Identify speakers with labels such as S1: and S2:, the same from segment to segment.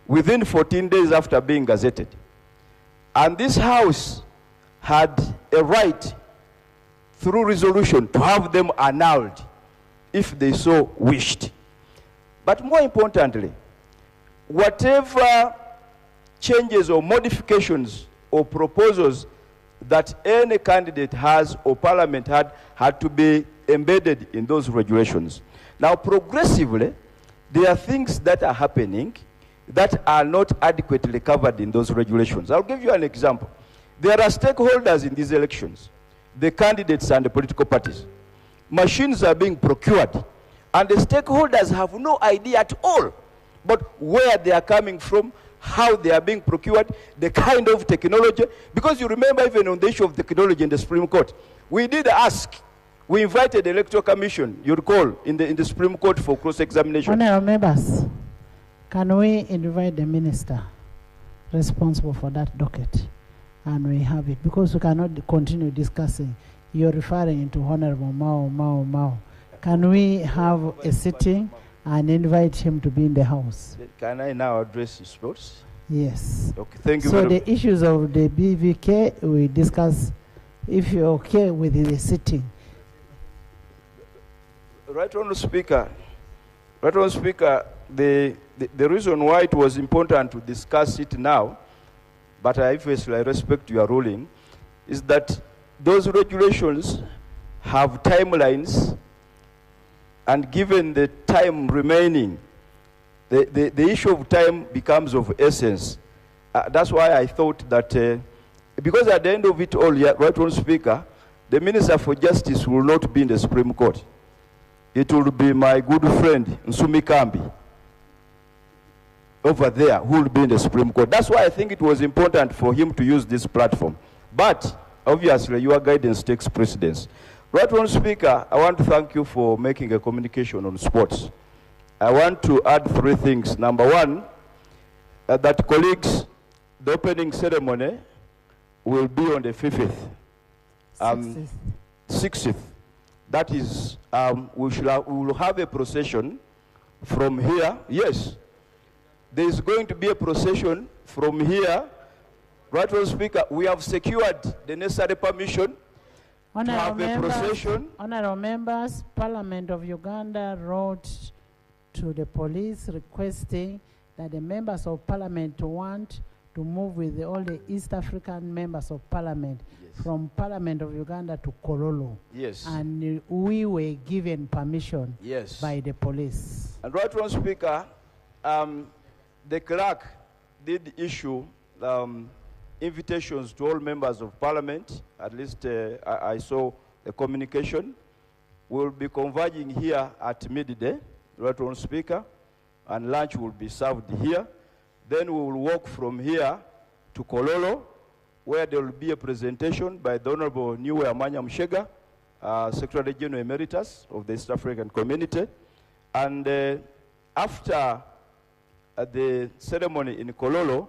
S1: within 14 days after being gazetted. And this House had a right, through resolution, to have them annulled if they so wished. But more importantly, whatever changes or modifications or proposals that any candidate has or Parliament had to be embedded in those regulations. Now, progressively, there are things that are happening that are not adequately covered in those regulations. I'll give you an example. There are stakeholders in these elections, the candidates and the political parties. Machines are being procured, and the stakeholders have no idea at all but where they are coming from, how they are being procured, the kind of technology. Because you remember, even on the issue of technology in the Supreme Court, we did ask, we invited the Electoral Commission, you recall, in the Supreme Court for cross-examination.
S2: Honourable members, can we invite the minister responsible for that docket? And we have it, because we cannot continue discussing. You're referring to Honourable Mao. Can we have a sitting and invite him to be in the House?
S1: Can I now address his thoughts?
S2: Yes.
S1: Okay, thank you.
S2: So the issues of the BVK, we discuss, if you're okay with the sitting.
S1: Right Honourable Speaker, the reason why it was important to discuss it now, but I obviously respect your ruling, is that those regulations have timelines, and given the time remaining, the issue of time becomes of essence. That's why I thought that, because at the end of it all, Right Honourable Speaker, the Minister for Justice will not be in the Supreme Court. It will be my good friend, Nsumi Kambi, over there, who will be in the Supreme Court. That's why I think it was important for him to use this platform. But, obviously, your guidance takes precedence. Right Honourable Speaker, I want to thank you for making a communication on sports. I want to add 3 things. Number 1, that colleagues, the opening ceremony will be on the 5th. 60th. That is, we will have a procession from here. Yes, there is going to be a procession from here. Right Honourable Speaker, we have secured the necessary permission to have a procession.
S2: Honourable members, Parliament of Uganda wrote to the police requesting that the members of Parliament want to move with all the East African members of Parliament, yes, from Parliament of Uganda to Kololo.
S1: Yes.
S2: And we were given permission,
S1: yes,
S2: by the police.
S1: And Right Honourable Speaker, the clerk did issue invitations to all members of Parliament. At least I saw a communication. We will be converging here at midday, Right Honourable Speaker, and lunch will be served here. Then we will walk from here to Kololo, where there will be a presentation by the Honourable Niwe Amanya Mshega, Secretary General Emeritus of the East African Community. And after the ceremony in Kololo,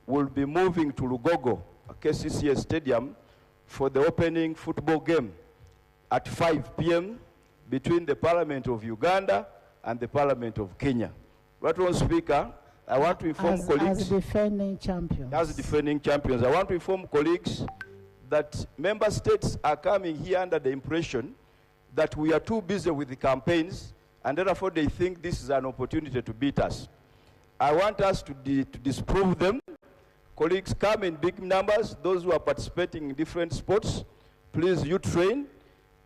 S1: we'll be moving to Lugogo, KCCA Stadium, for the opening football game at 5 p.m. between the Parliament of Uganda and the Parliament of Kenya. Right Honourable Speaker, I want to inform colleagues.
S2: As defending champions.
S1: As defending champions. I want to inform colleagues that member states are coming here under the impression that we are too busy with the campaigns, and therefore they think this is an opportunity to beat us. I want us to disprove them. Colleagues, come in big numbers. Those who are participating in different sports, please, you train.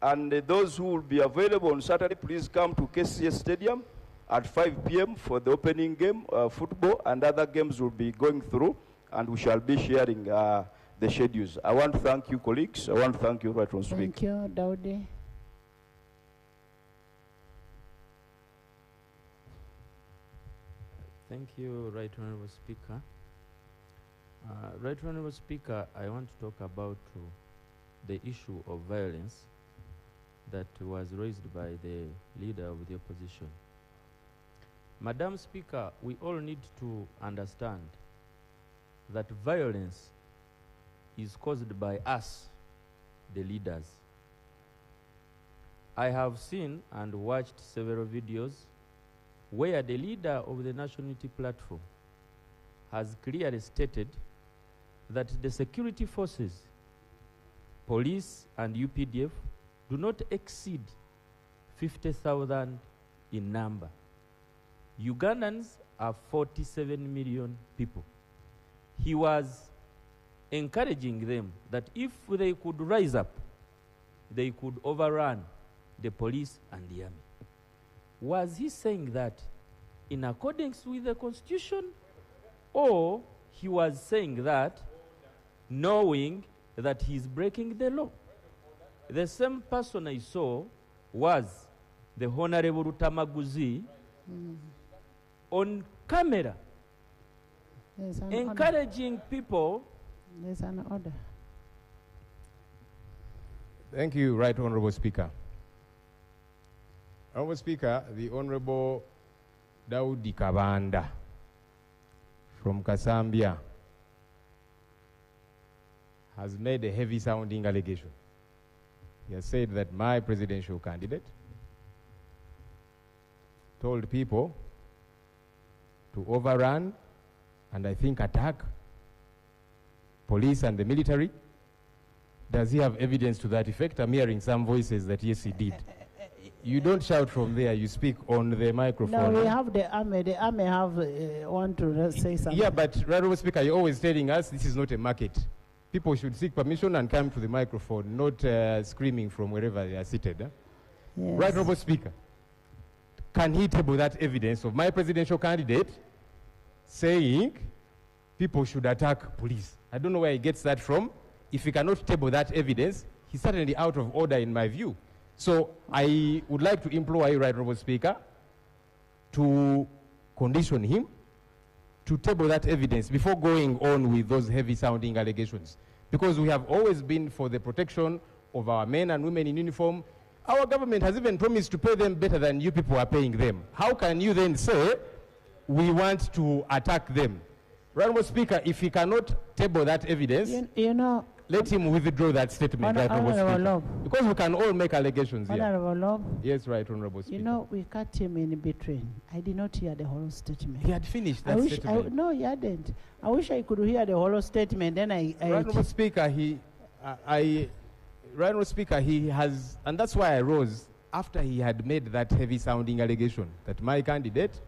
S1: And those who will be available on Saturday, please come to KCA Stadium at 5 p.m. for the opening game, football, and other games will be going through, and we shall be sharing the schedules. I want to thank you, colleagues. I want to thank you, Right Honourable Speaker.
S2: Thank you, Daudi.
S3: Thank you, Right Honourable Speaker. Right Honourable Speaker, I want to talk about the issue of violence that was raised by the leader of the opposition. Madam Speaker, we all need to understand that violence is caused by us, the leaders. I have seen and watched several videos where the leader of the National Unity Platform has clearly stated that the security forces, police and UPDF, do not exceed 50,000 in number. Ugandans are 47 million people. He was encouraging them that if they could rise up, they could overrun the police and the army. Was he saying that in accordance with the Constitution, or he was saying that knowing that he's breaking the law? The same person I saw was the Honorable Rutamaguzi on camera, encouraging people.
S2: There's an order.
S4: Thank you, Right Honorable Speaker. Honorable Speaker, the Honorable Daudi Kabanda from Kasambia has made a heavy-sounding allegation. He has said that my presidential candidate told people to overrun and I think attack police and the military. Does he have evidence to that effect? I'm hearing some voices that yes, he did. You don't shout from there, you speak on the microphone.
S2: No, we have the army. The army have want to say something.
S4: Yeah, but Honorable Speaker, you're always telling us this is not a market. People should seek permission and come to the microphone, not screaming from wherever they are seated. Huh?
S2: Yes.
S4: Right Honorable Speaker, can he table that evidence of my presidential candidate saying people should attack police? I don't know where he gets that from. If he cannot table that evidence, he's certainly out of order in my view. So I would like to implore you, Right Honorable Speaker, to condition him to table that evidence before going on with those heavy-sounding allegations. Because we have always been for the protection of our men and women in uniform. Our government has even promised to pay them better than you people are paying them. How can you then say we want to attack them? Right Honorable Speaker, if he cannot table that evidence,
S2: you know,
S4: let him withdraw that statement, Right Honorable Speaker. Because we can all make allegations here.
S2: Honorable Lob.
S4: Yes, Right Honorable Speaker.
S2: You know, we cut him in between. I did not hear the whole statement.
S4: He had finished that statement.
S2: No, he hadn't. I wish I could hear the whole statement. Then I
S4: Right Honorable Speaker, Right Honorable Speaker, he has, and that's why I rose after he had made that heavy-sounding allegation that my candidate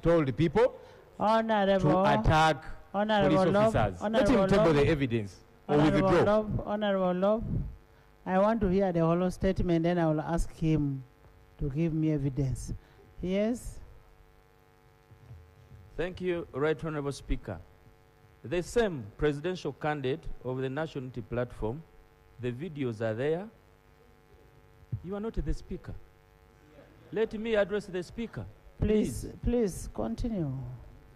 S4: told people to attack police officers. Let him table the evidence or withdraw.
S2: Honorable Lob, I want to hear the whole statement, then I will ask him to give me evidence. Yes?
S3: Thank you, Right Honorable Speaker. The same presidential candidate of the National Unity Platform, the videos are there. You are not the speaker. Let me address the speaker.
S2: Please continue.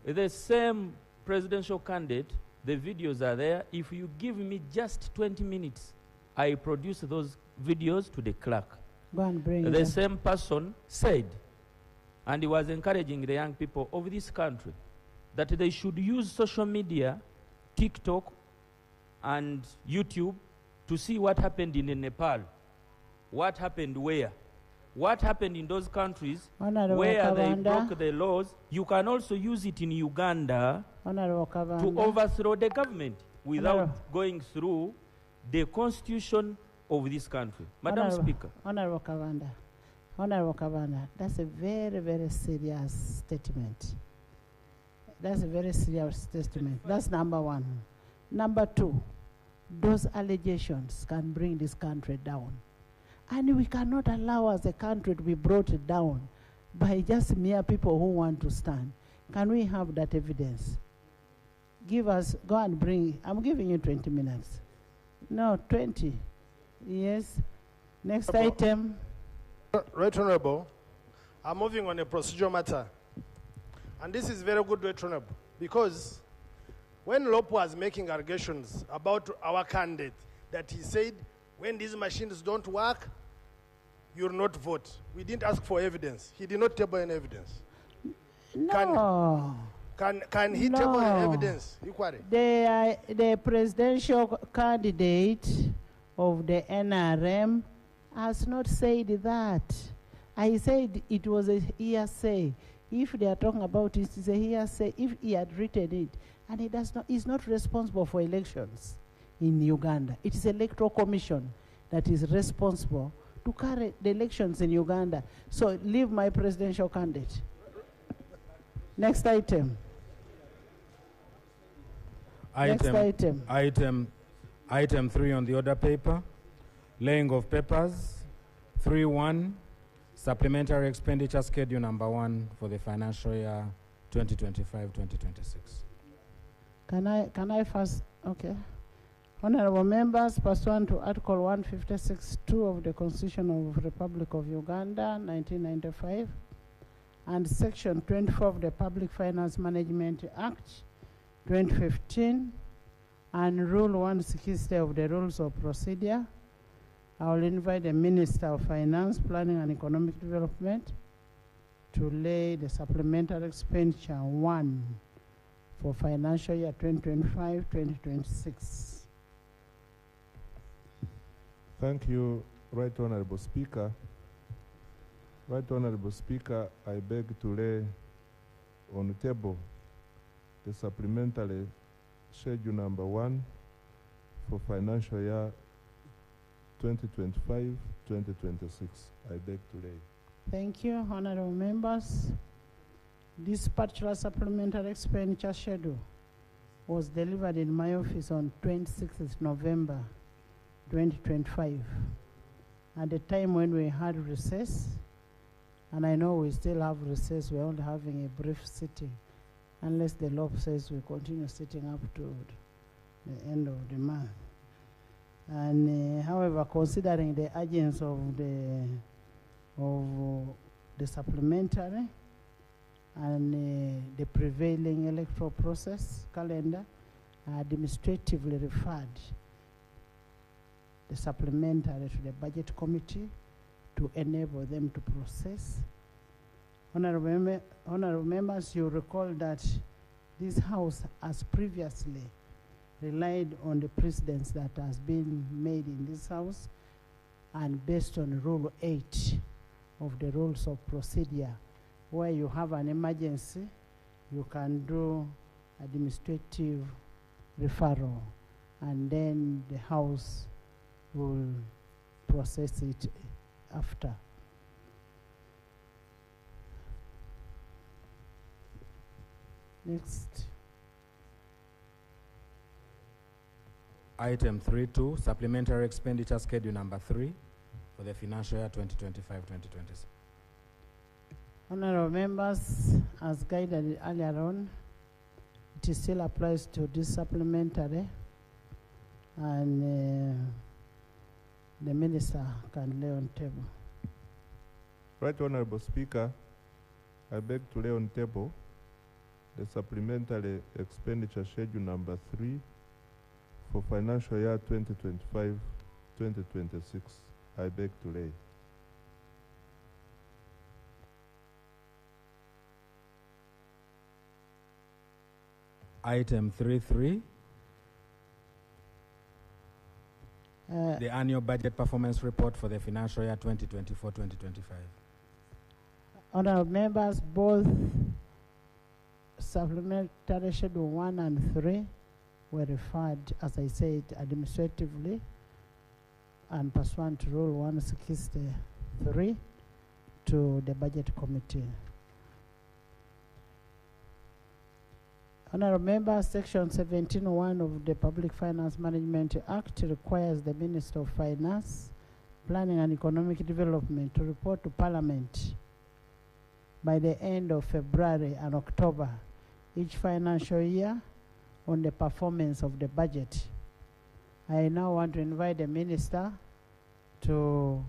S3: The same presidential candidate, the videos are there. If you give me just 20 minutes, I produce those videos to the clerk.
S2: Go and bring
S3: the same person said, and he was encouraging the young people of this country, that they should use social media, TikTok and YouTube, to see what happened in Nepal, what happened where, what happened in those countries where they broke the laws. You can also use it in Uganda to overthrow the government without going through the constitution of this country. Madam Speaker.
S2: Honorable Kavanda, that's a very, very serious statement. That's a very serious statement. That's number one. Number two, those allegations can bring this country down. And we cannot allow as a country to be brought down by just mere people who want to stand. Can we have that evidence? Give us, go and bring, I'm giving you 20 minutes. No, 20. Yes. Next item.
S5: Right Honorable, I'm moving on a procedural matter. And this is very good, Right Honorable, because when Lopo was making allegations about our candidate, that he said, when these machines don't work, you'll not vote. We didn't ask for evidence. He did not table any evidence.
S2: No.
S5: Can he table the evidence?
S2: The presidential candidate of the NRM has not said that. I said it was a hearsay. If they are talking about it, it's a hearsay. If he had written it, and he does not, he's not responsible for elections in Uganda. It is Electoral Commission that is responsible to carry the elections in Uganda. So leave my presidential candidate. Next item. Next item.
S6: Item 3 on the order paper, laying of papers, 3.1, supplementary expenditure schedule number 1 for the financial year 2025-2026.
S2: Can I first, okay. Honorable members, pursuant to Article 156(2) of the Constitution of the Republic of Uganda, 1995, and Section 24 of the Public Finance Management Act, 2015, and Rule 160 of the Rules of Procedure, I will invite the Minister of Finance, Planning and Economic Development to lay the supplementary expenditure 1 for financial year 2025-2026.
S7: Thank you, Right Honorable Speaker. Right Honorable Speaker, I beg to lay on the table the supplementary schedule number 1 for financial year 2025-2026. I beg to lay.
S2: Thank you, honorable members. This particular supplementary expenditure schedule was delivered in my office on 26th November 2025, at the time when we had recess, and I know we still have recess. We're only having a brief sitting, unless the law says we continue sitting up to the end of the month. And however, considering the urgency of the supplementary and the prevailing electoral process calendar, I administratively referred the supplementary to the budget committee to enable them to process. Honorable members, you recall that this House has previously relied on the precedents that has been made in this House, and based on Rule 8 of the Rules of Procedure, where you have an emergency, you can do administrative referral, and then the House will process it after. Next.
S6: Item 3.2, supplementary expenditure schedule number 3 for the financial year 2025-2026.
S2: Honorable members, as guided earlier on, it still applies to this supplementary, and the minister can lay on table.
S7: Right Honorable Speaker, I beg to lay on table the supplementary expenditure schedule number 3 for financial year 2025-2026. I beg to lay.
S6: Item 3.3, the annual budget performance report for the financial year 2024-2025.
S2: Honorable members, both supplementary schedule 1 and 3 were referred, as I said, administratively and pursuant to Rule 163 to the Budget Committee. Honorable members, Section 17(1) of the Public Finance Management Act requires the Minister of Finance, Planning and Economic Development to report to Parliament by the end of February and October each financial year on the performance of the budget. I now want to invite the Minister to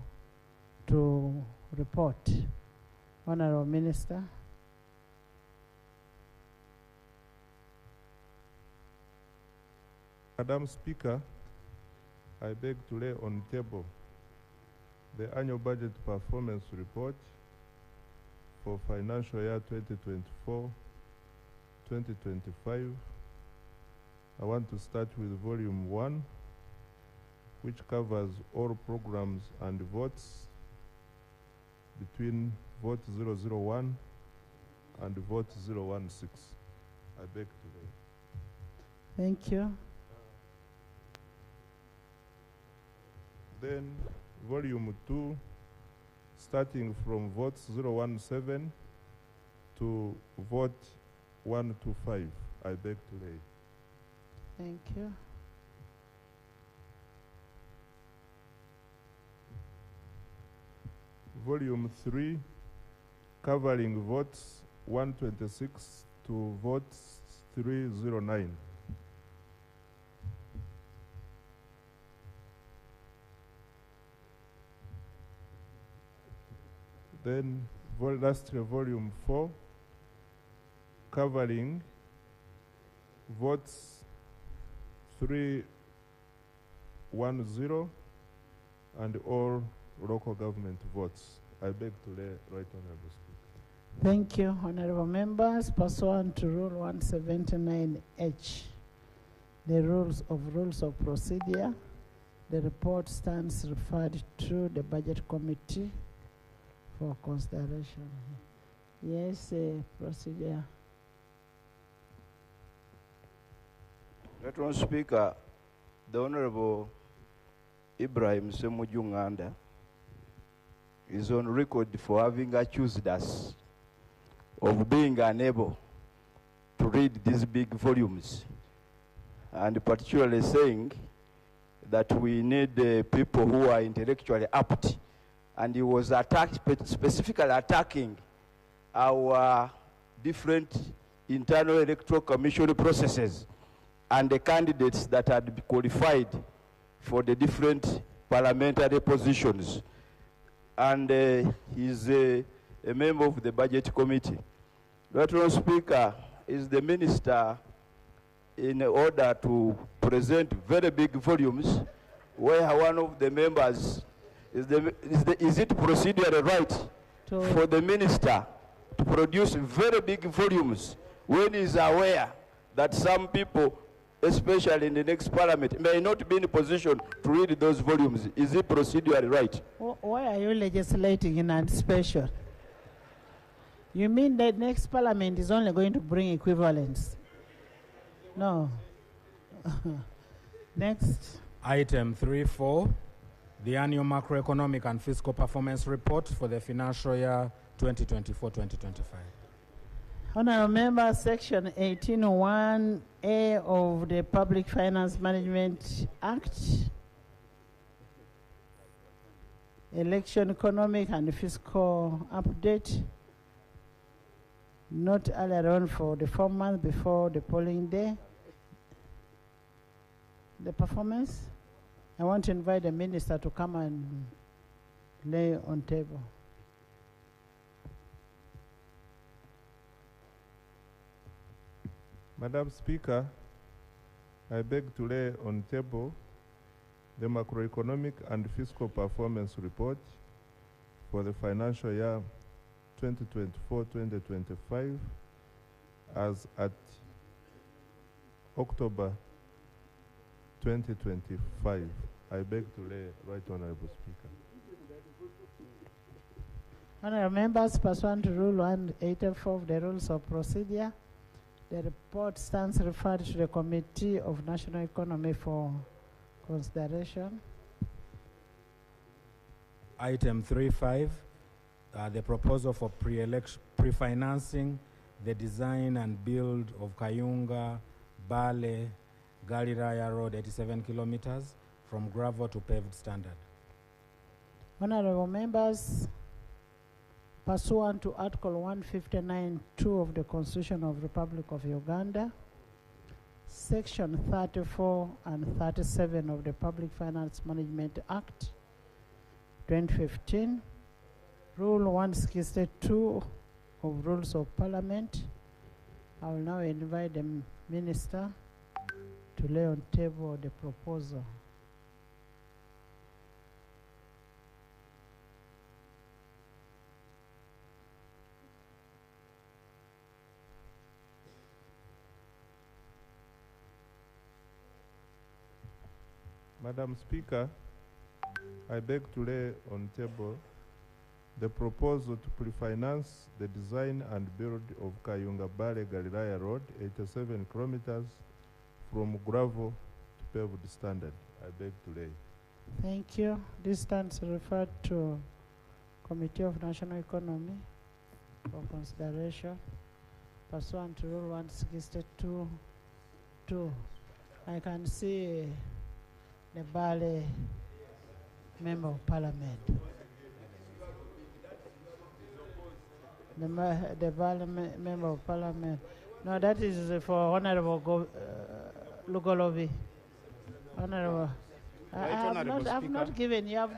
S2: report. Honorable Minister.
S7: Madam Speaker, I beg to lay on the table the annual budget performance report for financial year 2024-2025. I want to start with volume 1, which covers all programs and votes between vote 001 and vote 016. I beg to lay.
S2: Thank you.
S7: Then volume 2, starting from vote 017 to vote 125. I beg to lay.
S2: Thank you.
S7: Volume 3, covering votes 126 to votes 309. Then lastly, volume 4, covering votes 310 and all local government votes. I beg to lay, Right Honorable Speaker.
S2: Thank you, honorable members. Pursuant to Rule 179H, the rules of procedure, the report stands referred to the Budget Committee for consideration. Yes, procedure.
S1: Right Honorable Speaker, the Honorable Ibrahim Semujunganda is on record for having accused us of being unable to read these big volumes, and particularly saying that we need people who are intellectually apt, and he was specifically attacking our different internal electoral commission processes and the candidates that had qualified for the different parliamentary positions. And he's a member of the Budget Committee. Right Honorable Speaker, is the minister in order to present very big volumes where one of the members, is it procedurally right for the minister to produce very big volumes when he's aware that some people, especially in the next parliament, may not be in a position to read those volumes? Is it procedurally right?
S2: Why are you legislating in anticipation? You mean that next parliament is only going to bring equivalence? No. Next.
S6: Item 3.4, the annual macroeconomic and fiscal performance report for the financial year 2024-2025.
S2: Honorable members, Section 18(1)A of the Public Finance Management Act, election economic and fiscal update, not earlier on for the 4 months before the polling day. The performance, I want to invite the minister to come and lay on table.
S7: Madam Speaker, I beg to lay on table the macroeconomic and fiscal performance report for the financial year 2024-2025 as at October 2025. I beg to lay, Right Honorable Speaker.
S2: Honorable members, pursuant to Rule 184 of the Rules of Procedure, the report stands referred to the Committee of National Economy for consideration.
S6: Item 3.5, the proposal for pre-financing the design and build of Kayunga, Bale, Galiraya Road, 87 kilometers, from gravel to paved standard.
S2: Honorable members, pursuant to Article 159(2) of the Constitution of the Republic of Uganda, Section 34 and 37 of the Public Finance Management Act 2015, Rule 162 of Rules of Parliament, I will now invite the Minister to lay on table the proposal.
S7: Madam Speaker, I beg to lay on table the proposal to pre-finance the design and build of Kayunga-Bale Galilaya Road, 87 kilometers from gravel to paved standard. I beg to lay.
S2: Thank you. This stands referred to Committee of National Economy for consideration. Pursuant to Rule 162.2. I can see the Bale Member of Parliament. The Bale Member of Parliament. No, that is for Honorable Lugolobi. Honorable. I've not given you.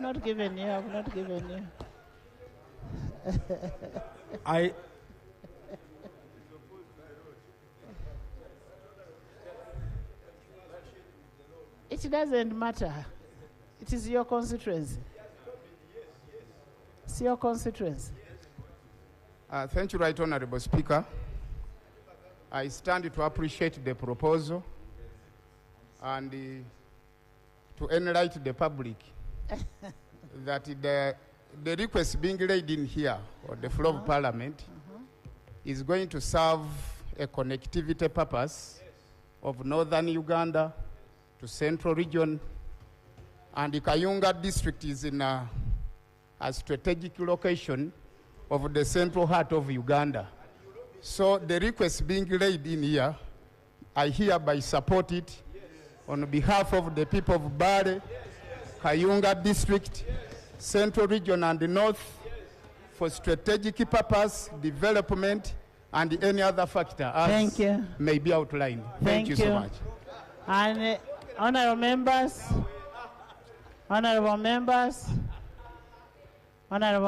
S2: It doesn't matter. It is your constituency. It's your constituency.
S8: Thank you, Right Honorable Speaker. I stand to appreciate the proposal and to enlighten the public that the request being laid in here on the floor of Parliament is going to serve a connectivity purpose of northern Uganda to central region, and the Kayunga district is in a strategic location of the central heart of Uganda. So the request being laid in here, I hereby support it on behalf of the people of Bale, Kayunga district, central region and the north for strategic purpose, development, and any other factor as may be outlined. Thank you so much.
S2: And honorable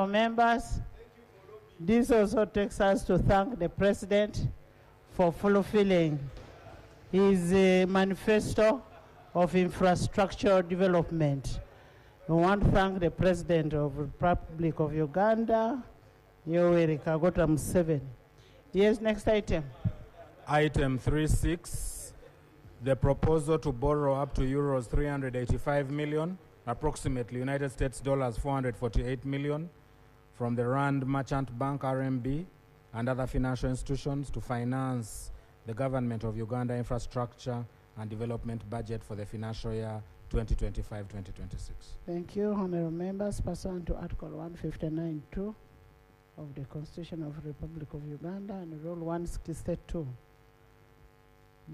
S2: members, this also takes us to thank the President for fulfilling his manifesto of infrastructure development. We want to thank the President of the Republic of Uganda, Yoweri Kaguta Museveni. Yes, next item.
S6: Item 3.6. The proposal to borrow up to euros 385 million, approximately United States dollars 448 million, from the Rand Merchant Bank RMB and other financial institutions to finance the government of Uganda infrastructure and development budget for the financial year 2025-2026.
S2: Thank you, honorable members. Pursuant to Article 159.2 of the Constitution of the Republic of Uganda and Rule 162.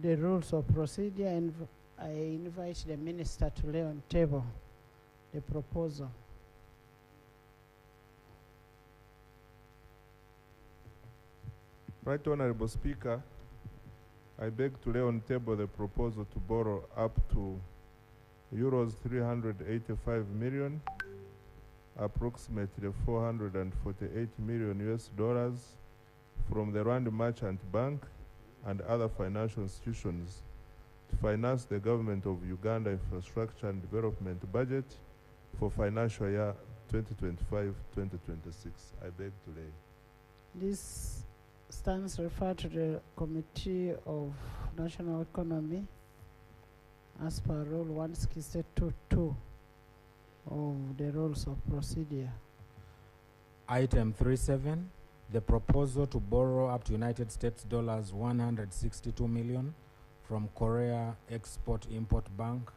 S2: The rules of procedure, and I invite the minister to lay on table the proposal.
S7: Right Honorable Speaker, I beg to lay on table the proposal to borrow up to euros 385 million, approximately 448 million US dollars from the Rand Merchant Bank and other financial institutions to finance the government of Uganda infrastructure and development budget for financial year 2025-2026. I beg to lay.
S2: This stands referred to the Committee of National Economy as per Rule 162.2 of the rules of procedure.
S6: Item 3.7. The proposal to borrow up to United States dollars 162 million from Korea Export-Import Bank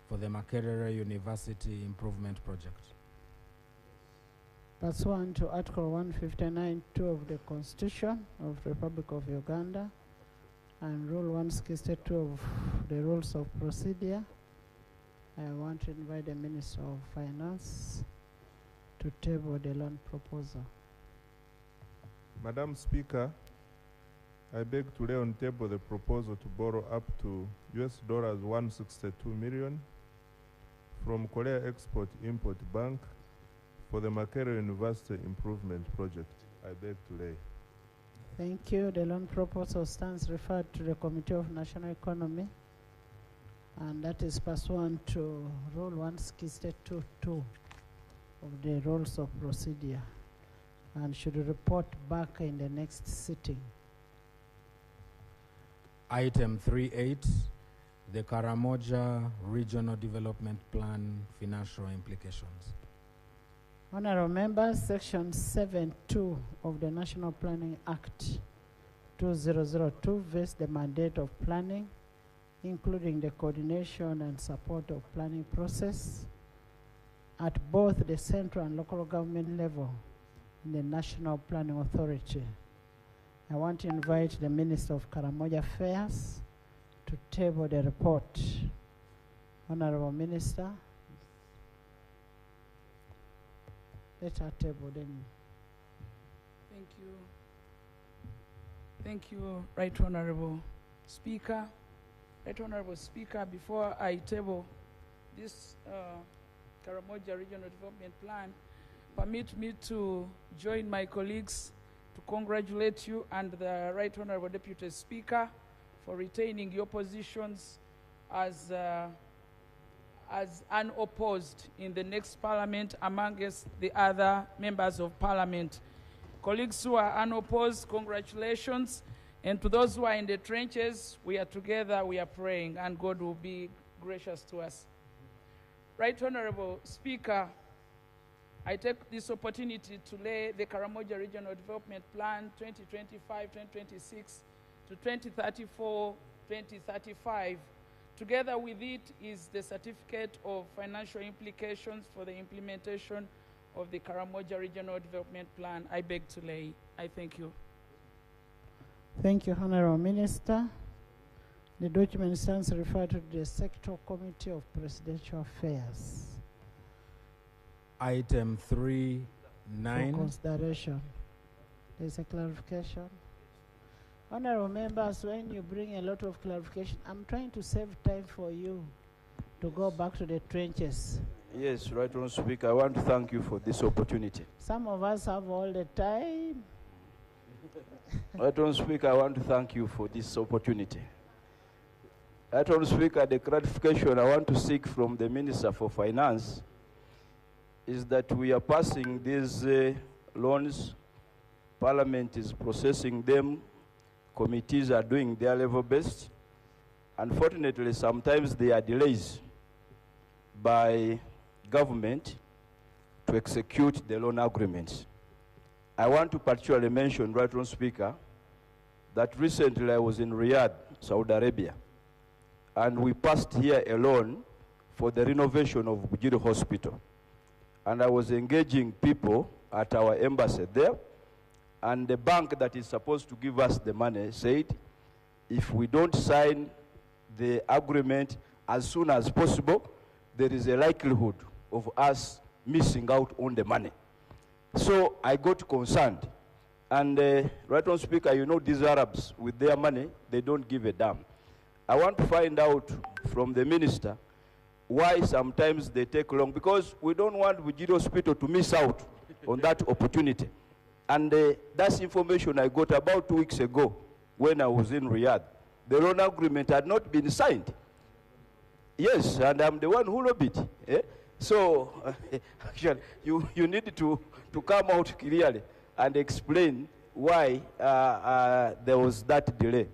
S6: for the Makerere University Improvement Project.
S2: Pursuant to Article 159.2 of the Constitution of the Republic of Uganda and Rule 162 of the Rules of Procedure, I want to invite the Minister of Finance to table the loan proposal.
S7: Madam Speaker, I beg to lay on table the proposal to borrow up to US dollars 162 million from Korea Export-Import Bank for the Makerere University Improvement Project. I beg to lay.
S2: Thank you. The loan proposal stands referred to the Committee of National Economy, and that is pursuant to Rule 162.2 of the Rules of Procedure, and should report back in the next sitting.
S6: Item 3.8, the Karamoja Regional Development Plan financial implications.
S2: Honorable members, Section 7.2 of the National Planning Act 2002 vests the mandate of planning, including the coordination and support of planning process at both the central and local government level in the National Planning Authority. I want to invite the Minister of Karamoja Affairs to table the report. Honorable Minister, let her table then.
S9: Thank you. Thank you, Right Honorable Speaker. Right Honorable Speaker, before I table this Karamoja Regional Development Plan, permit me to join my colleagues to congratulate you and the Right Honorable Deputy Speaker for retaining your positions as unopposed in the next Parliament amongst the other members of Parliament. Colleagues who are unopposed, congratulations. And to those who are in the trenches, we are together, we are praying, and God will be gracious to us. Right Honorable Speaker, I take this opportunity to lay the Karamoja Regional Development Plan 2025-2026 to 2034-2035. Together with it is the Certificate of Financial Implications for the implementation of the Karamoja Regional Development Plan. I beg to lay. I thank you.
S2: Thank you, Honorable Minister. The document stands referred to the Sector Committee of Presidential Affairs.
S6: Item 3.9.
S2: For consideration. There's a clarification. Honorable members, when you bring a lot of clarification, I'm trying to save time for you to go back to the trenches.
S1: Yes, Right Honourable Speaker, I want to thank you for this opportunity.
S2: Some of us have all the time.
S1: Right Honourable Speaker, I want to thank you for this opportunity. Right Honourable Speaker, the clarification I want to seek from the Minister for Finance is that we are passing these loans, Parliament is processing them, committees are doing their level best. Unfortunately, sometimes there are delays by government to execute the loan agreements. I want to particularly mention, Right Honourable Speaker, that recently I was in Riyadh, Saudi Arabia, and we passed here a loan for the renovation of Bujiri Hospital. And I was engaging people at our embassy there, and the bank that is supposed to give us the money said, if we don't sign the agreement as soon as possible, there is a likelihood of us missing out on the money. So I got concerned. And Right Honourable Speaker, you know these Arabs, with their money, they don't give a damn. I want to find out from the minister why sometimes they take long, because we don't want Bujiri Hospital to miss out on that opportunity. And that's information I got about 2 weeks ago when I was in Riyadh. The loan agreement had not been signed. Yes, and I'm the one who lobbied. So, actually, you need to come out clearly and explain why there was that delay.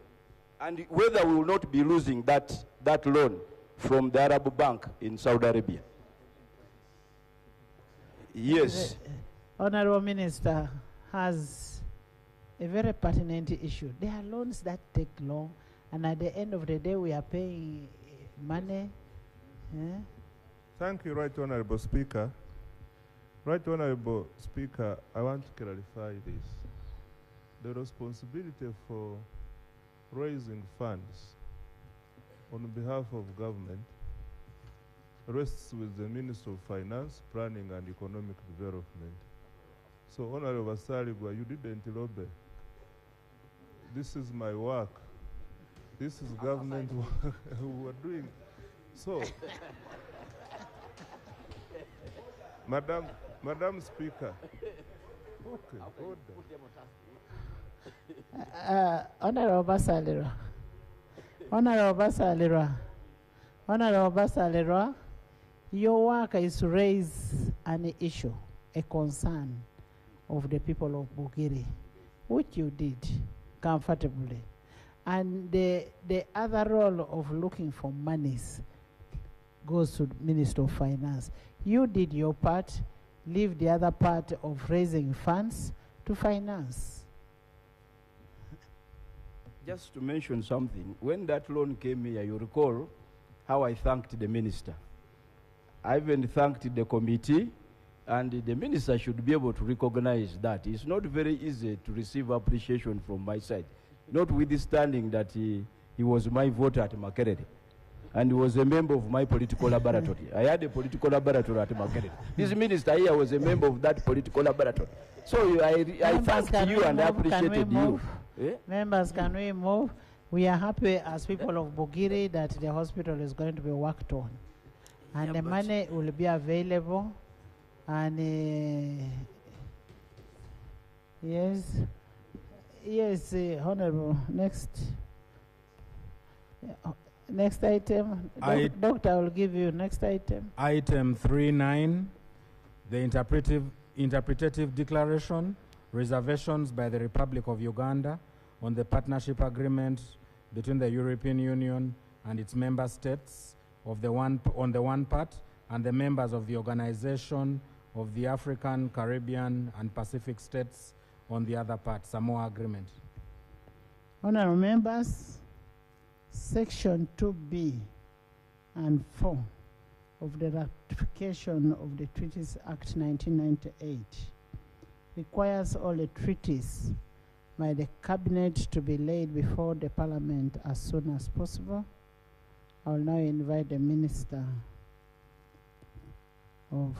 S1: And whether we will not be losing that loan from the Arab Bank in Saudi Arabia. Yes.
S2: Honorable Minister has a very pertinent issue. There are loans that take long, and at the end of the day, we are paying money.
S7: Thank you, Right Honourable Speaker. Right Honourable Speaker, I want to clarify this. The responsibility for raising funds on behalf of government rests with the Minister of Finance, Planning and Economic Development. So, Honourable Saligwa, you didn't lobby. This is my work. This is government work we are doing. So, Madam Speaker. Okay, order.
S2: Honorable Basalira. Honorable Basalira, your work is to raise an issue, a concern of the people of Bugiri, which you did comfortably. And the other role of looking for monies goes to the Minister of Finance. You did your part. leave the other part of raising funds to finance.
S1: Just to mention something, when that loan came here, you recall how I thanked the minister. I even thanked the committee, and the minister should be able to recognize that. It's not very easy to receive appreciation from my side, notwithstanding that he was my voter at Makerere, and he was a member of my political laboratory. I had a political laboratory at Makerere. This minister here was a member of that political laboratory. So I thanked you and I appreciated you. Eh?
S2: Members, can we move? We are happy as people of Bugiri that the hospital is going to be worked on. And the money will be available. And yes, Honorable, next item. Doctor will give you next item.
S6: Item 3.9, the interpretative declaration, reservations by the Republic of Uganda on the partnership agreement between the European Union and its member states on the one part, and the members of the Organization of the African, Caribbean, and Pacific States on the other part, Samoa Agreement.
S2: Honorable members, Section 2B and 4 of the ratification of the Treaties Act 1998 requires all the treaties by the Cabinet to be laid before the Parliament as soon as possible. I will now invite the Minister of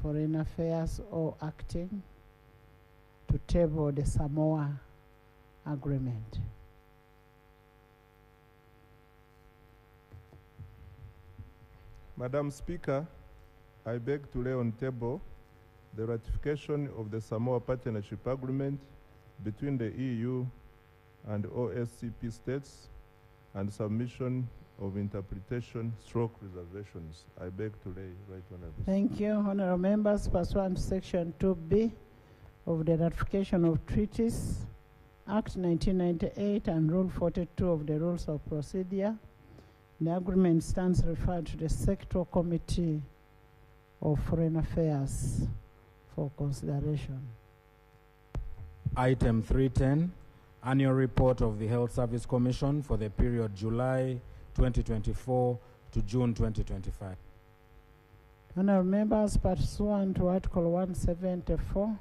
S2: Foreign Affairs or acting to table the Samoa Agreement.
S7: Madam Speaker, I beg to lay on table the ratification of the Samoa Partnership Agreement between the EU and OSCP states and submission of interpretation stroke reservations. I beg to lay right honorable.
S2: Thank you, honorable members. Pursuant to Section 2B of the Ratification of Treaties Act 1998 and Rule 42 of the Rules of Procedure, the agreement stands referred to the Sectoral Committee of Foreign Affairs for consideration.
S6: Item 3.10, Annual Report of the Health Service Commission for the period July 2024 to June 2025.
S2: Honorable members, pursuant to Article 174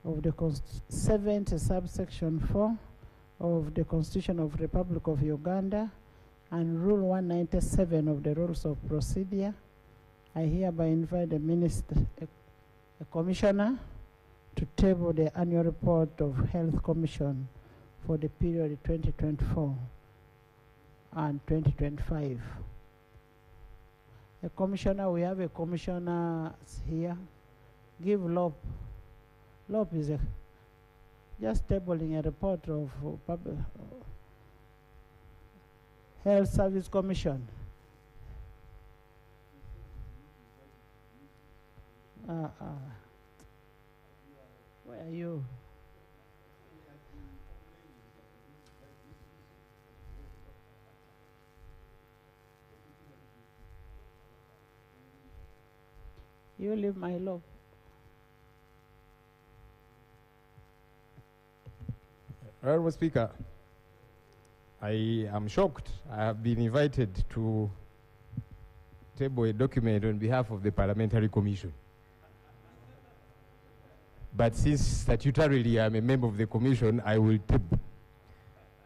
S2: of the 70 subsection 4 of the Constitution of the Republic of Uganda and Rule 197 of the Rules of Procedure, I hereby invite the Minister, a Commissioner, to table the Annual Report of Health Commission for the period 2024 and 2025. A Commissioner, we have a Commissioner here. Give Lop. Lop is just tabling a report of Public Health Service Commission. Where are you? You leave my love.
S4: Honorable Speaker, I am shocked. I have been invited to table a document on behalf of the Parliamentary Commission. But since statutorily I'm a member of the Commission, I will table.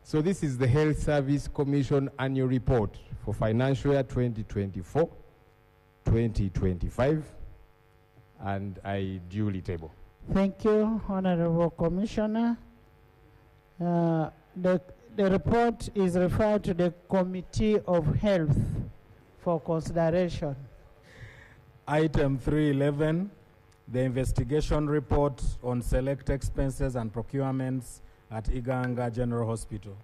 S4: So this is the Health Service Commission Annual Report for financial year 2024-2025, and I duly table.
S2: Thank you, Honorable Commissioner. The report is referred to the Committee of Health for consideration.
S6: Item 3.11, the investigation report on select expenses and procurements at Iganga General Hospital.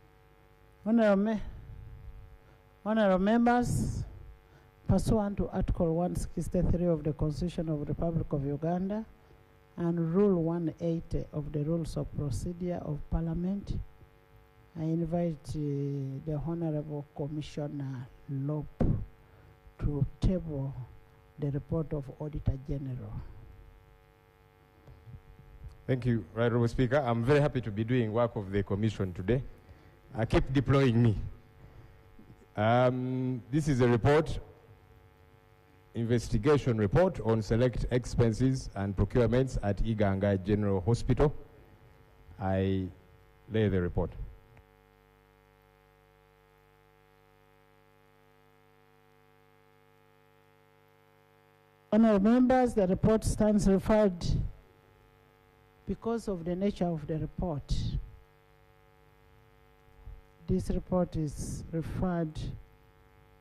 S2: Honorable members, pursuant to Article 163 of the Constitution of the Republic of Uganda and Rule 180 of the Rules of Procedure of Parliament, I invite the Honorable Commissioner Lop to table the report of Auditor General.
S4: Thank you, Right Honourable Speaker. I'm very happy to be doing work of the Commission today. Keep deploying me. This is a report, investigation report on select expenses and procurements at Iganga General Hospital. I lay the report.
S2: Honourable members, the report stands referred because of the nature of the report. This report is referred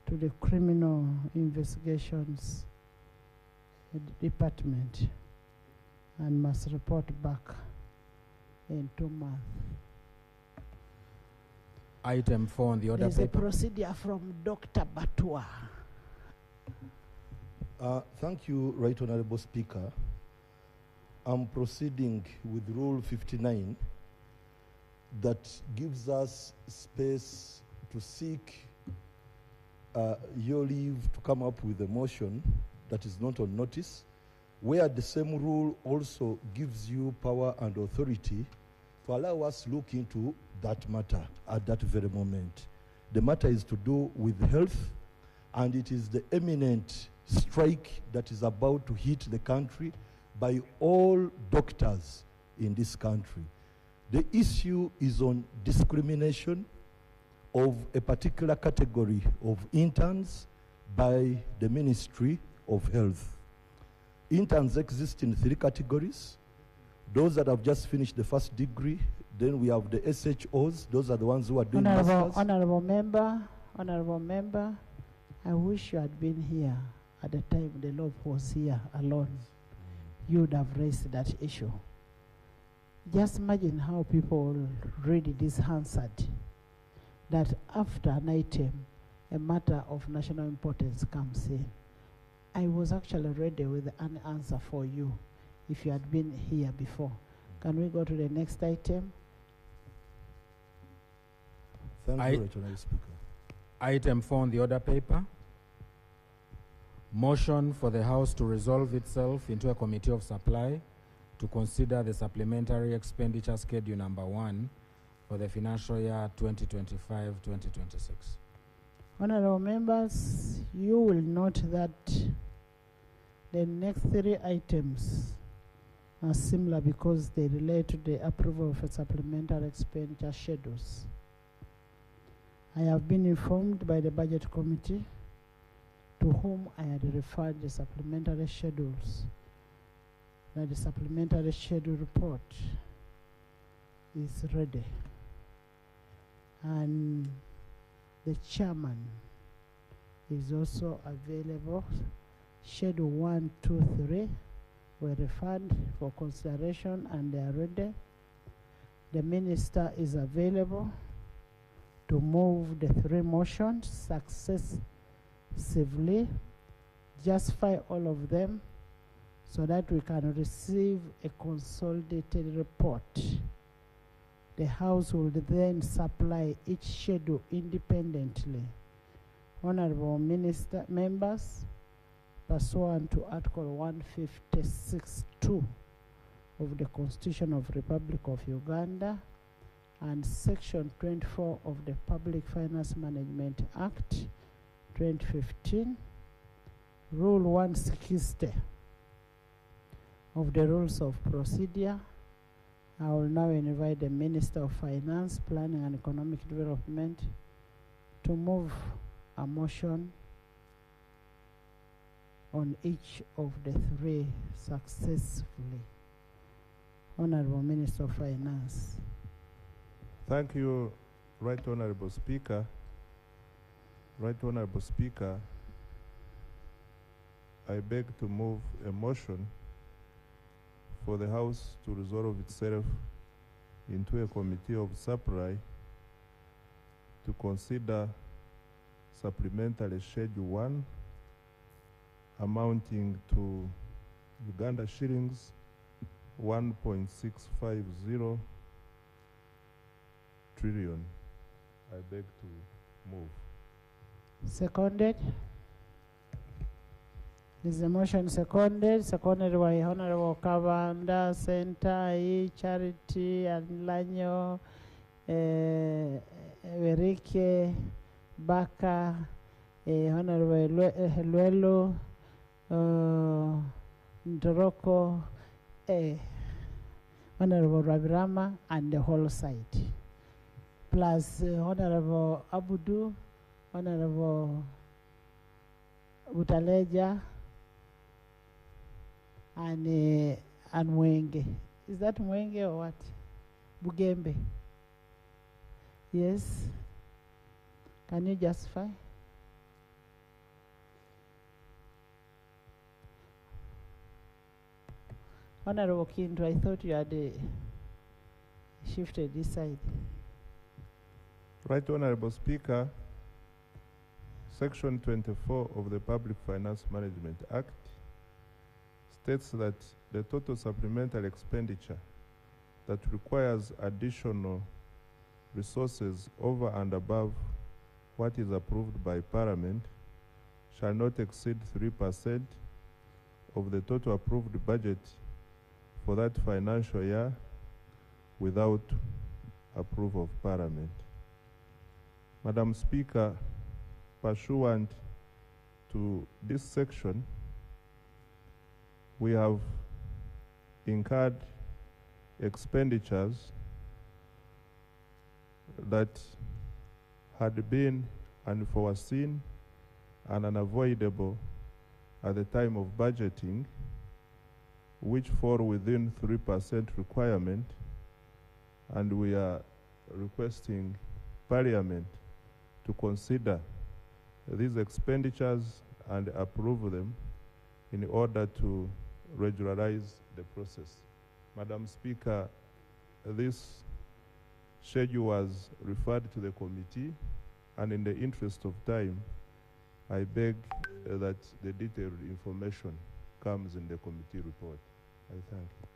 S2: to the Criminal Investigations Department and must report back in 2 months.
S6: Item 4 on the order
S2: There's a
S6: paper.
S2: procedure from Dr. Batua.
S10: Thank you, Right Honourable Speaker. I'm proceeding with Rule 59 that gives us space to seek your leave to come up with a motion that is not on notice, where the same rule also gives you power and authority to allow us look into that matter at that very moment. The matter is to do with health, and it is the imminent strike that is about to hit the country by all doctors in this country. The issue is on discrimination of a particular category of interns by the Ministry of Health. Interns exist in 3 categories. Those that have just finished the first degree, then we have the SHOs, those are the ones who are doing masters.
S2: Honourable member, I wish you had been here at the time the law was here alone. You would have raised that issue. Just imagine how people read this Hansard, that after an item, a matter of national importance comes in. I was actually ready with an answer for you if you had been here before. Can we go to the next item?
S10: Thank you, Right Honourable Speaker.
S6: Item 4 on the order paper. Motion for the House to resolve itself into a committee of supply to consider the supplementary expenditure schedule number 1 for the financial year 2025-2026.
S2: Honourable members, you will note that the next 3 items are similar because they relate to the approval of a supplementary expenditure schedules. I have been informed by the Budget Committee, to whom I had referred the supplementary schedules, that the supplementary schedule report is ready. And the chairman is also available. Schedule 1, 2, 3 were referred for consideration and they are ready. The minister is available to move the 3 motions successively, justify all of them so that we can receive a consolidated report. The House will then supply each schedule independently. Honourable members, pursuant to Article 156(2) of the Constitution of the Republic of Uganda and Section 24 of the Public Finance Management Act 2015, Rule 160 of the Rules of Procedure, I will now invite the Minister of Finance, Planning and Economic Development to move a motion on each of the 3 successfully. Honourable Minister of Finance.
S7: Thank you, Right Honourable Speaker. Right Honourable Speaker, I beg to move a motion for the House to resolve itself into a committee of supply to consider supplementary Schedule 1 amounting to Uganda shillings 1.650 trillion. I beg to move.
S2: Seconded. Is the motion seconded? Seconded by Honorable Kavanda, Sentai, Charity, and Lanyo, Verike, Baka, Honorable Luelo, Ndoroko, Honorable Rabirama, and the whole side. Plus Honorable Abudu, Honorable Butaleja, and Mwenge. Is that Mwenge or what? Bugembe. Yes. Can you justify? Honorable Kinto, I thought you had shifted this side.
S7: Right Honorable Speaker, Section 24 of the Public Finance Management Act states that the total supplementary expenditure that requires additional resources over and above what is approved by Parliament shall not exceed 3% of the total approved budget for that financial year without approval of Parliament. Madam Speaker, pursuant to this section, we have incurred expenditures that had been unforeseen and unavoidable at the time of budgeting, which fall within 3% requirement, and we are requesting Parliament to consider these expenditures and approve them in order to regularize the process. Madam Speaker, this schedule was referred to the committee, and in the interest of time, I beg that the detailed information comes in the committee report. I thank you.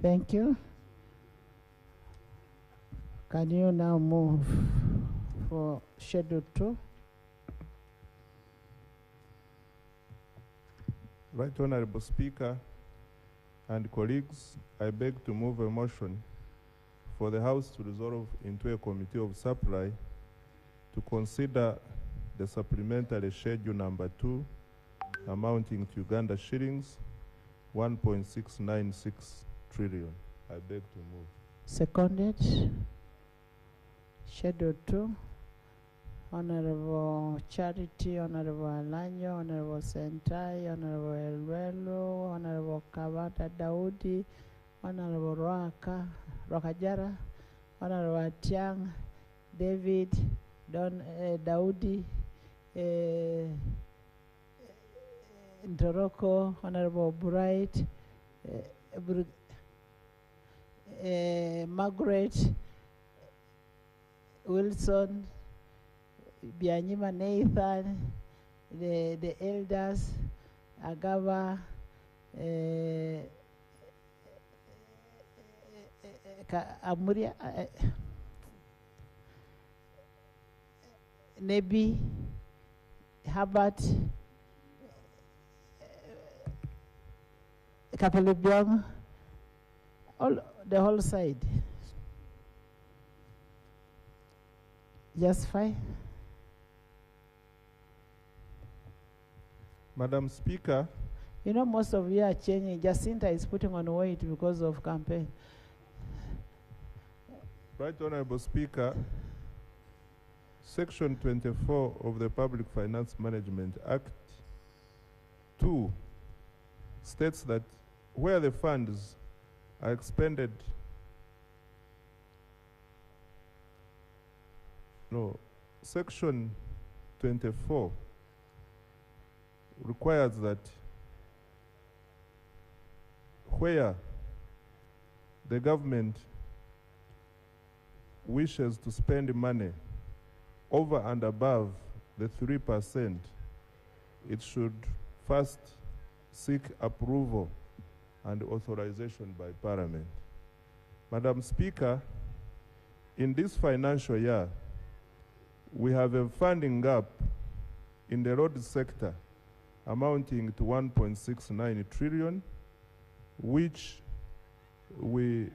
S2: Thank you. Can you now move for Schedule 2?
S7: Right Honorable Speaker and colleagues, I beg to move a motion for the House to resolve into a committee of supply to consider the supplementary schedule number 2 amounting to Uganda shillings 1.696 trillion. I beg to move.
S2: Seconded. Schedule 2. Honorable Charity, Honorable Alanyo, Honorable Sentai, Honorable Elwelo, Honorable Kavata Daudi, Honorable Rokajara, Honorable Tiang, David, Daudi, Ndoroko, Honorable Bright, Margaret, Wilson, Bianyima Nathan, the elders, Agava, Amuria, Nebi, Herbert, Kapelebiong, all the whole side. Just fine.
S7: Madam Speaker.
S2: You know, most of you are changing. Jacinta is putting on weight because of campaign.
S7: Right Honorable Speaker, Section 24 of the Public Finance Management Act 2 states that where the funds are expended, Section 24 requires that where the government wishes to spend money over and above the 3%, it should first seek approval and authorization by Parliament. Madam Speaker, in this financial year, we have a funding gap in the road sector amounting to 1.69 trillion, which we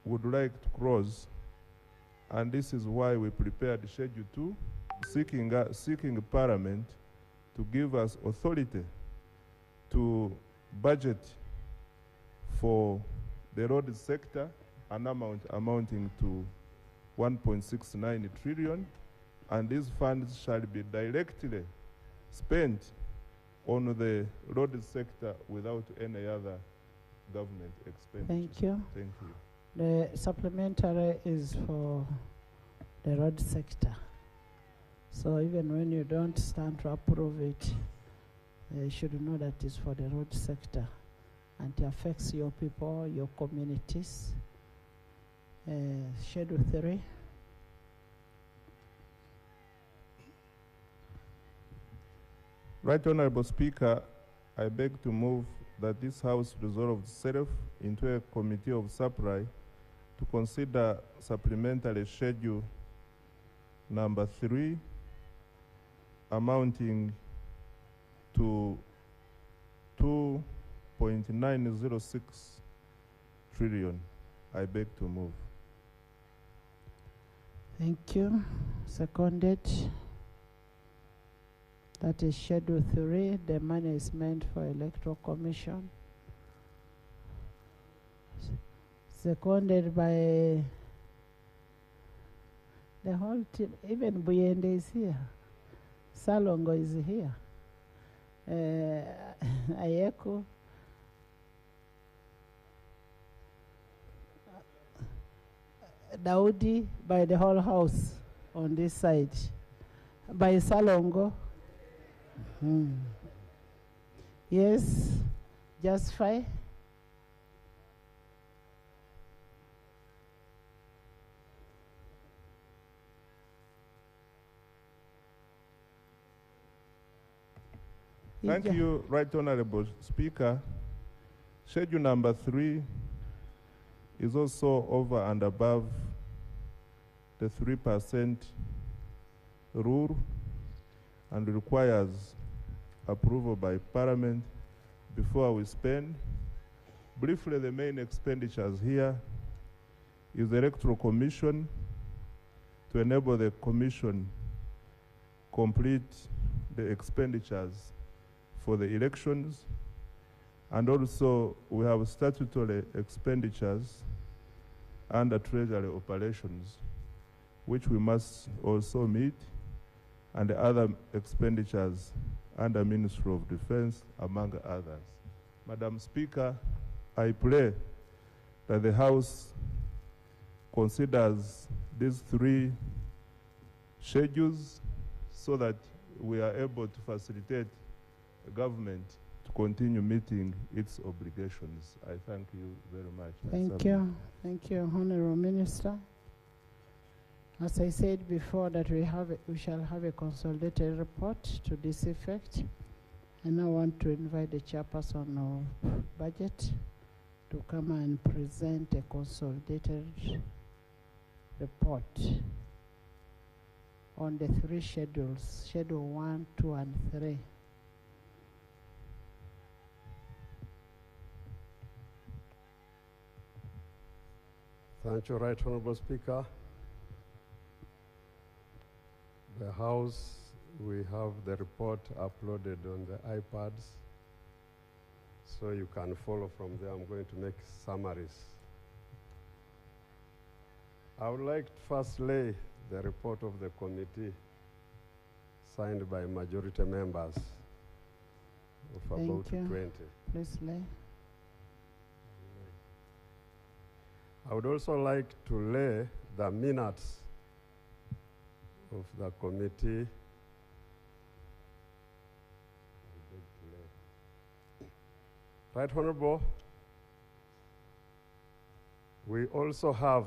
S7: would like to cross, and this is why we prepared Schedule 2, seeking Parliament to give us authority to budget for the road sector an amount amounting to 1.69 trillion, and these funds shall be directly spent on the road sector without any other government expenditure.
S2: Thank you.
S7: Thank you.
S2: The supplementary is for the road sector. So even when you don't stand to approve it, you should know that it's for the road sector, and it affects your people, your communities. Schedule 3.
S7: Right Honorable Speaker, I beg to move that this House resolve itself into a committee of supply to consider supplementary schedule number 3 amounting to 2.906 trillion. I beg to move.
S2: Thank you. Seconded. That is Schedule 3. The money is meant for Electoral Commission. Seconded by the whole team. Even Buyende is here. Salongo is here. Ayeko. Daudi, by the whole house on this side. By Salongo. Yes, justify.
S7: Thank you, Right Honorable Speaker. Schedule number 3 is also over and above the 3% rule and requires approval by Parliament before we spend. Briefly, the main expenditures here is the Electoral Commission to enable the Commission complete the expenditures for the elections, and also we have statutory expenditures under Treasury operations, which we must also meet, and the other expenditures under Ministry of Defense, among others. Madam Speaker, I pray that the House considers these 3 schedules so that we are able to facilitate the government to continue meeting its obligations. I thank you very much.
S2: Thank you. Thank you, Honorable Minister. As I said before, that we shall have a consolidated report to this effect. And I want to invite the chairperson of budget to come and present a consolidated report on the 3 schedules, Schedule 1, 2, and 3.
S11: Thank you, Right Honorable Speaker. The House, we have the report uploaded on the iPads, so you can follow from there. I'm going to make summaries. I would like to first lay the report of the committee signed by majority members of about 20.
S2: Please lay.
S11: I would also like to lay the minutes of the committee. Right Honorable, we also have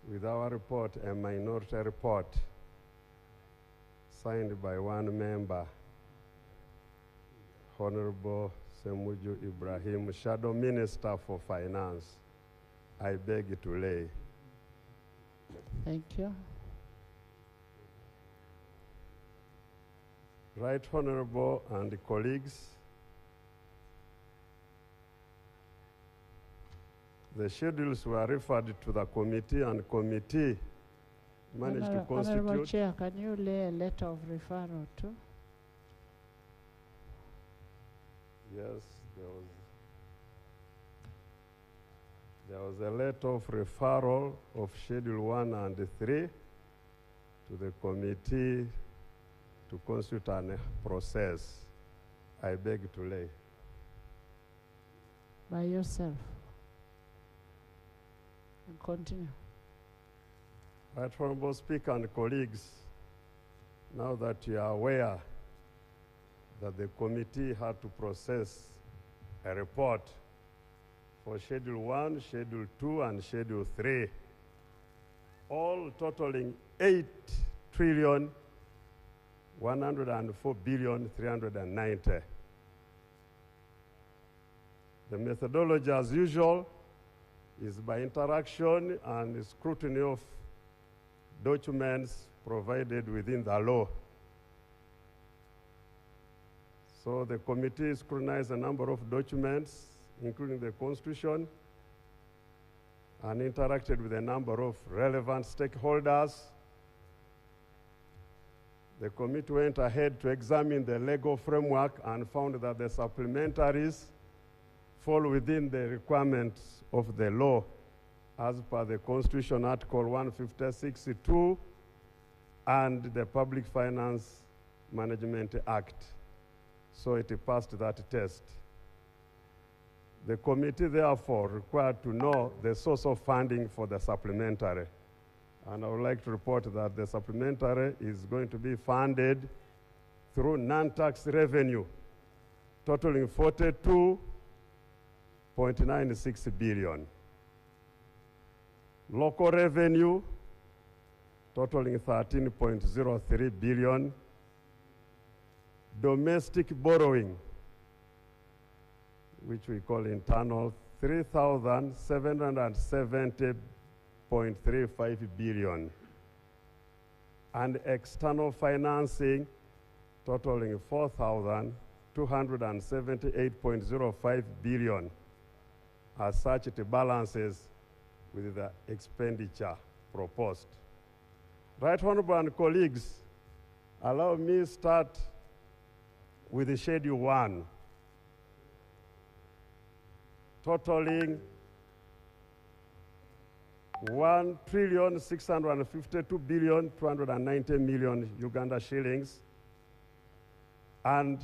S11: with our report a minority report signed by 1 member, Honorable Semuju Ibrahim, Shadow Minister for Finance. I beg to lay.
S2: Thank you.
S11: Right Honorable and colleagues, the schedules were referred to the committee, and committee managed to
S2: Honorable
S11: constitute.
S2: Chair, can you lay a letter of referral too?
S11: Yes, there was a letter of referral of Schedule 1 and 3 to the committee to constitute a process. I beg to lay.
S2: By yourself. And continue.
S11: Right Honorable Speaker and colleagues, now that you are aware that the committee had to process a report for Schedule 1, Schedule 2, and Schedule 3, all totaling 8,104,390. The methodology, as usual, is by interaction and scrutiny of documents provided within the law. So the committee scrutinized a number of documents, including the Constitution, and interacted with a number of relevant stakeholders. The committee went ahead to examine the legal framework and found that the supplementaries fall within the requirements of the law as per the Constitution, Article 156(2) and the Public Finance Management Act. So it passed that test. The committee, therefore, required to know the source of funding for the supplementary. And I would like to report that the supplementary is going to be funded through non-tax revenue, totaling 42.96 billion. Local revenue, totaling 13.03 billion. Domestic borrowing, which we call internal, 3,770.35 billion. And external financing, totaling 4,278.05 billion. As such, it balances with the expenditure proposed. Right Honorable and colleagues, allow me start with the Schedule 1, totaling 1,652,290,000,000 Uganda shillings. And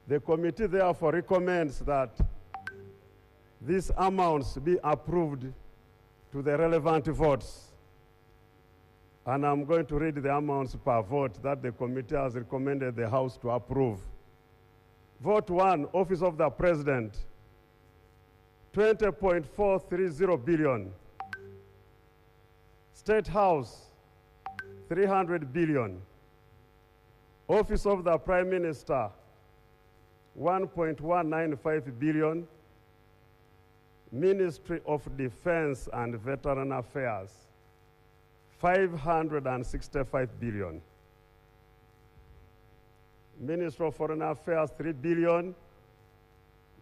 S11: the committee therefore recommends that these amounts be approved to the relevant votes. And I'm going to read the amounts per vote that the committee has recommended the House to approve. Vote 1, Office of the President, 20.430 billion. State House, 300 billion. Office of the Prime Minister, 1.195 billion. Ministry of Defense and Veteran Affairs, 565 billion. Ministry of Foreign Affairs, 3 billion.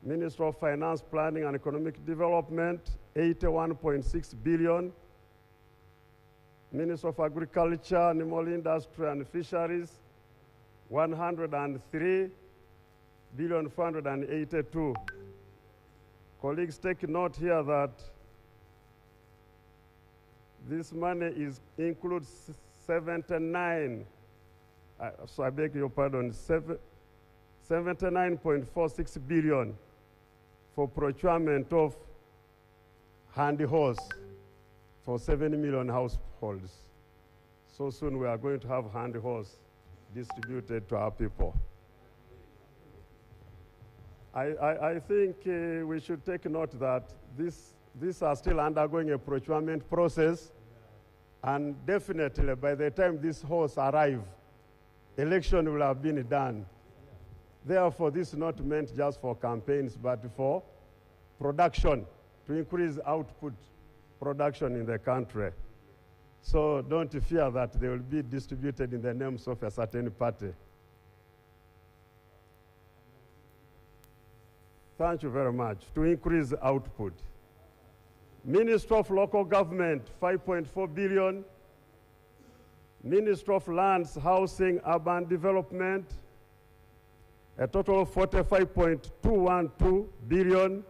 S11: Ministry of Finance, Planning and Economic Development, 81.6 billion. Ministry of Agriculture, Animal Industry and Fisheries, 103,482,000,000. Colleagues, take note here that this money includes 79, so I beg your pardon, 79.46 billion for procurement of handy hose for 7 million households. So soon we are going to have handy hose distributed to our people. I think we should take note that these are still undergoing a procurement process, and definitely by the time this hose arrive, election will have been done. Therefore, this is not meant just for campaigns, but for production, to increase output production in the country. So don't fear that they will be distributed in the names of a certain party. Thank you very much. To increase output. Ministry of Local Government, 5.4 billion. Ministry of Lands, Housing, Urban Development, a total of 45.212 billion.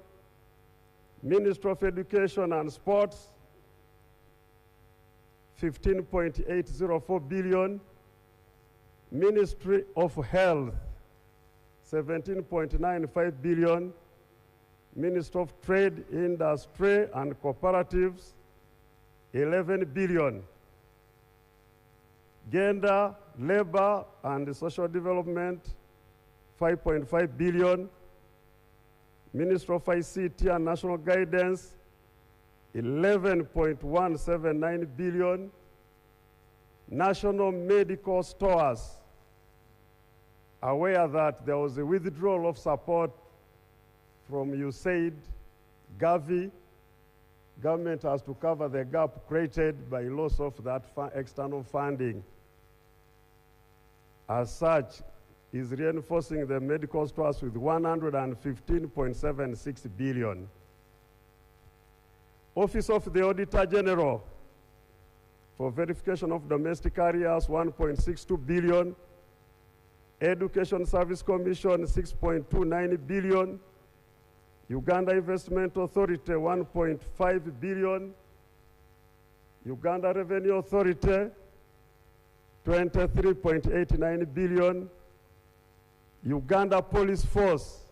S11: Ministry of Education and Sports, 15.804 billion. Ministry of Health, 17.95 billion. Ministry of Trade, Industry and Cooperatives, 11 billion. Gender, Labor and Social Development, 5.5 billion. Ministry of ICT and National Guidance, 11.179 billion. National Medical Stores, aware that there was a withdrawal of support from USAID, Gavi. Government has to cover the gap created by loss of that external funding. As such, is reinforcing the medical stores with 115.76 billion. Office of the Auditor General for verification of domestic areas, 1.62 billion. Education Service Commission, 6.29 billion. Uganda Investment Authority, 1.5 billion. Uganda Revenue Authority, 23.89 billion. Uganda Police Force,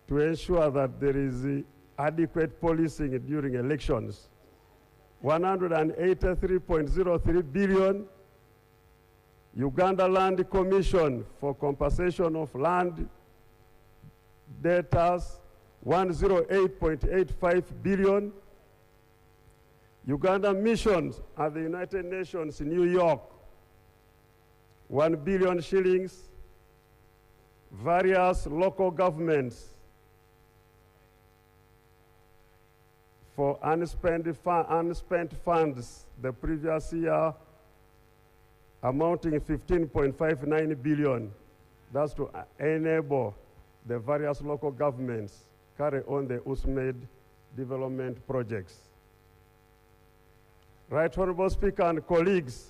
S11: to ensure that there is adequate policing during elections, 183.03 billion. Uganda Land Commission for compensation of land debtors, 108.85 billion. Uganda missions at the United Nations in New York, 1 billion shillings. Various local governments for unspent funds the previous year, amounting 15.59 billion. That's to enable the various local governments carry on the USMAID development projects. Right Honorable Speaker and colleagues,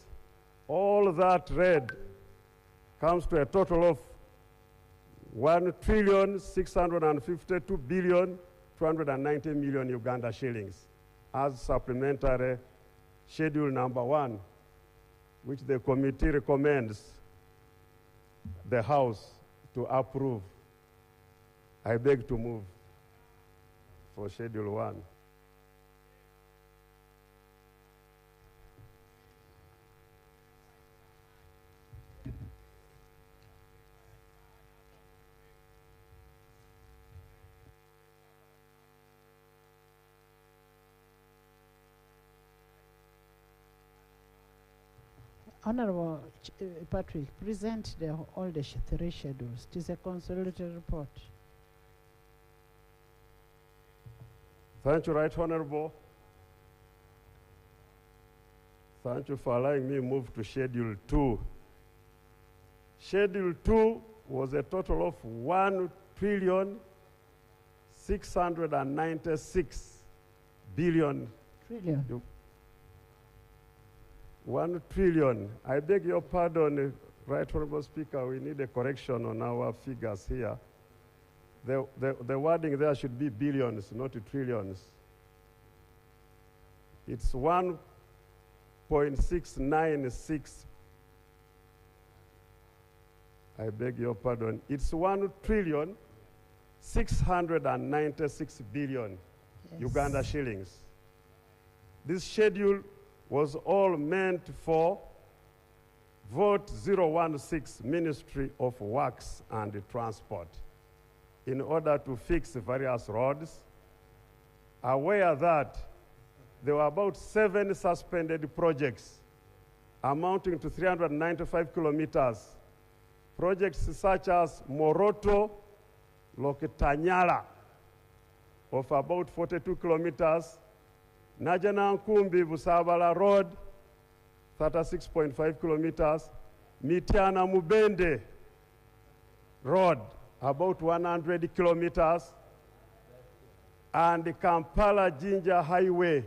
S11: all that read comes to a total of 1,652,290 million Uganda shillings as supplementary schedule number 1, which the committee recommends the House to approve. I beg to move for schedule 1.
S2: Honorable Patrick, present all the 3 schedules. It is a consolidated report.
S11: Thank you, Right Honorable. Thank you for allowing me to move to Schedule 2. Schedule 2 was a total of 1,696 billion.
S2: Trillion.
S11: 1 trillion. I beg your pardon, Right Honorable Speaker, we need a correction on our figures here. The wording there should be billions, not trillions. It's 1.696. I beg your pardon. It's 1,696 billion Uganda shillings. This schedule was all meant for Vote 016, Ministry of Works and Transport, in order to fix various roads, aware that there were about 7 suspended projects amounting to 395 kilometers. Projects such as Moroto, Lokitanyala, of about 42 kilometers, Najanankumbi Busabala Road, 36.5 kilometers, Mitiana Mubende, Road, about 100 kilometers, and the Kampala-Jinja Highway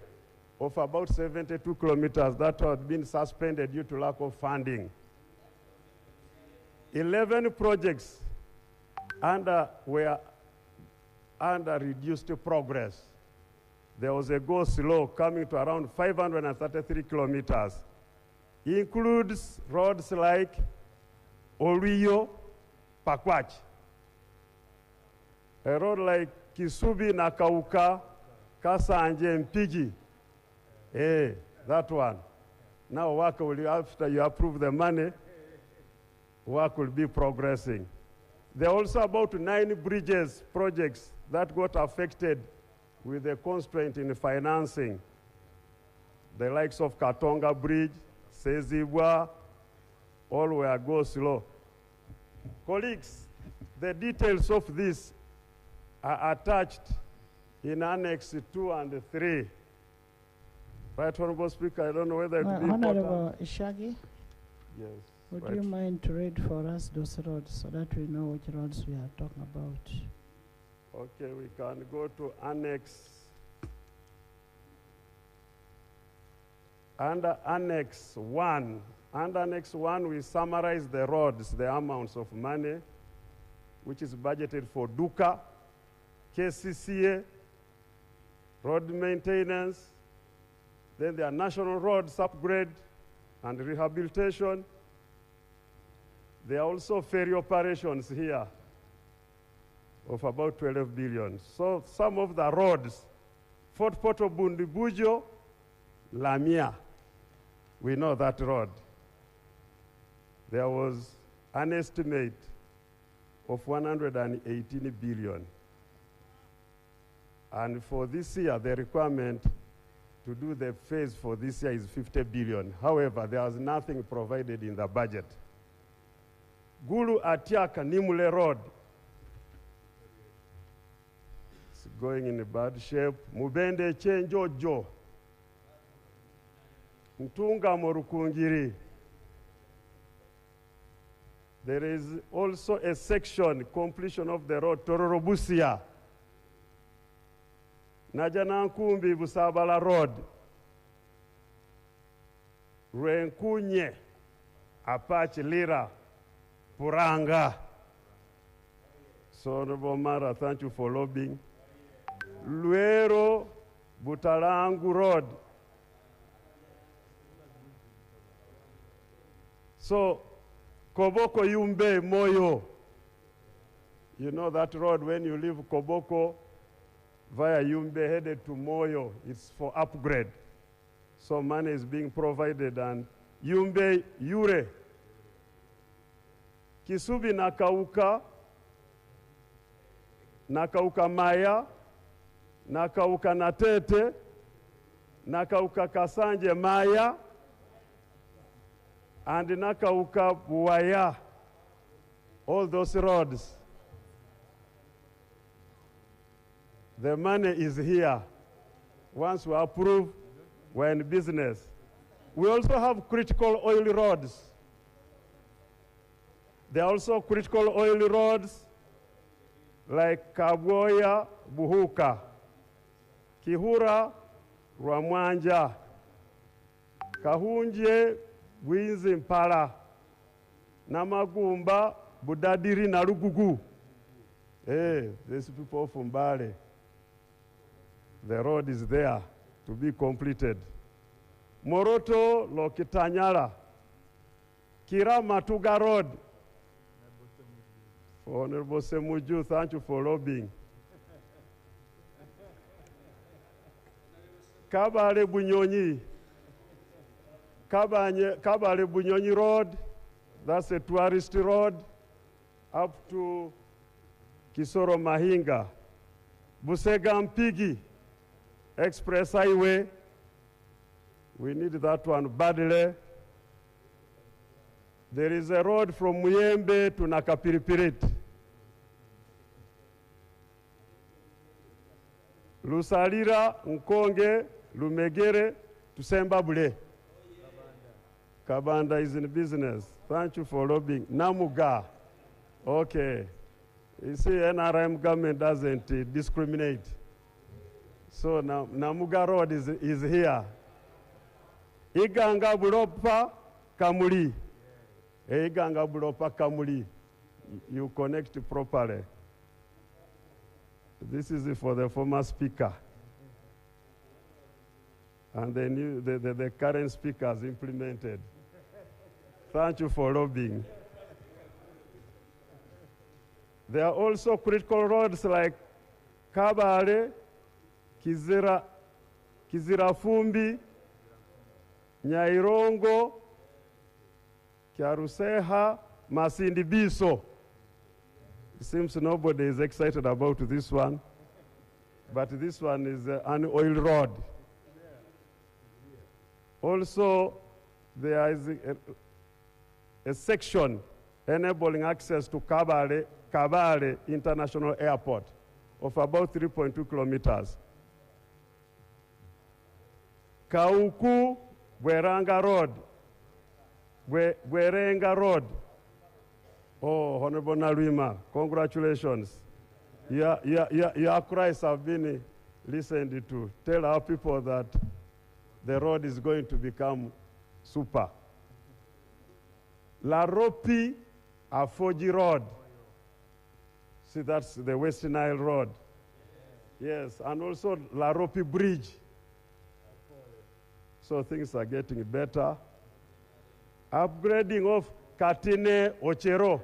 S11: of about 72 kilometers that had been suspended due to lack of funding. 11 projects were under reduced progress. There was a go-slow coming to around 533 kilometers. It includes roads like Olutuula, Pakwach, a road like Kisubi, Nakauka, Kasanje, Mpigi. That one. Now work will, after you approve the money, work will be progressing. There are also about 9 bridges projects that got affected with the constraint in financing. The likes of Katonga Bridge, Sezibwa, all were go slow. Colleagues, the details of this are attached in Annex 2 and 3. Right, Honorable Speaker, I don't know whether it will be
S2: Honorable Ishagi?
S11: Yes.
S2: Would you mind to read for us those roads so that we know which roads we are talking about?
S11: Okay, we can go to Annex. Under Annex 1. Under Annex 1, we summarize the roads, the amounts of money, which is budgeted for Duka, KCCA, road maintenance. Then there are national roads upgrade and rehabilitation. There are also ferry operations here of about 12 billion. So some of the roads, Fort Portal Bundibujo, Lamia, we know that road. There was an estimate of 118 billion. And for this year, the requirement to do the phase for this year is 50 billion. However, there was nothing provided in the budget. Gulu Atiaka Nimule Road, it's going in a bad shape. Mubende Chenjojo, Ntunga Morukungiri. There is also a section, completion of the road, Tororobusia. Najanankumbi Busabala Road. Renkunye, Apache Lira, Puranga. So, Honorable Mara, thank you for lobbying. Luero, Butalangu Road. So, Koboko Yumbe Moyo. You know that road when you leave Koboko via Yumbe headed to Moyo, it's for upgrade. So money is being provided and Yumbe Yure. Kisubi Nakauka, Nakauka Maya, Nakauka Natete, Nakauka Kasanje Maya, and Nakauka Buaya, all those roads. The money is here. Once we approve, we're in business. We also have critical oil roads. There are also critical oil roads like Kaboya, Buhuka, Kihura, Rwamwanja, Kahunje, Bwinzi Mpala, Namagumba, Budadiri na Lugugu. Hey, these people from Bale. The road is there to be completed. Moroto, Lokitanyala, Kira Matuga Road. Honorable Semuju, thank you for lobbying. Kabale Bunyonyi. Kabale Bunyonyi Road, that's a tourist road, up to Kisoro Mahinga. Busega Mpigi Express Highway, we need that one badly. There is a road from Muyembe to Nakapiripirit. Lusalira, Nkonge, Lumegere to Sembabule. Kabanda is in business. Thank you for lobbying. Namuga. Okay. You see, NRM government doesn't discriminate. So now Namuga Road is here. Iganga Buropa Kamuli. Iganga Buropa Kamuli. You connect properly. This is for the former speaker. And the current speakers implemented. Thank you for lobbying. There are also critical roads like Kabale, Kizirafumbi, Nyairongo, Kyaruseha, Masindi Biso. It seems nobody is excited about this one, but this one is an oil road. Also, there is a section enabling access to Kabale International Airport of about 3.2 kilometers. Kauku, Bweranga Road. Bwerenga Road. Oh, Honorable Nalwima, congratulations. Your cries have been listened to. Tell our people that the road is going to become super. La Ropi Afoji Road. See, that's the West Nile Road. Yes, and also La Ropi Bridge. So things are getting better. Upgrading of Katine Ochero.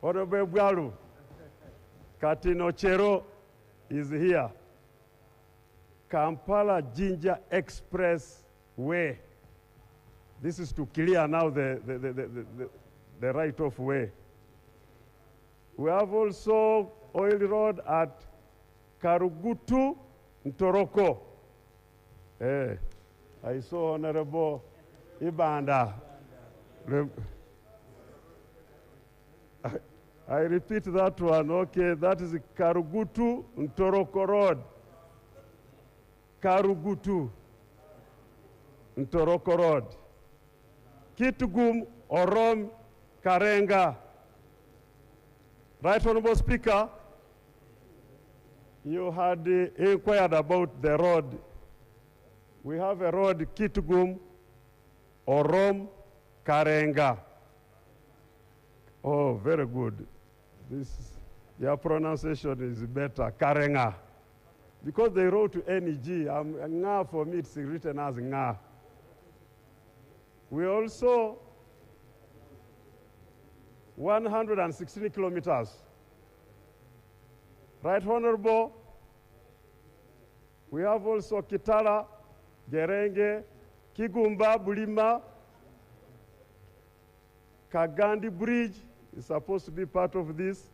S11: Honorable Bwalu. Katine Ochero is here. Kampala Jinja Express Way. This is to clear now the right of way. We have also oil road at Karugutu, Ntoroko. I saw Honorable Ibanda. I repeat that one, okay, that is Karugutu, Ntoroko Road. Karugutu, Ntoroko Road. Kitugum, Orom, Karenga. Right, Honorable Speaker, you had inquired about the road. We have a road, Kitugum, Orom, Karenga. Oh, very good. Your pronunciation is better, Karenga. Because they wrote NG, Nga for me it's written as Nga. We also 116 kilometers. Right, Honorable? We have also Kitala, Gerenge, Kigumba, Bulima, Kagandi Bridge is supposed to be part of this.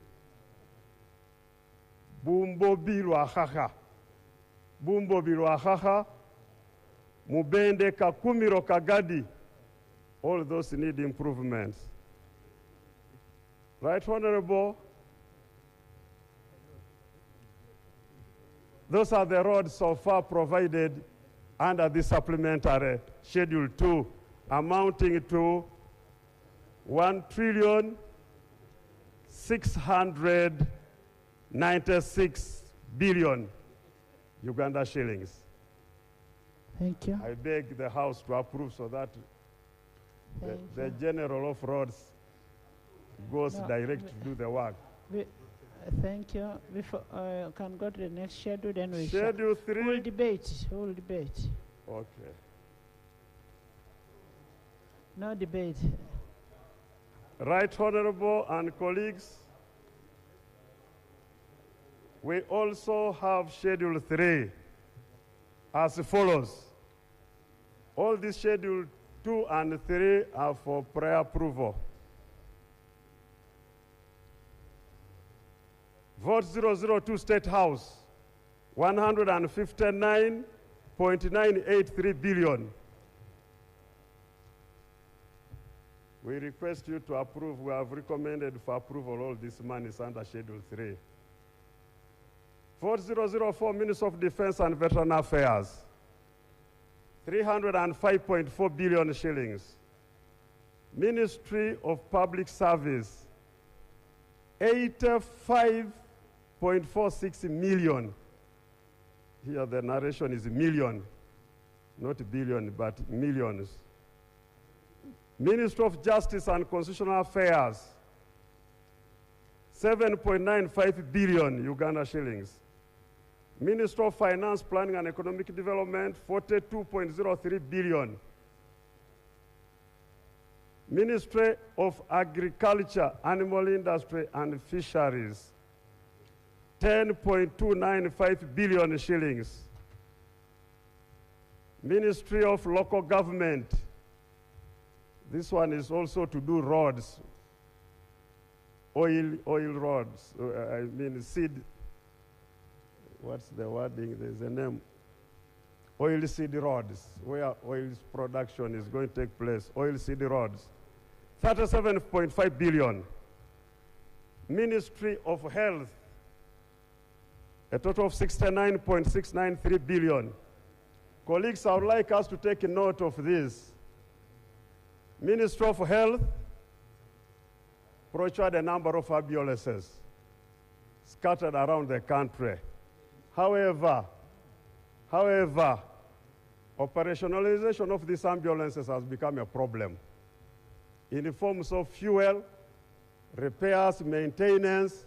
S11: Bumbo Bilwahaha. Bumbo Bilwahaha. Mubende Kakumiro Kagadi. All those need improvements. Right, Honorable? Those are the roads so far provided under the supplementary Schedule 2, amounting to 1,696 billion Uganda shillings.
S2: Thank you.
S11: I beg the House to approve so that the General of Roads goes direct to do the work.
S2: Thank you. Before can go to the next schedule, then we
S11: Schedule 3.
S2: We'll debate. We'll debate.
S11: Okay.
S2: No debate.
S11: Right, Honorable and colleagues, we also have Schedule 3 as follows. All these Schedule 2 and 3 are for prior approval. Vote 002 State House, 159.983 billion. We request you to approve. We have recommended for approval all this money is under Schedule 3. Vote 004 Minister of Defense and Veteran Affairs, 305.4 billion shillings. Ministry of Public Service, 85.46 million. Here the narration is million, not billion, but millions. Ministry of Justice and Constitutional Affairs, 7.95 billion Uganda shillings. Ministry of Finance, Planning and Economic Development, 42.03 billion. Ministry of Agriculture, Animal Industry and Fisheries, 10.295 billion shillings. Ministry of Local Government, this one is also to do roads, oil roads, I mean seed, what's the wording, there's a name, oil seed roads, where oil production is going to take place, oil seed roads, 37.5 billion. Ministry of Health, a total of 69.693 billion. Colleagues, I would like us to take a note of this. Ministry of Health procured a number of ambulances scattered around the country. However, operationalization of these ambulances has become a problem in the forms of fuel, repairs, maintenance.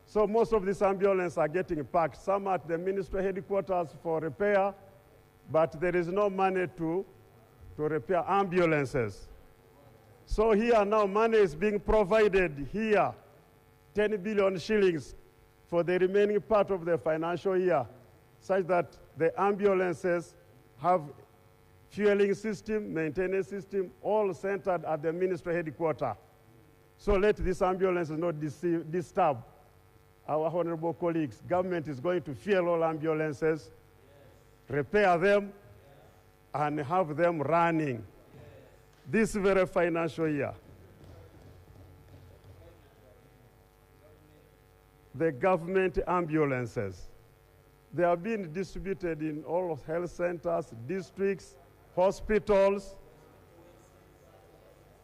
S11: So most of these ambulances are getting packed, some at the ministry headquarters for repair, but there is no money to repair ambulances. So here now money is being provided here, 10 billion shillings for the remaining part of the financial year, such that the ambulances have fueling system, maintenance system, all centered at the ministry headquarters. So let these ambulances not disturb our honorable colleagues. Government is going to fuel all ambulances, repair them, and have them running this very financial year. The government ambulances, they are being distributed in all health centers, districts, hospitals,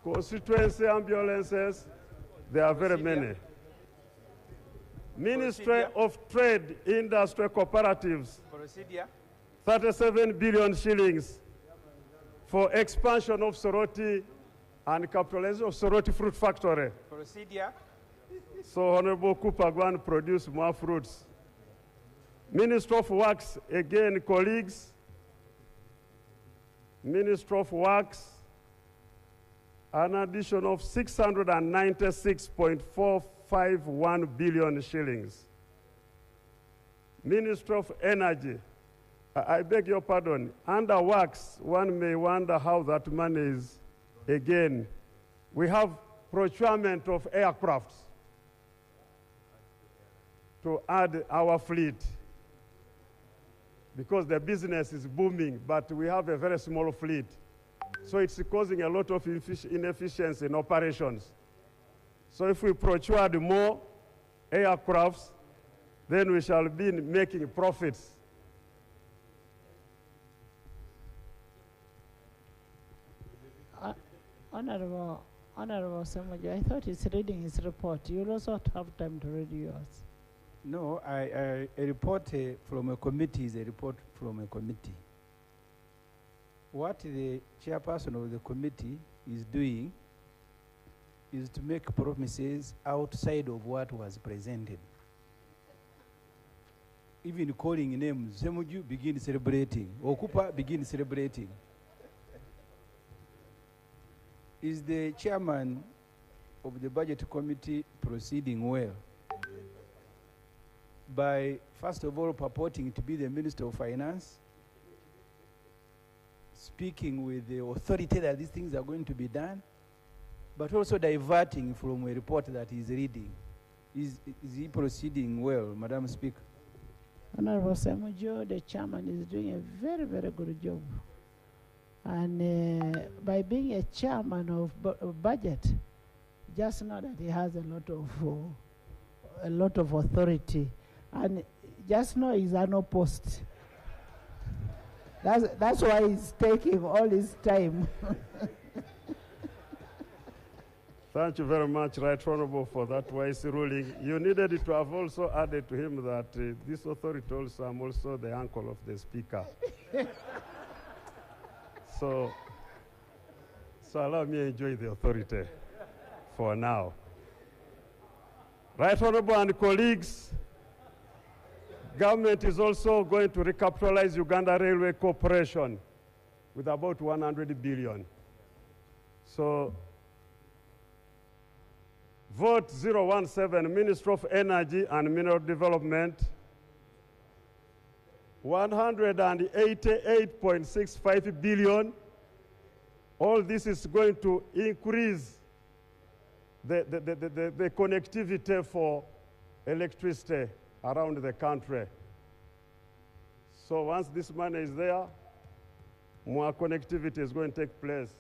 S11: constituency ambulances. There are very many. Ministry of Trade, Industry, Cooperatives, 37 billion shillings for expansion of Soroti and capitalization of Soroti Fruit Factory. So Honorable Cooper go and produce more fruits. Ministry of Works, again, colleagues, Ministry of Works, an addition of 696.451 billion shillings. Ministry of Energy, I beg your pardon, under Works, one may wonder how that money is. Again, we have procurement of aircrafts to add our fleet, because the business is booming, but we have a very small fleet. So it's causing a lot of inefficiency in operations. So if we procure more aircrafts, then we shall be making profits.
S2: Honorable Semoja, I thought he's reading his report. You'll also have time to read yours.
S12: No, a report from a committee is a report from a committee. What the chairperson of the committee is doing is to make promises outside of what was presented. Even calling names, Semuju begin celebrating, Okupa begin celebrating. Is the chairman of the budget committee proceeding well by, first of all, purporting to be the Minister of Finance, speaking with the authority that these things are going to be done, but also diverting from a report that he's reading? Is he proceeding well, Madam Speaker?
S2: Honorable Semujo, the chairman is doing a very, very good job. And by being a chairman of budget, just know that he has a lot of authority, and just know he's unopposed. That's why he's taking all his time.
S11: Thank you very much, Right Honorable, for that wise ruling. You needed to have also added to him that this authority also, I'm also the uncle of the Speaker. So allow me to enjoy the authority for now. Right Honorable and colleagues, government is also going to recapitalize Uganda Railway Corporation with about 100 billion. So, vote 017, Minister of Energy and Mineral Development, 188.65 billion. All this is going to increase the connectivity for electricity around the country. So once this money is there, more connectivity is going to take place.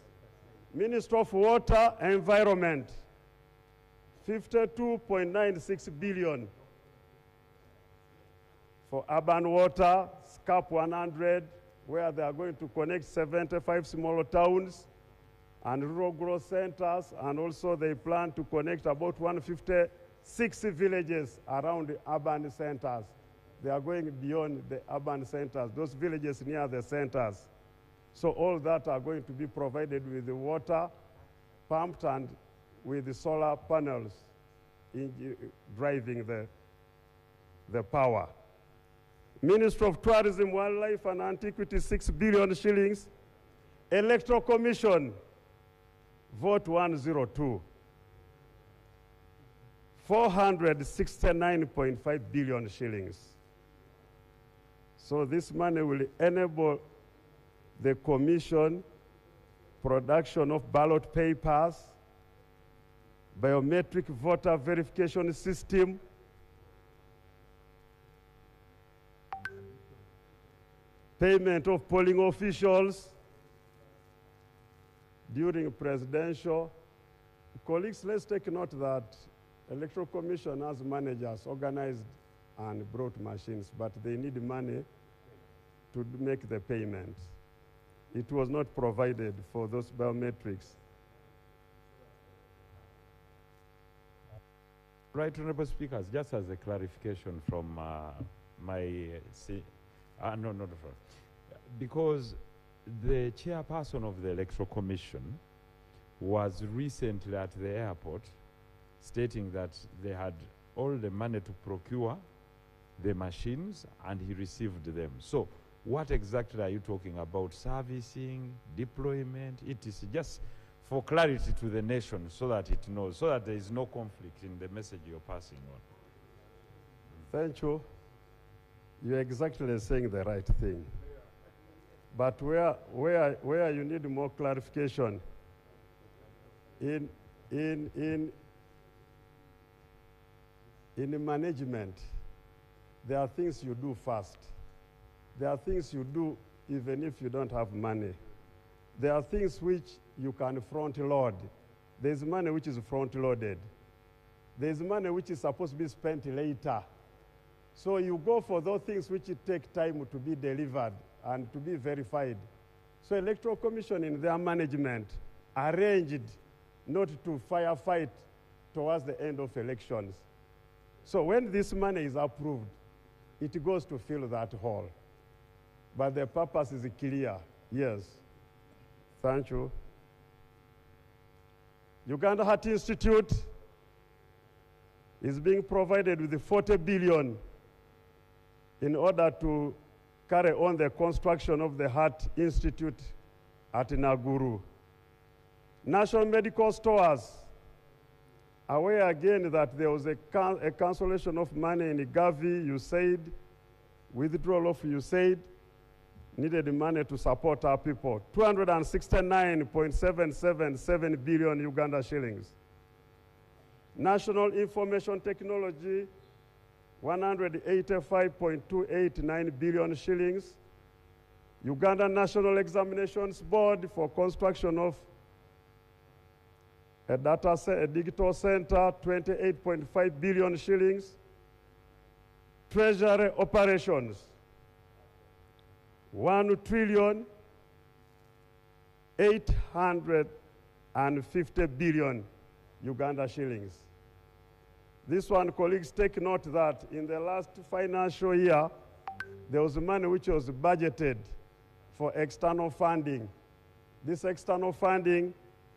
S11: Minister of Water and Environment, 52.96 billion for urban water, SCAP 100, where they are going to connect 75 smaller towns and rural growth centers, and also they plan to connect about 156 villages around the urban centers. They are going beyond the urban centers, those villages near the centers. So all that are going to be provided with the water pumped and with the solar panels driving the power. Minister of Tourism, Wildlife and Antiquities, 6 billion shillings. Electoral Commission, vote 102. 469.5 billion shillings. So this money will enable the commission production of ballot papers, biometric voter verification system, payment of polling officials during presidential. Colleagues, let's take note that Electoral Commission has managers organized and brought machines, but they need money to make the payments. It was not provided for those biometrics.
S13: Right, Honorable Speakers, just as a clarification from because the chairperson of the Electoral Commission was recently at the airport stating that they had all the money to procure the machines and he received them. So what exactly are you talking about? Servicing, deployment? It is just for clarity to the nation so that it knows, so that there is no conflict in the message you're passing on.
S11: Thank you. You're exactly saying the right thing. But where you need more clarification, in management, there are things you do first. There are things you do even if you don't have money. There are things which you can front load. There's money which is front loaded. There's money which is supposed to be spent later. So you go for those things which take time to be delivered and to be verified. So Electoral Commission in their management arranged not to firefight towards the end of elections. So when this money is approved, it goes to fill that hole. But the purpose is clear, yes. Thank you. Uganda Heart Institute is being provided with 40 billion in order to carry on the construction of the Heart Institute at Naguru. National medical stores, aware again that there was a cancellation of money in Gavi, USAID, withdrawal of USAID, needed money to support our people. 269.777 billion Uganda shillings. National Information Technology, 185.289 billion shillings. Uganda National Examinations Board for construction of a digital center, 28.5 billion shillings. Treasury operations, 1,850 billion Uganda shillings. This one, colleagues, take note that in the last financial year, there was money which was budgeted for external funding. This external funding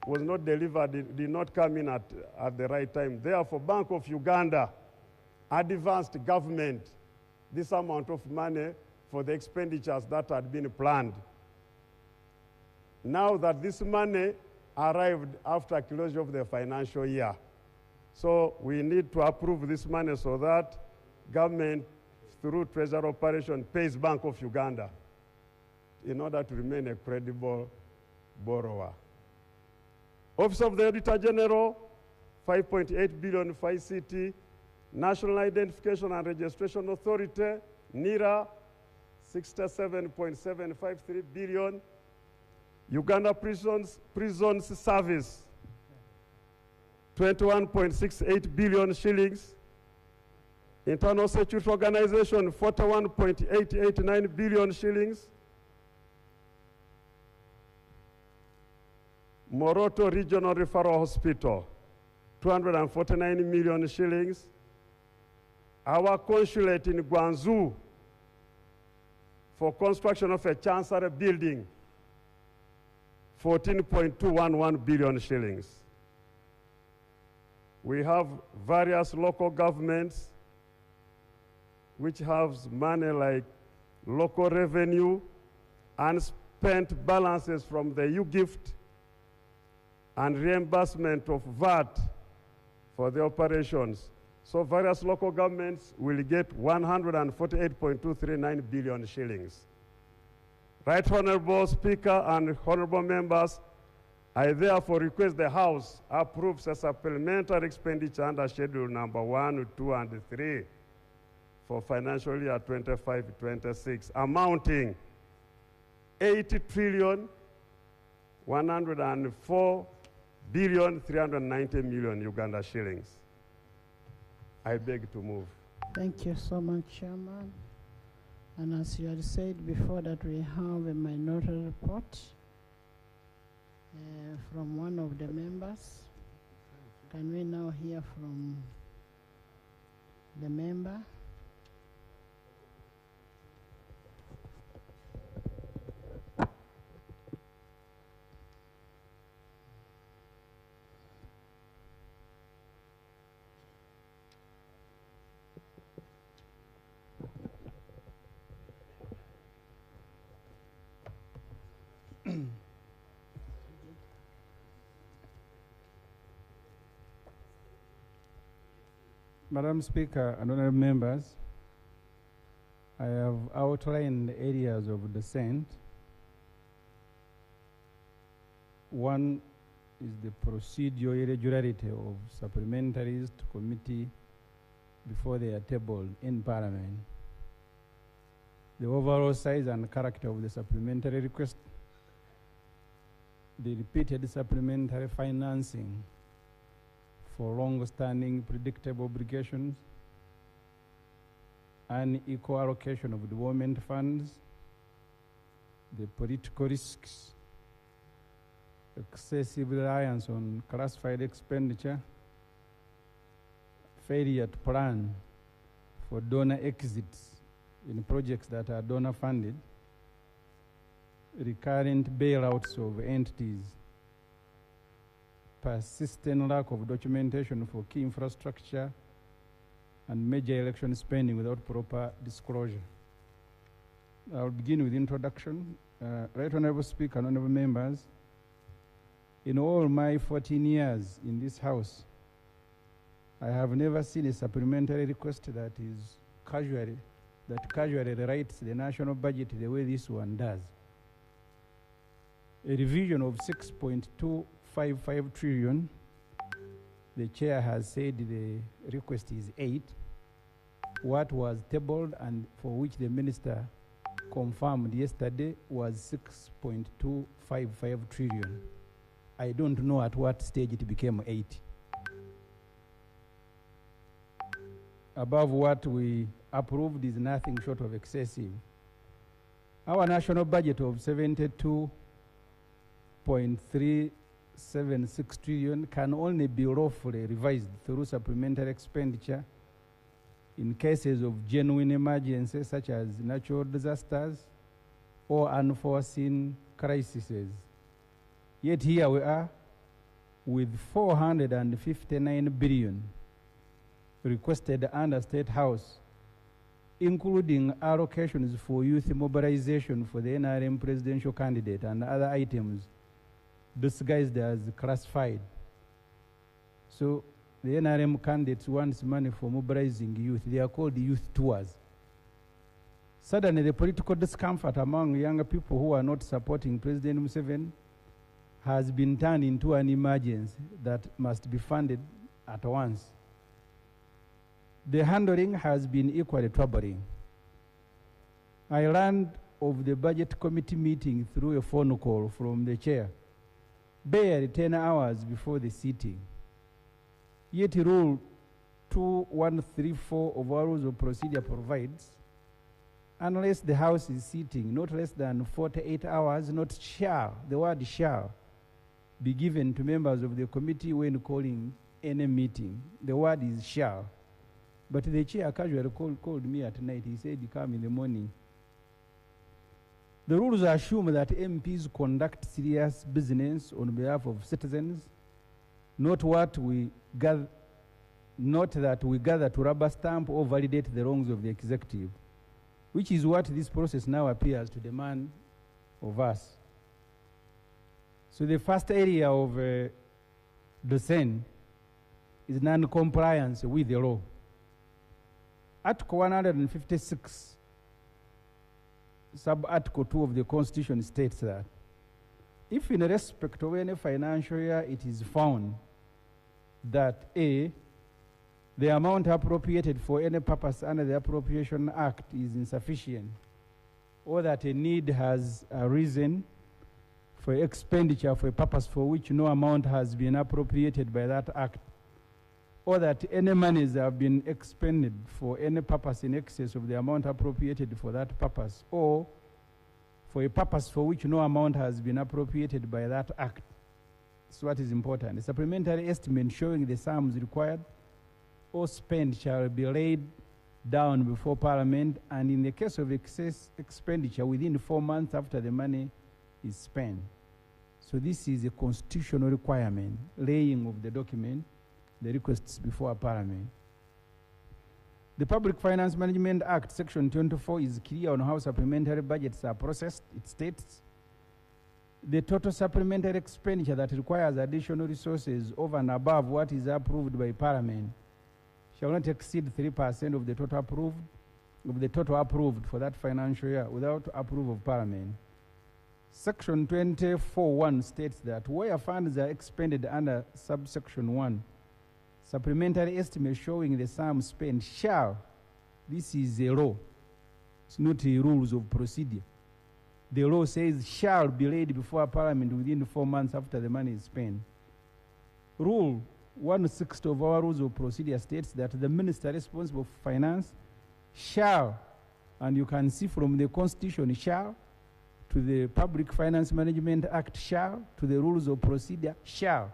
S11: was not delivered, it did not come in at the right time. Therefore, Bank of Uganda advanced government this amount of money for the expenditures that had been planned. Now that this money arrived after closure of the financial year, so we need to approve this money so that government, through treasury operation, pays Bank of Uganda in order to remain a credible borrower. Office of the Auditor General, 5.8 billion for ICT. National Identification and Registration Authority, NIRA, 67.753 billion. Uganda Prisons Service, 21.68 billion shillings. Internal Security Organization, 41.889 billion shillings. Moroto Regional Referral Hospital, 249 million shillings. Our consulate in Guangzhou for construction of a chancery building, 14.211 billion shillings. We have various local governments which have money like local revenue, unspent balances from the U-Gift, and reimbursement of VAT for the operations. So various local governments will get 148.239 billion shillings. Right Honorable Speaker and honorable members, I therefore request the House approves a supplementary expenditure under Schedule number 1, 2, and 3 for financial year 25-26, amounting 80,104,390,000,000 Uganda shillings. I beg to move.
S2: Thank you so much, Chairman. And as you had said before, that we have a minority report from one of the members. Can we now hear from the member?
S12: Madam Speaker and honorable members, I have outlined the areas of dissent. One is the procedural irregularity of supplementaries to committee before they are tabled in Parliament. The overall size and character of the supplementary request, the repeated supplementary financing for long-standing predictable obligations, unequal allocation of development funds, the political risks, excessive reliance on classified expenditure, failure to plan for donor exits in projects that are donor funded, recurrent bailouts of entities, persistent lack of documentation for key infrastructure, and major election spending without proper disclosure. I'll begin with introduction. Right Honorable Speaker and honorable members, in all my 14 years in this House, I have never seen a supplementary request that casually rewrites the national budget the way this one does. A revision of 6.255 trillion. The chair has said the request is 8. What was tabled and for which the minister confirmed yesterday was 6.255 trillion. I don't know at what stage it became 8. Above what we approved is nothing short of excessive. Our national budget of 72.3 1.76 trillion can only be lawfully revised through supplementary expenditure in cases of genuine emergencies such as natural disasters or unforeseen crises. Yet here we are with 459 billion requested under State House, including allocations for youth mobilization for the NRM presidential candidate and other items disguised as classified. So the NRM candidates wants money for mobilizing youth. They are called youth tours. Suddenly, the political discomfort among younger people who are not supporting President Museveni has been turned into an emergency that must be funded at once. The handling has been equally troubling. I learned of the budget committee meeting through a phone call from the chair, barely 10 hours before the sitting. Yet Rule 2134 of our Rules of Procedure provides, unless the House is sitting not less than 48 hours, not shall, the word shall, be given to members of the committee when calling any meeting. The word is shall. But the chair casually called me at night. He said, come in the morning. The rules assume that MPs conduct serious business on behalf of citizens, not that we gather to rubber stamp or validate the wrongs of the executive, which is what this process now appears to demand of us. So the first area of dissent is non-compliance with the law. Article 156, sub-article 2 of the Constitution states that if in respect of any financial year it is found that A, the amount appropriated for any purpose under the Appropriation Act is insufficient, or that a need has arisen for expenditure for a purpose for which no amount has been appropriated by that act, or that any monies have been expended for any purpose in excess of the amount appropriated for that purpose, or for a purpose for which no amount has been appropriated by that act. That's what is important. A supplementary estimate showing the sums required or spent shall be laid down before Parliament, and in the case of excess expenditure, within 4 months after the money is spent. So this is a constitutional requirement, laying of the document, the requests before Parliament. The Public Finance Management Act, Section 24, is clear on how supplementary budgets are processed. It states, the total supplementary expenditure that requires additional resources over and above what is approved by Parliament shall not exceed 3% of the total approved for that financial year without approval of Parliament. Section 24(1) states that where funds are expended under subsection 1, supplementary estimate showing the sum spent shall, this is a law, it's not a rules of procedure. The law says shall be laid before Parliament within 4 months after the money is spent. Rule 160 of our Rules of Procedure states that the minister responsible for finance shall, and you can see from the Constitution, shall, to the Public Finance Management Act, shall, to the Rules of Procedure, shall,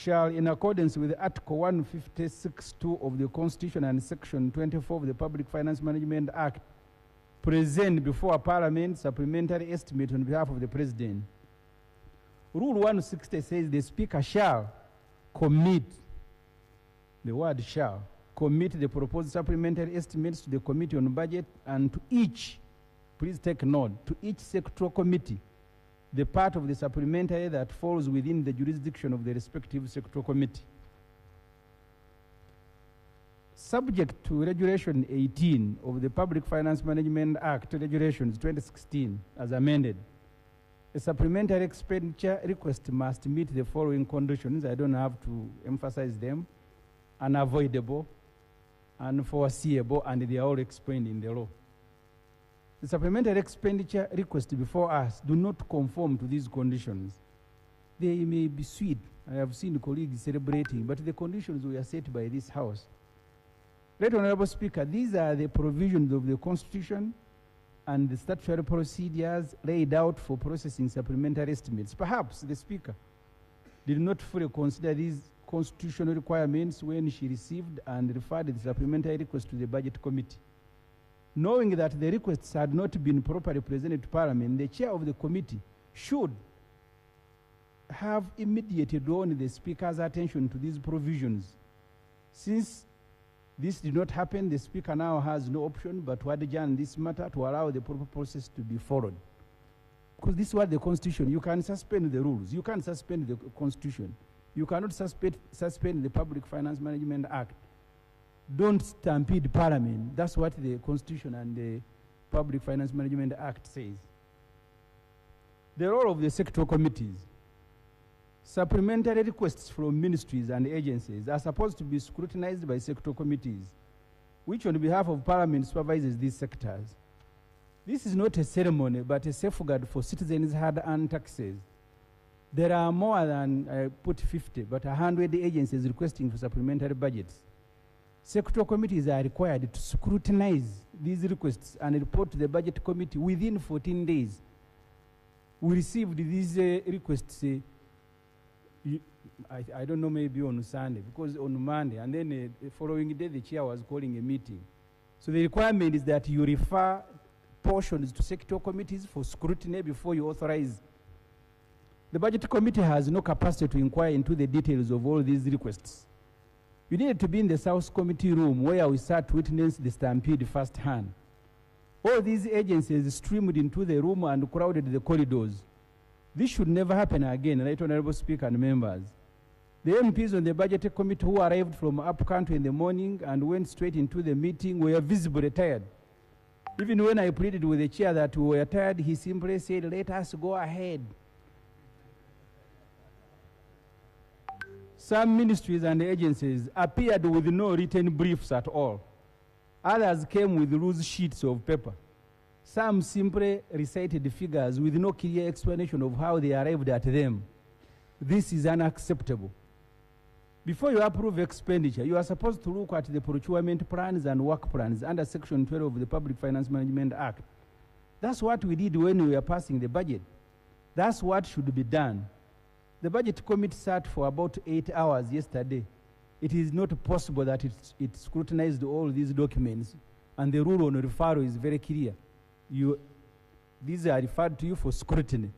S12: in accordance with Article 156(2) of the Constitution and Section 24 of the Public Finance Management Act, present before Parliament supplementary estimate on behalf of the President. Rule 160 says the Speaker shall commit, the word shall, commit the proposed supplementary estimates to the Committee on Budget and to each, please take note, to each sectoral committee, the part of the supplementary that falls within the jurisdiction of the respective sectoral committee. Subject to Regulation 18 of the Public Finance Management Act, Regulations 2016, as amended, a supplementary expenditure request must meet the following conditions. I don't have to emphasize them: unavoidable, unforeseeable, and they are all explained in the law. The supplementary expenditure request before us do not conform to these conditions. They may be sweet. I have seen colleagues celebrating, but the conditions were set by this House. Right Honorable Speaker, these are the provisions of the Constitution and the statutory procedures laid out for processing supplementary estimates. Perhaps the Speaker did not fully consider these constitutional requirements when she received and referred the supplementary request to the Budget Committee. Knowing that the requests had not been properly presented to Parliament, the chair of the committee should have immediately drawn the Speaker's attention to these provisions. Since this did not happen, the Speaker now has no option but to adjourn this matter to allow the proper process to be followed. Because this is what the Constitution, you can suspend the rules, you can't suspend the Constitution. You cannot suspend the Public Finance Management Act. Don't stampede Parliament. That's what the Constitution and the Public Finance Management Act says. The role of the sectoral committees. Supplementary requests from ministries and agencies are supposed to be scrutinized by sectoral committees, which on behalf of Parliament supervises these sectors. This is not a ceremony, but a safeguard for citizens' hard-earned taxes. There are more than, I put 50, but 100 agencies requesting for supplementary budgets. Sectoral committees are required to scrutinize these requests and report to the Budget Committee within 14 days. We received these requests, I don't know, maybe on Sunday, because on Monday, and then the following day the chair was calling a meeting. So the requirement is that you refer portions to sectoral committees for scrutiny before you authorize. The Budget Committee has no capacity to inquire into the details of all these requests. You needed to be in the South Committee room where we sat to witness the stampede firsthand. All these agencies streamed into the room and crowded the corridors. This should never happen again, Right Honorable Speaker and members. The MPs on the Budget Committee who arrived from up country in the morning and went straight into the meeting were visibly tired. Even when I pleaded with the chair that we were tired, he simply said, "Let us go ahead." Some ministries and agencies appeared with no written briefs at all. Others came with loose sheets of paper. Some simply recited figures with no clear explanation of how they arrived at them. This is unacceptable. Before you approve expenditure, you are supposed to look at the procurement plans and work plans under Section 12 of the Public Finance Management Act. That's what we did when we were passing the budget. That's what should be done. The Budget Committee sat for about 8 hours yesterday. It is not possible that it scrutinized all these documents, and the rule on referral is very clear. These are referred to you for scrutiny,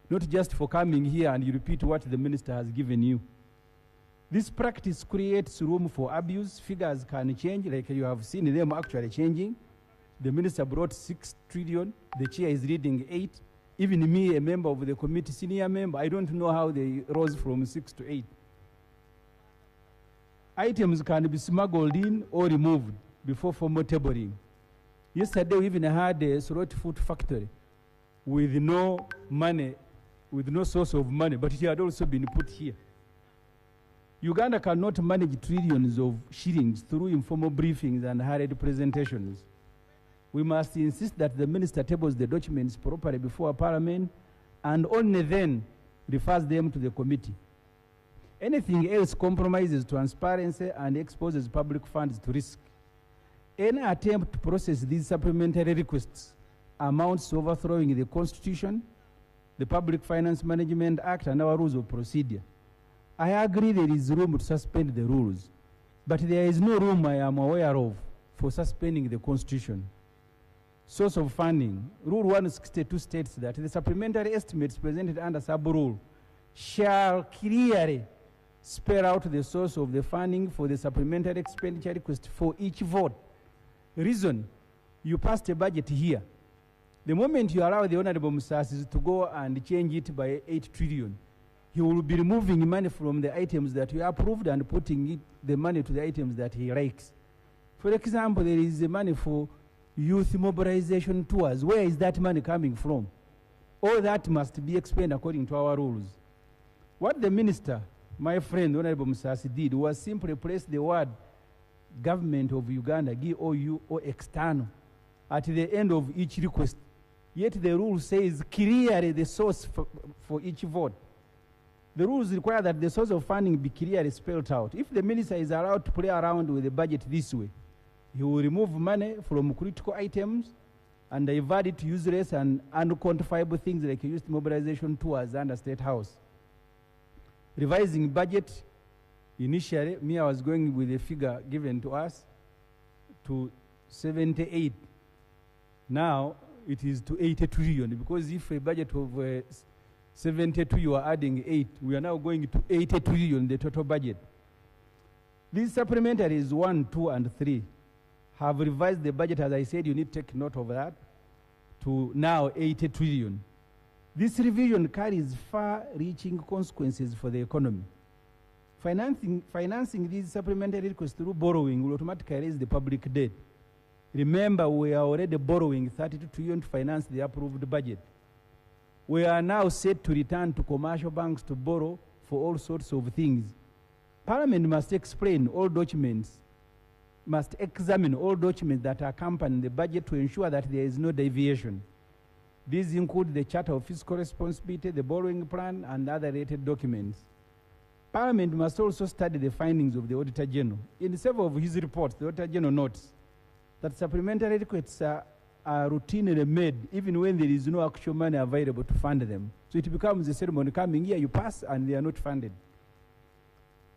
S12: not just for coming here and you repeat what the minister has given you. This practice creates room for abuse. Figures can change, like you have seen them actually changing. The minister brought 6 trillion, the chair is reading 8. Even me, a member of the committee, senior member, I don't know how they rose from 6 to 8. Items can be smuggled in or removed before formal tabling. Yesterday, we even had a throat food factory with no money, with no source of money, but it had also been put here. Uganda cannot manage trillions of shillings through informal briefings and hurried presentations. We must insist that the minister tables the documents properly before Parliament and only then refers them to the committee. Anything else compromises transparency and exposes public funds to risk. Any attempt to process these supplementary requests amounts to overthrowing the Constitution, the Public Finance Management Act, and our rules of procedure. I agree there is room to suspend the rules, but there is no room I am aware of for suspending the Constitution. Source of funding. Rule 162 states that the supplementary estimates presented under sub-rule shall clearly spell out the source of the funding for the supplementary expenditure request for each vote. Reason, you passed a budget here. The moment you allow the Honorable Musasi to go and change it by 8 trillion, he will be removing money from the items that you approved and putting the money to the items that he likes. For example, there is the money for youth mobilization tours. Where is that money coming from? All that must be explained according to our rules. What the minister, my friend Honorable Musasi, did was simply place the word government of Uganda, GOU or external, at the end of each request. Yet the rule says clearly the source for each vote. The rules require that the source of funding be clearly spelled out. If the minister is allowed to play around with the budget this way, he will remove money from critical items and divert it to useless and unquantifiable things like youth mobilization tours under State House. Revising budget, initially, I was going with a figure given to us to 78. Now, it is to 80 trillion, because if a budget of 72, you are adding 8, we are now going to 80 trillion, the total budget. These supplementaries 1, 2, and 3 have revised the budget, as I said, you need to take note of that, to now 80 trillion. This revision carries far-reaching consequences for the economy. Financing these supplementary requests through borrowing will automatically raise the public debt. Remember, we are already borrowing 32 trillion to finance the approved budget. We are now set to return to commercial banks to borrow for all sorts of things. Parliament must explain all documents, must examine all documents that accompany the budget to ensure that there is no deviation. These include the Charter of Fiscal Responsibility, the borrowing plan, and other related documents. Parliament must also study the findings of the Auditor General. In several of his reports, the Auditor General notes that supplementary requests are routinely made even when there is no actual money available to fund them. So it becomes a ceremony coming here, you pass, and they are not funded.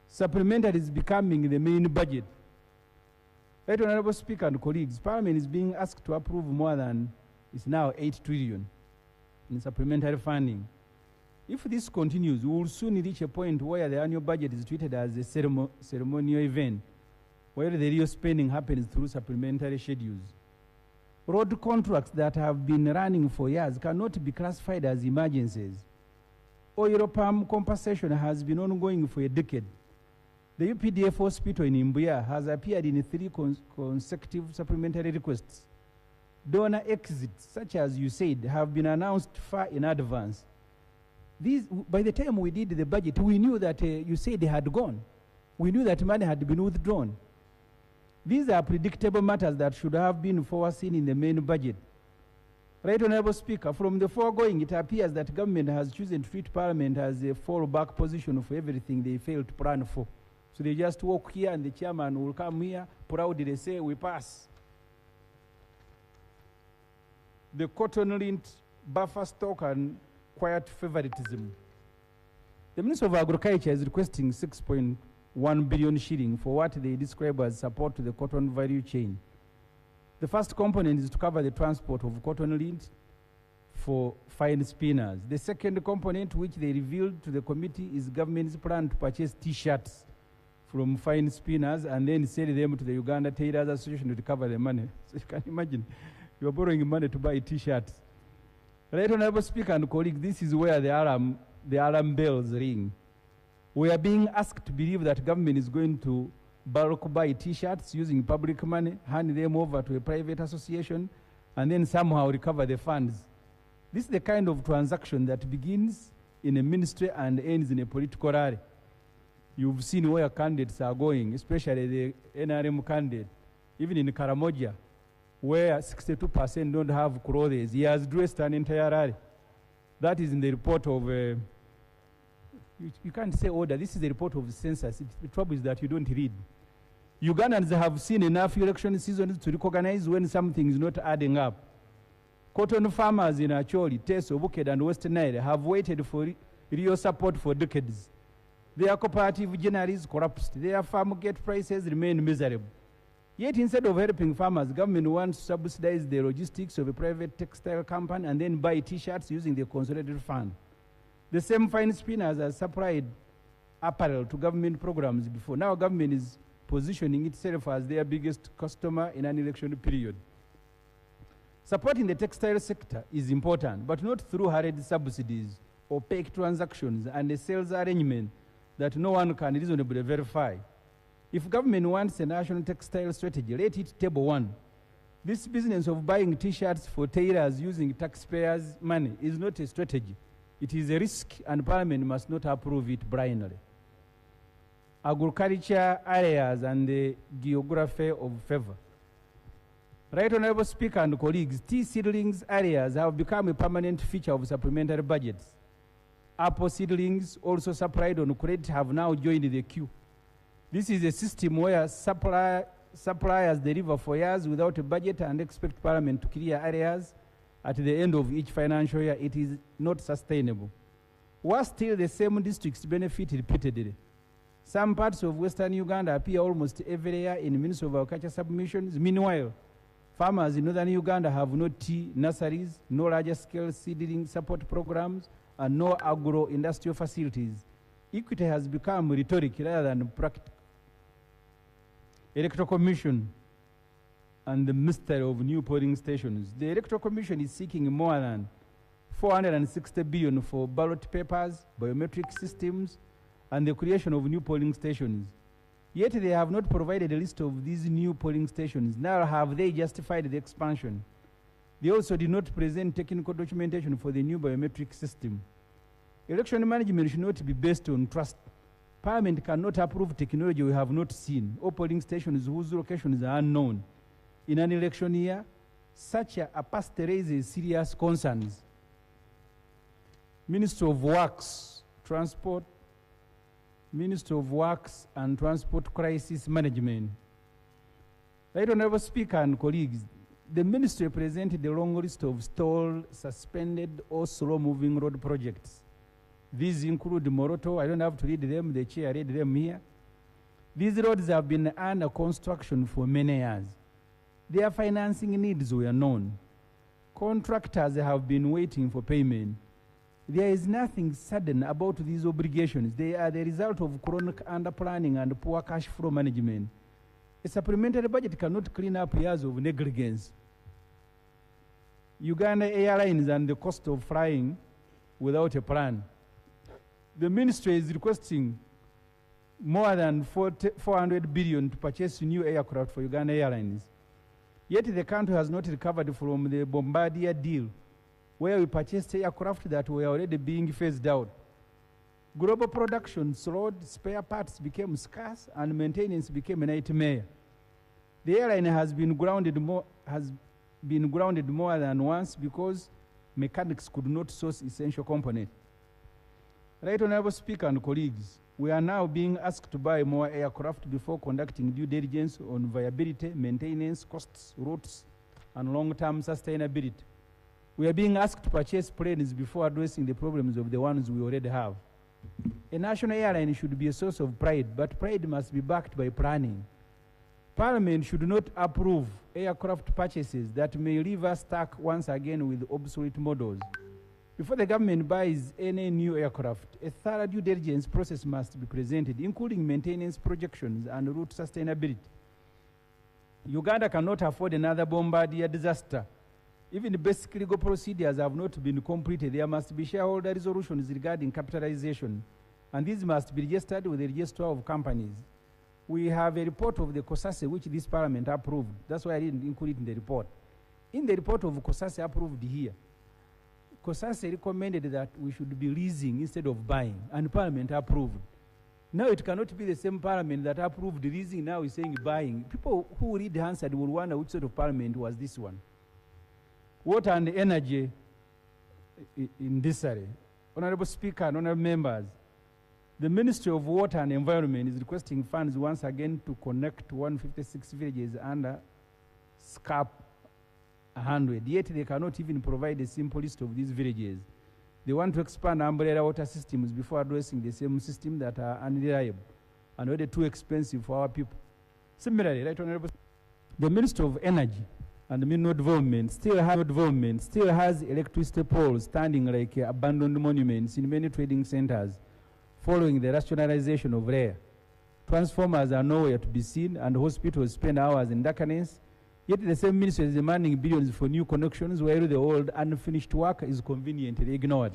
S12: Supplementary is becoming the main budget. Right, Honorable Speaker and colleagues, Parliament is being asked to approve more than, it's now 8 trillion in supplementary funding. If this continues, we will soon reach a point where the annual budget is treated as a ceremonial event, where the real spending happens through supplementary schedules. Road contracts that have been running for years cannot be classified as emergencies. Oil palm compensation has been ongoing for a decade. The UPDF hospital in Imbuya has appeared in 3 consecutive supplementary requests. Donor exits, such as you said, have been announced far in advance. These, by the time we did the budget, we knew that you said they had gone. We knew that money had been withdrawn. These are predictable matters that should have been foreseen in the main budget. Right, Honorable Speaker, from the foregoing, it appears that government has chosen to treat Parliament as a fallback position for everything they failed to plan for. So they just walk here and the chairman will come here, proudly say, we pass. The cotton-linked buffer stock and quiet favoritism. The Minister of Agriculture is requesting 6.1 billion shilling for what they describe as support to the cotton value chain. The first component is to cover the transport of cotton lint for fine spinners. The second component, which they revealed to the committee, is government's plan to purchase T-shirts from fine spinners and then sell them to the Uganda Tailors Association to recover the money. So you can imagine, you are borrowing money to buy T-shirts. Right, Honorable Speaker and colleagues, this is where the alarm bells ring. We are being asked to believe that government is going to bulk buy T-shirts using public money, hand them over to a private association, and then somehow recover the funds. This is the kind of transaction that begins in a ministry and ends in a political rally. You've seen where candidates are going, especially the NRM candidate, even in Karamoja, where 62% don't have clothes. He has dressed an entire rally. That is in the report of, you can't say order, this is the report of the census. The trouble is that you don't read. Ugandans have seen enough election seasons to recognize when something is not adding up. Cotton farmers in Acholi, Teso, Buked, and Western Nile have waited for real support for decades. Their cooperative generally collapsed. Their farm gate prices remain miserable. Yet instead of helping farmers, government wants to subsidize the logistics of a private textile company and then buy T-shirts using the consolidated fund. The same fine spinners have supplied apparel to government programs before. Now government is positioning itself as their biggest customer in an election period. Supporting the textile sector is important, but not through hurried subsidies, opaque transactions, and a sales arrangement that no one can reasonably verify. If government wants a national textile strategy, let it table one. This business of buying T-shirts for tailors using taxpayers' money is not a strategy. It is a risk, and Parliament must not approve it blindly. Agriculture areas and the geography of favor. Right, Honorable Speaker and colleagues, tea seedlings areas have become a permanent feature of supplementary budgets. Apple seedlings, also supplied on credit, have now joined the queue. This is a system where suppliers the river for years without a budget and expect Parliament to clear areas at the end of each financial year, it is not sustainable. Worse still, the same districts benefit repeatedly. Some parts of Western Uganda appear almost every year in Ministry of Agriculture submissions. Meanwhile, farmers in Northern Uganda have no tea nurseries, no larger-scale seedling support programs, and no agro-industrial facilities. Equity has become rhetoric rather than practical. Electoral Commission and the mystery of new polling stations. The Electoral Commission is seeking more than 460 billion for ballot papers, biometric systems, and the creation of new polling stations. Yet they have not provided a list of these new polling stations, nor have they justified the expansion. They also did not present technical documentation for the new biometric system. Election management should not be based on trust. Parliament cannot approve technology we have not seen, or polling stations whose locations are unknown. In an election year, such a past raises serious concerns. Minister of Works, Transport, Minister of Works and Transport Crisis Management. Right Honorable Speaker and colleagues, the Ministry presented a long list of stalled, suspended, or slow-moving road projects. These include Moroto. I don't have to read them, the chair read them here. These roads have been under construction for many years. Their financing needs were known. Contractors have been waiting for payment. There is nothing sudden about these obligations. They are the result of chronic under-planning and poor cash flow management. A supplementary budget cannot clean up years of negligence. Uganda Airlines and the cost of flying without a plan. The ministry is requesting more than 400 billion to purchase new aircraft for Uganda Airlines. Yet the country has not recovered from the Bombardier deal, where we purchased aircraft that were already being phased out. Global production slowed, spare parts became scarce, and maintenance became a nightmare. The airline has been grounded more than once because mechanics could not source essential components. Right Honorable Speaker and colleagues, we are now being asked to buy more aircraft before conducting due diligence on viability, maintenance, costs, routes, and long-term sustainability. We are being asked to purchase planes before addressing the problems of the ones we already have. A national airline should be a source of pride, but pride must be backed by planning. Parliament should not approve aircraft purchases that may leave us stuck once again with obsolete models. Before the government buys any new aircraft, a thorough due diligence process must be presented, including maintenance projections and route sustainability. Uganda cannot afford another Bombardier disaster. Even the basic legal procedures have not been completed. There must be shareholder resolutions regarding capitalization, and these must be registered with the Register of Companies. We have a report of the COSASE which this Parliament approved. That's why I didn't include it in the report. In the report of COSASE approved here, COSASE recommended that we should be leasing instead of buying, and Parliament approved. Now it cannot be the same Parliament that approved leasing, now is saying buying. People who read Hansard will wonder which sort of Parliament was this one. Water and energy in this area. Honorable Speaker and honorable members, the Ministry of Water and Environment is requesting funds once again to connect 156 villages under SCAP 100, yet they cannot even provide a simple list of these villages. They want to expand umbrella water systems before addressing the same system that are unreliable and already too expensive for our people. Similarly, Right Honorable, the Ministry of Energy and the Mineral Development still has electricity poles standing like abandoned monuments in many trading centers following the rationalization of REA. Transformers are nowhere to be seen, and hospitals spend hours in darkness. Yet the same ministry is demanding billions for new connections, while the old unfinished work is conveniently ignored.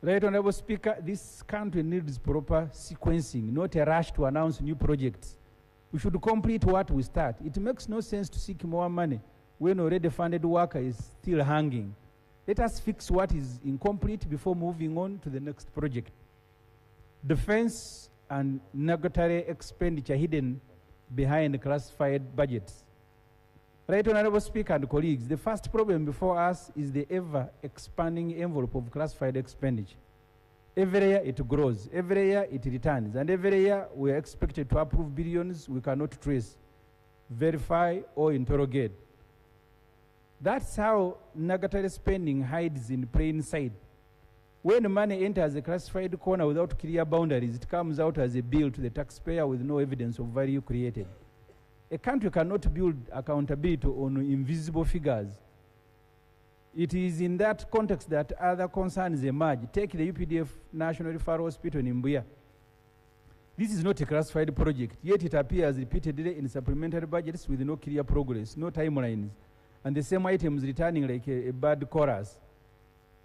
S12: Right Honorable Speaker, this country needs proper sequencing, not a rush to announce new projects. We should complete what we start. It makes no sense to seek more money when already funded work is still hanging. Let us fix what is incomplete before moving on to the next project. Defense and negatory expenditure hidden behind classified budgets. Right Honorable Speaker and colleagues, the first problem before us is the ever-expanding envelope of classified expenditure. Every year it grows, every year it returns, and every year we are expected to approve billions we cannot trace, verify, or interrogate. That's how negatory spending hides in plain sight. When money enters a classified corner without clear boundaries, it comes out as a bill to the taxpayer with no evidence of value created. A country cannot build accountability on invisible figures. It is in that context that other concerns emerge. Take the UPDF National Referral Hospital in Mbuya. This is not a classified project, yet it appears repeatedly in supplementary budgets with no clear progress, no timelines, and the same items returning like a bad chorus.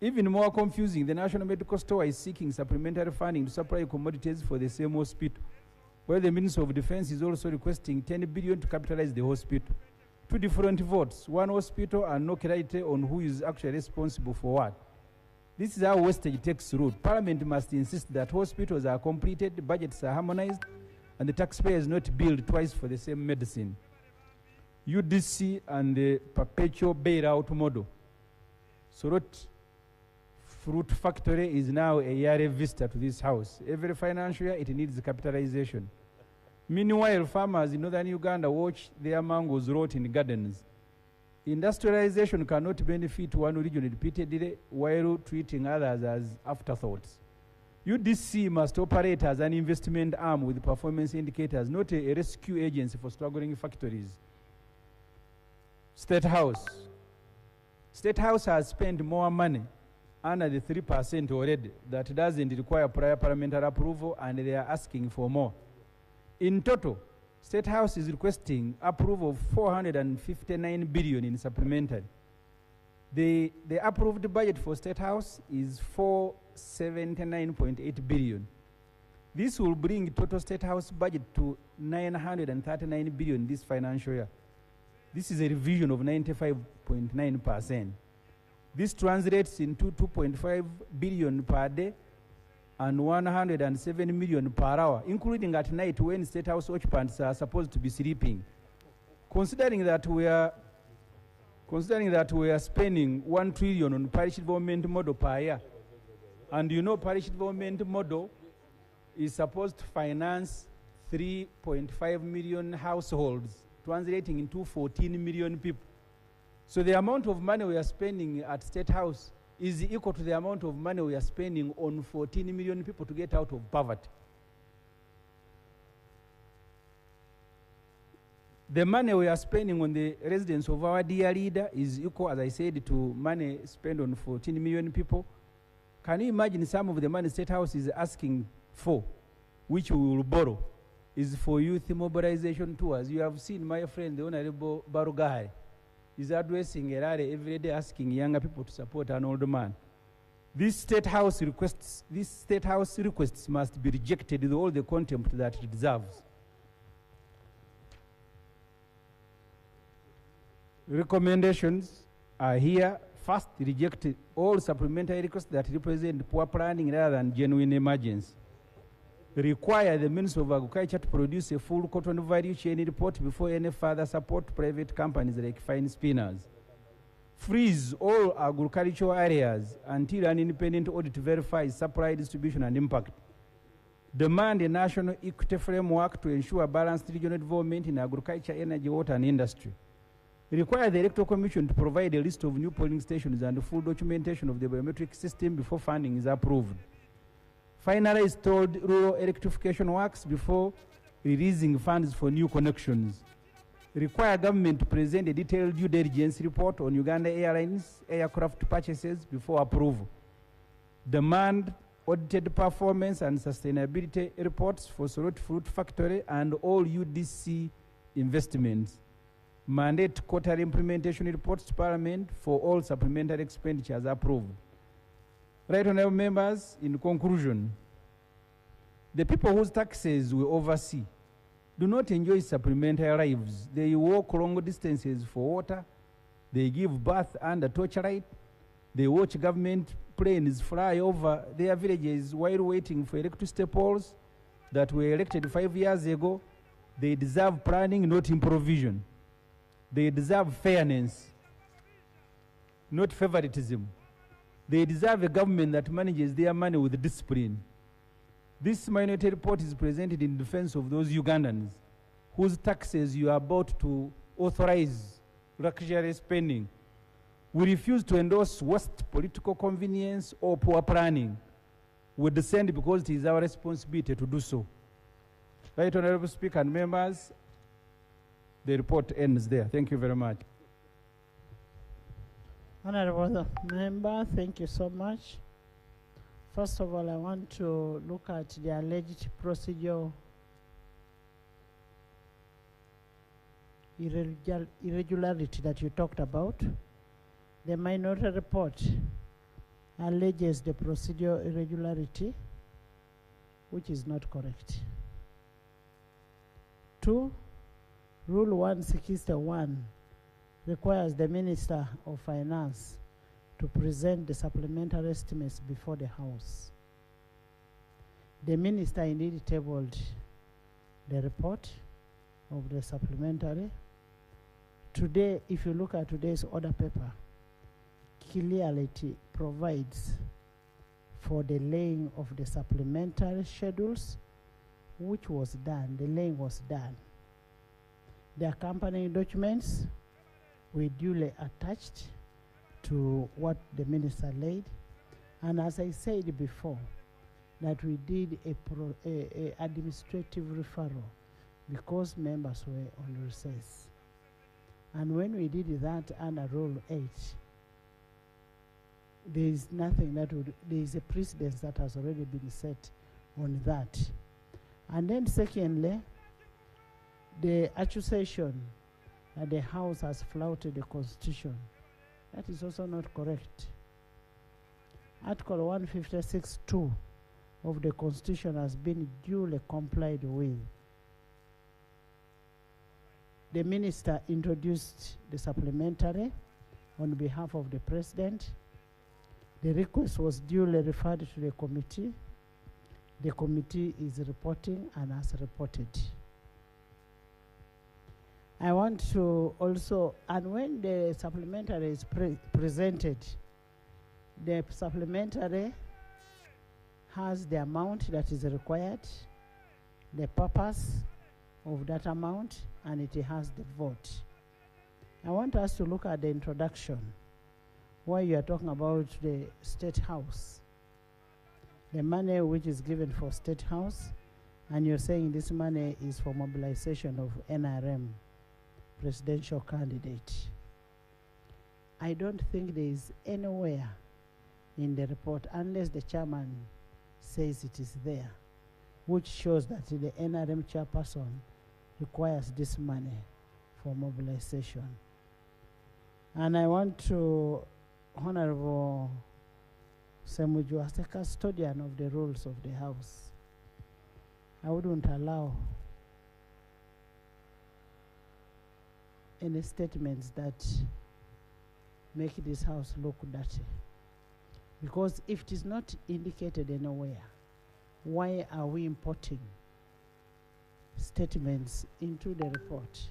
S12: Even more confusing, the National Medical Store is seeking supplementary funding to supply commodities for the same hospital, where the Minister of Defense is also requesting 10 billion to capitalize the hospital. Two different votes, one hospital and no clarity on who is actually responsible for what. This is how wastage takes root. Parliament must insist that hospitals are completed, budgets are harmonized, and the taxpayer is not billed twice for the same medicine. UDC and the perpetual bailout model. Sorot Fruit Factory is now a yearly visitor to this house. Every financial year, it needs capitalization. Meanwhile, farmers in northern Uganda watch their mangoes rot in gardens. Industrialization cannot benefit one region repeatedly while treating others as afterthoughts. UDC must operate as an investment arm with performance indicators, not a rescue agency for struggling factories. State House. State House has spent more money under the 3% already. That doesn't require prior parliamentary approval, and they are asking for more. In total, State House is requesting approval of 459 billion in supplementary. The approved budget for State House is 479.8 billion. This will bring total State House budget to 939 billion this financial year. This is a revision of 95.9%. This translates into 2.5 billion per day and 107 million per hour, including at night when State House occupants are supposed to be sleeping. Considering that we are spending 1 trillion on parish development model per year, and you know parish development model is supposed to finance 3.5 million households, translating into 14 million people. So the amount of money we are spending at State House is equal to the amount of money we are spending on 14 million people to get out of poverty. The money we are spending on the residence of our dear leader is equal, as I said, to money spent on 14 million people. Can you imagine some of the money State House is asking for, which we will borrow, is for youth mobilization tours? You have seen my friend, the Honorable Barugahari, is addressing a rally every day asking younger people to support an old man. These State House requests must be rejected with all the contempt that it deserves. Recommendations are here. First, reject all supplementary requests that represent poor planning rather than genuine emergency. Require the Ministry of Agriculture to produce a full cotton value chain report before any further support private companies like fine spinners. Freeze all agricultural areas until an independent audit verifies supply, distribution, and impact. Demand a national equity framework to ensure balanced regional development in agriculture, energy, water, and industry. Require the Electoral Commission to provide a list of new polling stations and full documentation of the biometric system before funding is approved. Finalize tolled rural electrification works before releasing funds for new connections. Require government to present a detailed due diligence report on Uganda Airlines aircraft purchases before approval. Demand audited performance and sustainability reports for Sorot Fruit Factory and all UDC investments. Mandate quarterly implementation reports to Parliament for all supplementary expenditures approved. Right, honorable members, in conclusion, the people whose taxes we oversee do not enjoy supplementary lives. They walk long distances for water, they give birth under torchlight, they watch government planes fly over their villages while waiting for electricity poles that were erected 5 years ago. They deserve planning, not improvisation. They deserve fairness, not favoritism. They deserve a government that manages their money with discipline. This minority report is presented in defense of those Ugandans whose taxes you are about to authorize luxury spending. We refuse to endorse worst political convenience or poor planning. We dissent because it is our responsibility to do so. Right, Honorable Speaker and members, the report ends there. Thank you very much.
S2: Honorable Member, thank you so much. First of all, I want to look at the alleged procedural irregularity that you talked about. The minority report alleges the procedural irregularity, which is not correct. 2, Rule 161 requires the Minister of Finance to present the supplementary estimates before the House. The Minister indeed tabled the report of the supplementary. Today, if you look at today's order paper, clearly it provides for the laying of the supplementary schedules, which was done. The laying was done. The accompanying documents were duly attached to what the minister laid. And as I said before, that we did a administrative referral because members were on recess. And when we did that under Rule 8, there is nothing that would, there is a precedence that has already been set on that. And then secondly, the accusation that the House has flouted the Constitution, that is also not correct. Article 156(2) of the Constitution has been duly complied with. The minister introduced the supplementary on behalf of the President. The request was duly referred to the committee. The committee is reporting and has reported. I want to also, and when the supplementary is presented, the supplementary has the amount that is required, the purpose of that amount, and it has the vote. I want us to look at the introduction, where you are talking about the State House, the money which is given for State House, and you're saying this money is for mobilization of NRM presidential candidate. I don't think there is anywhere in the report, unless the chairman says it is there, which shows that the NRM chairperson requires this money for mobilization. And I want to, Honorable Semuju, as a custodian of the rules of the House, I wouldn't allow any statements that make this House look dirty. Because if it is not indicated anywhere, why are we importing statements into the report?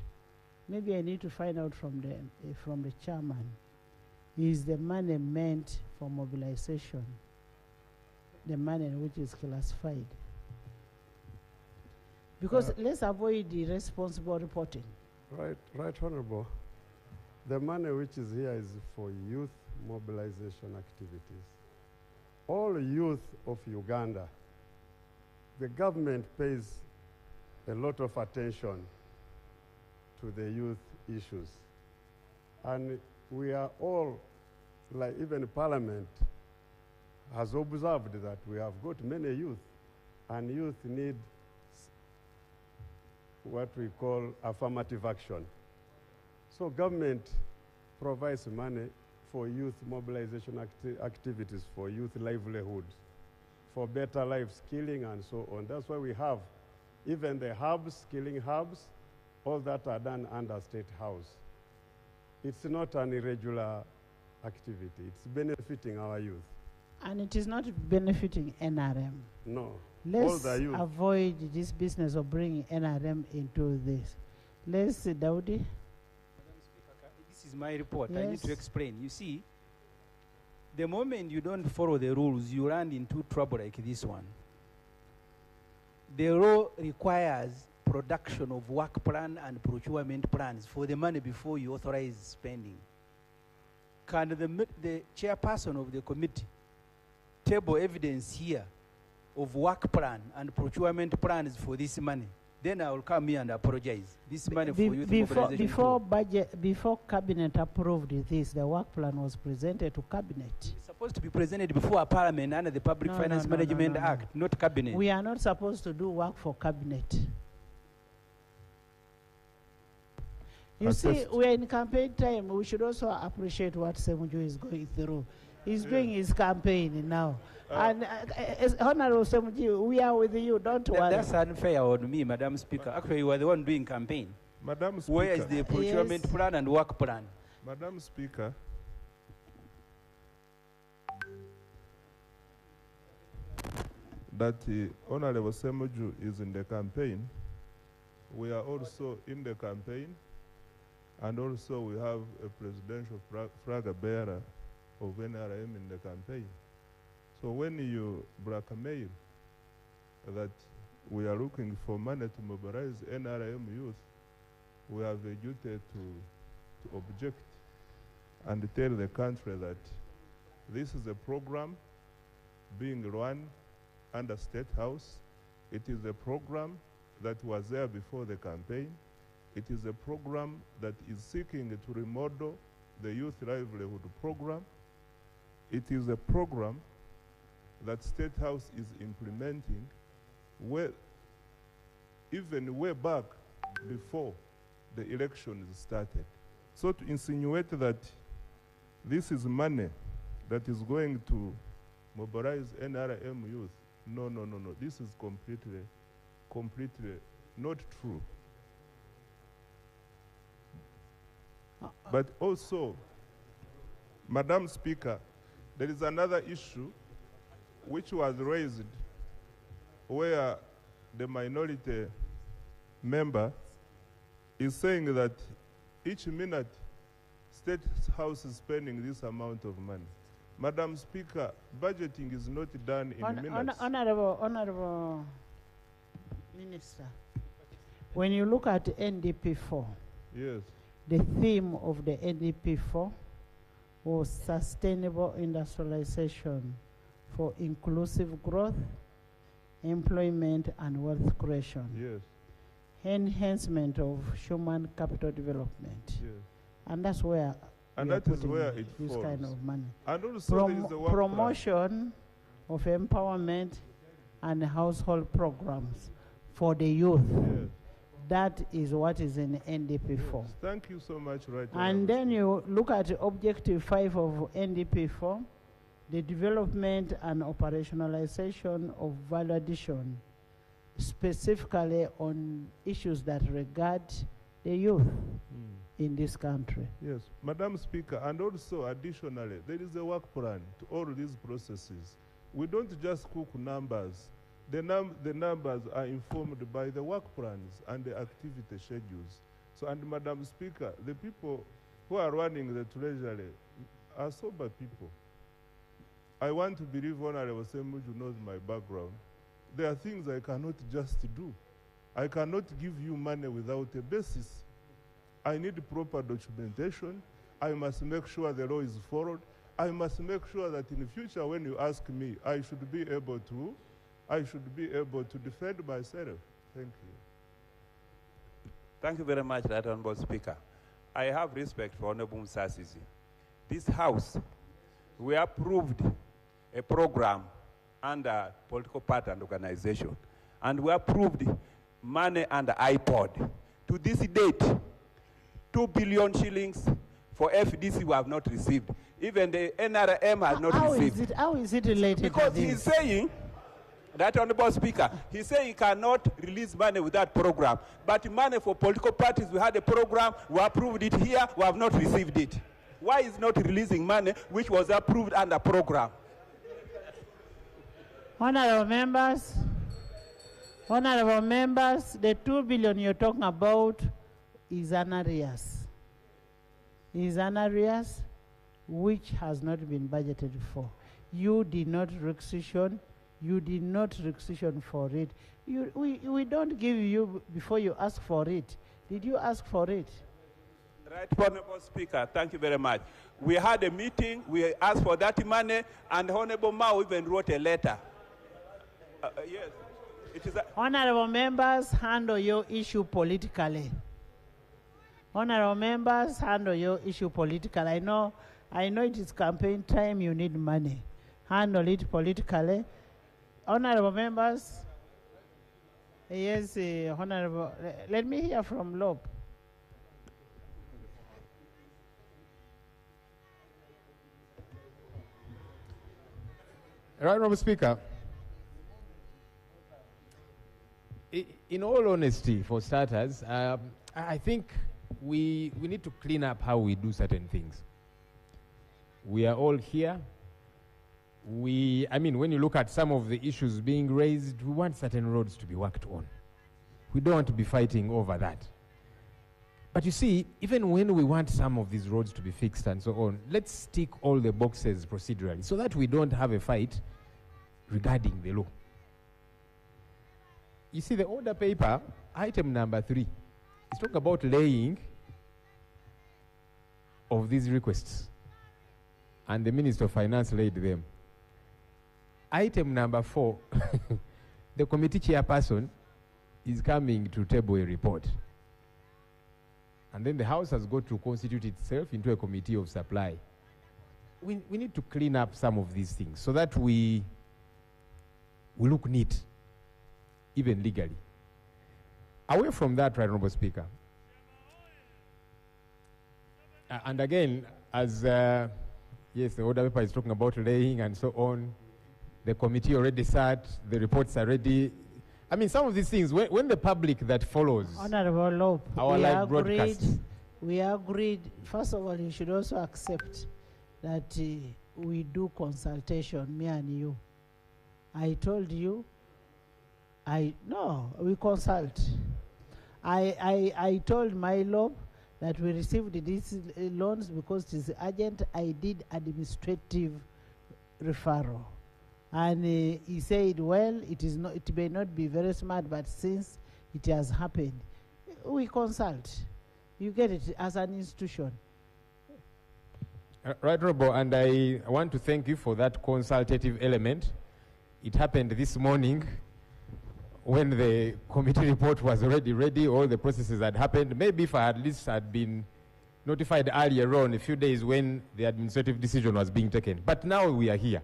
S2: Maybe I need to find out from the chairman, is the money meant for mobilization, the money which is classified? Because let's avoid the irresponsible reporting.
S11: Right, Honorable. The money which is here is for youth mobilization activities. All youth of Uganda, the government pays a lot of attention to the youth issues. And we are all, like even Parliament has observed that we have got many youth, and youth need what we call affirmative action. So government provides money for youth mobilization activities, for youth livelihoods, for better life skilling and so on. That's why we have even the hubs, skilling hubs, all that are done under State House. It's not an irregular activity. It's benefiting our youth.
S2: And it is not benefiting NRM.
S11: No.
S2: Let's avoid this business of bringing NRM into this. Let's see, Daudi.
S14: Madam Speaker, this is my report. Yes. I need to explain. You see, The moment you don't follow the rules, you run into trouble like this one. The law requires production of work plan and procurement plans for the money before you authorize spending. Can the chairperson of the committee table evidence here of work plan and procurement plans for this money? Then I will come here and apologize. This money for youth mobilization.
S2: Before cabinet approved this, the work plan was presented to cabinet.
S14: It's supposed to be presented before Parliament under the Public Finance Management Act, not cabinet.
S2: We are not supposed to do work for cabinet. You see, we are in campaign time. We should also appreciate what Semuju is going through. He's doing his campaign now. And Honorable Semuju, we are with you, don't worry.
S14: That's unfair on me, Madam Speaker. Actually, you are the one doing campaign.
S7: Madam Speaker.
S14: Where is the procurement plan and work plan?
S7: Madam Speaker. That Honorable Semuju is in the campaign. We are also in the campaign. And also we have a presidential flag bearer of NRM in the campaign. So when you blackmail that we are looking for money to mobilize NRM youth, we have a duty to object and tell the country that this is a program being run under State House. It is a program that was there before the campaign. It is a program that is seeking to remodel the youth livelihood program. It is a program that State House is implementing even way back before the elections started. So to insinuate that this is money that is going to mobilize NRM youth, no. This is completely not true. But also, Madam Speaker, there is another issue which was raised where the minority member is saying that each minute State House is spending this amount of money. Madam Speaker, budgeting is not done in minutes.
S2: Honorable Minister, when you look at NDP4,
S7: yes,
S2: the theme of the NDP4 was sustainable industrialization for inclusive growth, employment, and wealth creation.
S7: Yes.
S2: Enhancement of human capital development.
S7: Yes.
S2: And that's where
S7: that is where it
S2: this
S7: falls.
S2: kind of money.
S7: And also there is the work
S2: promotion of empowerment and household programs for the youth.
S7: Yes.
S2: That is what is in NDP4.
S7: Yes. Thank you so much, right?
S2: And then you look at Objective 5 of NDP4, the development and operationalization of value addition, specifically on issues that regard the youth in this country.
S7: Yes, Madam Speaker, and also additionally, there is a work plan to all these processes. We don't just cook numbers. The numbers are informed by the work plans and the activity schedules. So, and Madam Speaker, the people who are running the Treasury are sober people. I want to believe Honorable Semuju knows my background. There are things I cannot just do. I cannot give you money without a basis. I need proper documentation. I must make sure the law is followed. I must make sure that in the future when you ask me, I should be able to defend myself. Thank you.
S15: Thank you very much, Right Honorable Speaker. I have respect for Honorable Musasizi. This House, we approved a program under political party and organization, and we approved money under iPod. To this date, 2 billion shillings for FDC we have not received. Even the NRM has not received.
S2: How is it related
S15: because
S2: to this?
S15: He's saying, that Honorable Speaker, he said he cannot release money without program. But money for political parties, we had a program, we approved it here, we have not received it. Why is not releasing money which was approved under program?
S2: Honorable members, the 2 billion you're talking about is an arrears. which has not been budgeted for. You did not requisition. You did not requisition for it. We don't give you before you ask for it. Did you ask for it?
S15: Right, Honorable Speaker, thank you very much. We had a meeting, we asked for that money, and Honorable Mao even wrote a letter. Yes, it is
S2: Honorable members, handle your issue politically. Honorable members, handle your issue politically. I know it is campaign time, you need money. Handle it politically. Honorable members, yes, Honorable, let me hear from Lob.
S4: Right, Honorable Speaker. In all honesty, for starters, I think we need to clean up how we do certain things. We are all here. I mean, when you look at some of the issues being raised, we want certain roads to be worked on. We don't want to be fighting over that. But you see, even when we want some of these roads to be fixed and so on, let's tick all the boxes procedurally so that we don't have a fight regarding the law. You see, the order paper, item number 3, is talking about laying of these requests. And the Minister of Finance laid them. Item number 4, the committee chairperson is coming to table a report. And then the House has got to constitute itself into a committee of supply. We need to clean up some of these things so that we look neat, even legally. Away from that, Right Honorable Speaker. And again, as, yes, the order paper is talking about laying and so on. The committee already sat, the reports are ready. I mean, some of these things, when the public that follows
S2: Honorable Lob,
S4: our live broadcasts.
S2: We agreed, first of all, you should also accept that we do consultation, me and you. I told you, no, we consult. I told my Lob that we received these loans because it is urgent. I did administrative referral. And he said, well, it may not be very smart, but since it has happened, we consult. You get it as an institution.
S4: Right, Robo, and I want to thank you for that consultative element. It happened this morning when the committee report was already ready, all the processes had happened. Maybe if I at least had been notified earlier on, a few days when the administrative decision was being taken. But now we are here.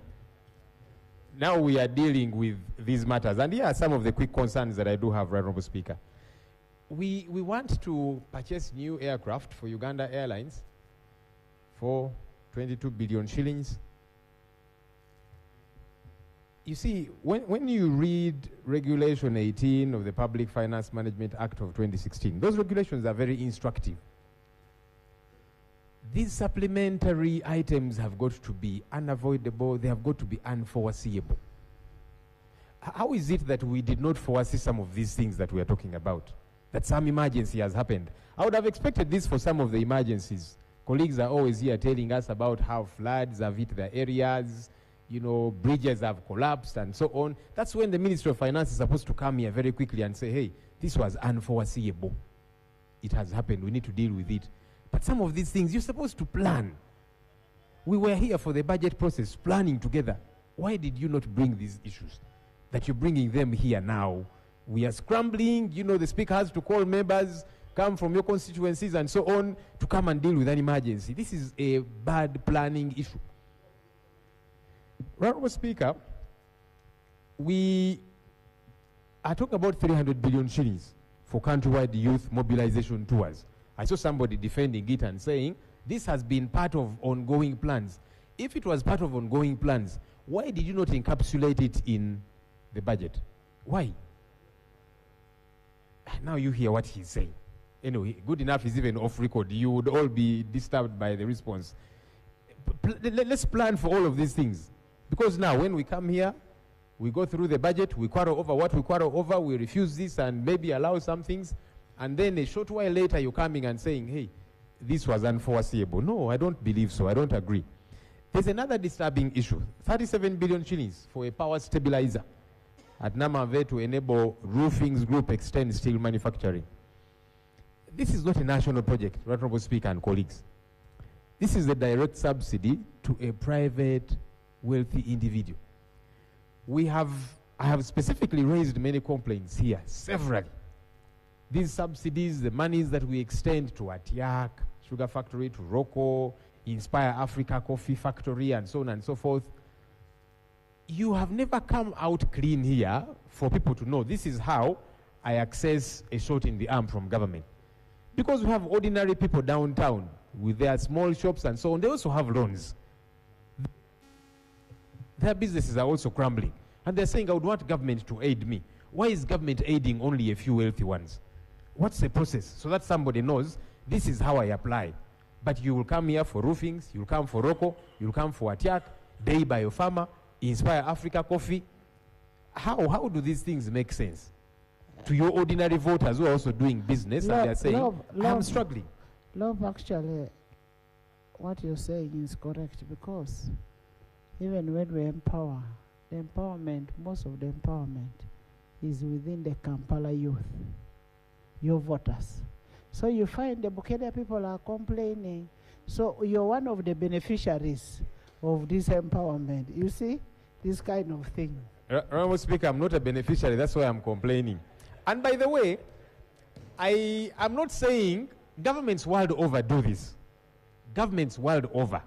S4: Now we are dealing with these matters. And here are some of the quick concerns that I do have, Right Honorable Speaker. We want to purchase new aircraft for Uganda Airlines for 22 billion shillings. You see, when you read Regulation 18 of the Public Finance Management Act of 2016, those regulations are very instructive. These supplementary items have got to be unavoidable, they have got to be unforeseeable. How is it that we did not foresee some of these things that we are talking about? That some emergency has happened. I would have expected this for some of the emergencies. Colleagues are always here telling us about how floods have hit their areas, you know, bridges have collapsed and so on. That's when the Ministry of Finance is supposed to come here very quickly and say, hey, this was unforeseeable. It has happened, we need to deal with it. But some of these things, you're supposed to plan. We were here for the budget process, planning together. Why did you not bring these issues? That you're bringing them here now. We are scrambling, you know, the Speaker has to call members, come from your constituencies and so on, to come and deal with an emergency. This is a bad planning issue. Honorable Speaker, we are talking about 300 billion shillings for countrywide youth mobilization tours. I saw somebody defending it and saying, this has been part of ongoing plans. If it was part of ongoing plans, why did you not encapsulate it in the budget? Why? Now you hear what he's saying. Anyway, good enough is even off record. You would all be disturbed by the response. Let's plan for all of these things. Because now when we come here, we go through the budget, we quarrel over what we quarrel over, we refuse this and maybe allow some things. And then a short while later, you're coming and saying, hey, this was unforeseeable. No, I don't believe so. I don't agree. There's another disturbing issue. 37 billion shillings for a power stabilizer at Namave to enable Roofings Group extend steel manufacturing. This is not a national project, Right Honourable Speaker and colleagues. This is a direct subsidy to a private wealthy individual. I have specifically raised many complaints here, severally. These subsidies, the monies that we extend to Atiak Sugar Factory, to Rocco, Inspire Africa Coffee Factory, and so on and so forth, you have never come out clean here for people to know this is how I access a shot in the arm from government. Because we have ordinary people downtown with their small shops and so on, they also have loans. Their businesses are also crumbling. And they're saying, I would want government to aid me. Why is government aiding only a few wealthy ones? What's the process? So that somebody knows, this is how I apply. But you will come here for roofings, you'll come for Rocco, you'll come for Atiak, Day Biopharma, Inspire Africa Coffee. How do these things make sense to your ordinary voters who are also doing business and they're saying, I'm struggling?
S2: Love, actually, what you're saying is correct, because even when we empower, the empowerment, most of the empowerment is within the Kampala youth, your voters. So you find the Bukeda people are complaining. So you're one of the beneficiaries of this empowerment. You see, this kind of thing.
S4: Honourable Speaker, I'm not a beneficiary. That's why I'm complaining. And by the way, I'm not saying governments world over do this. Governments world over,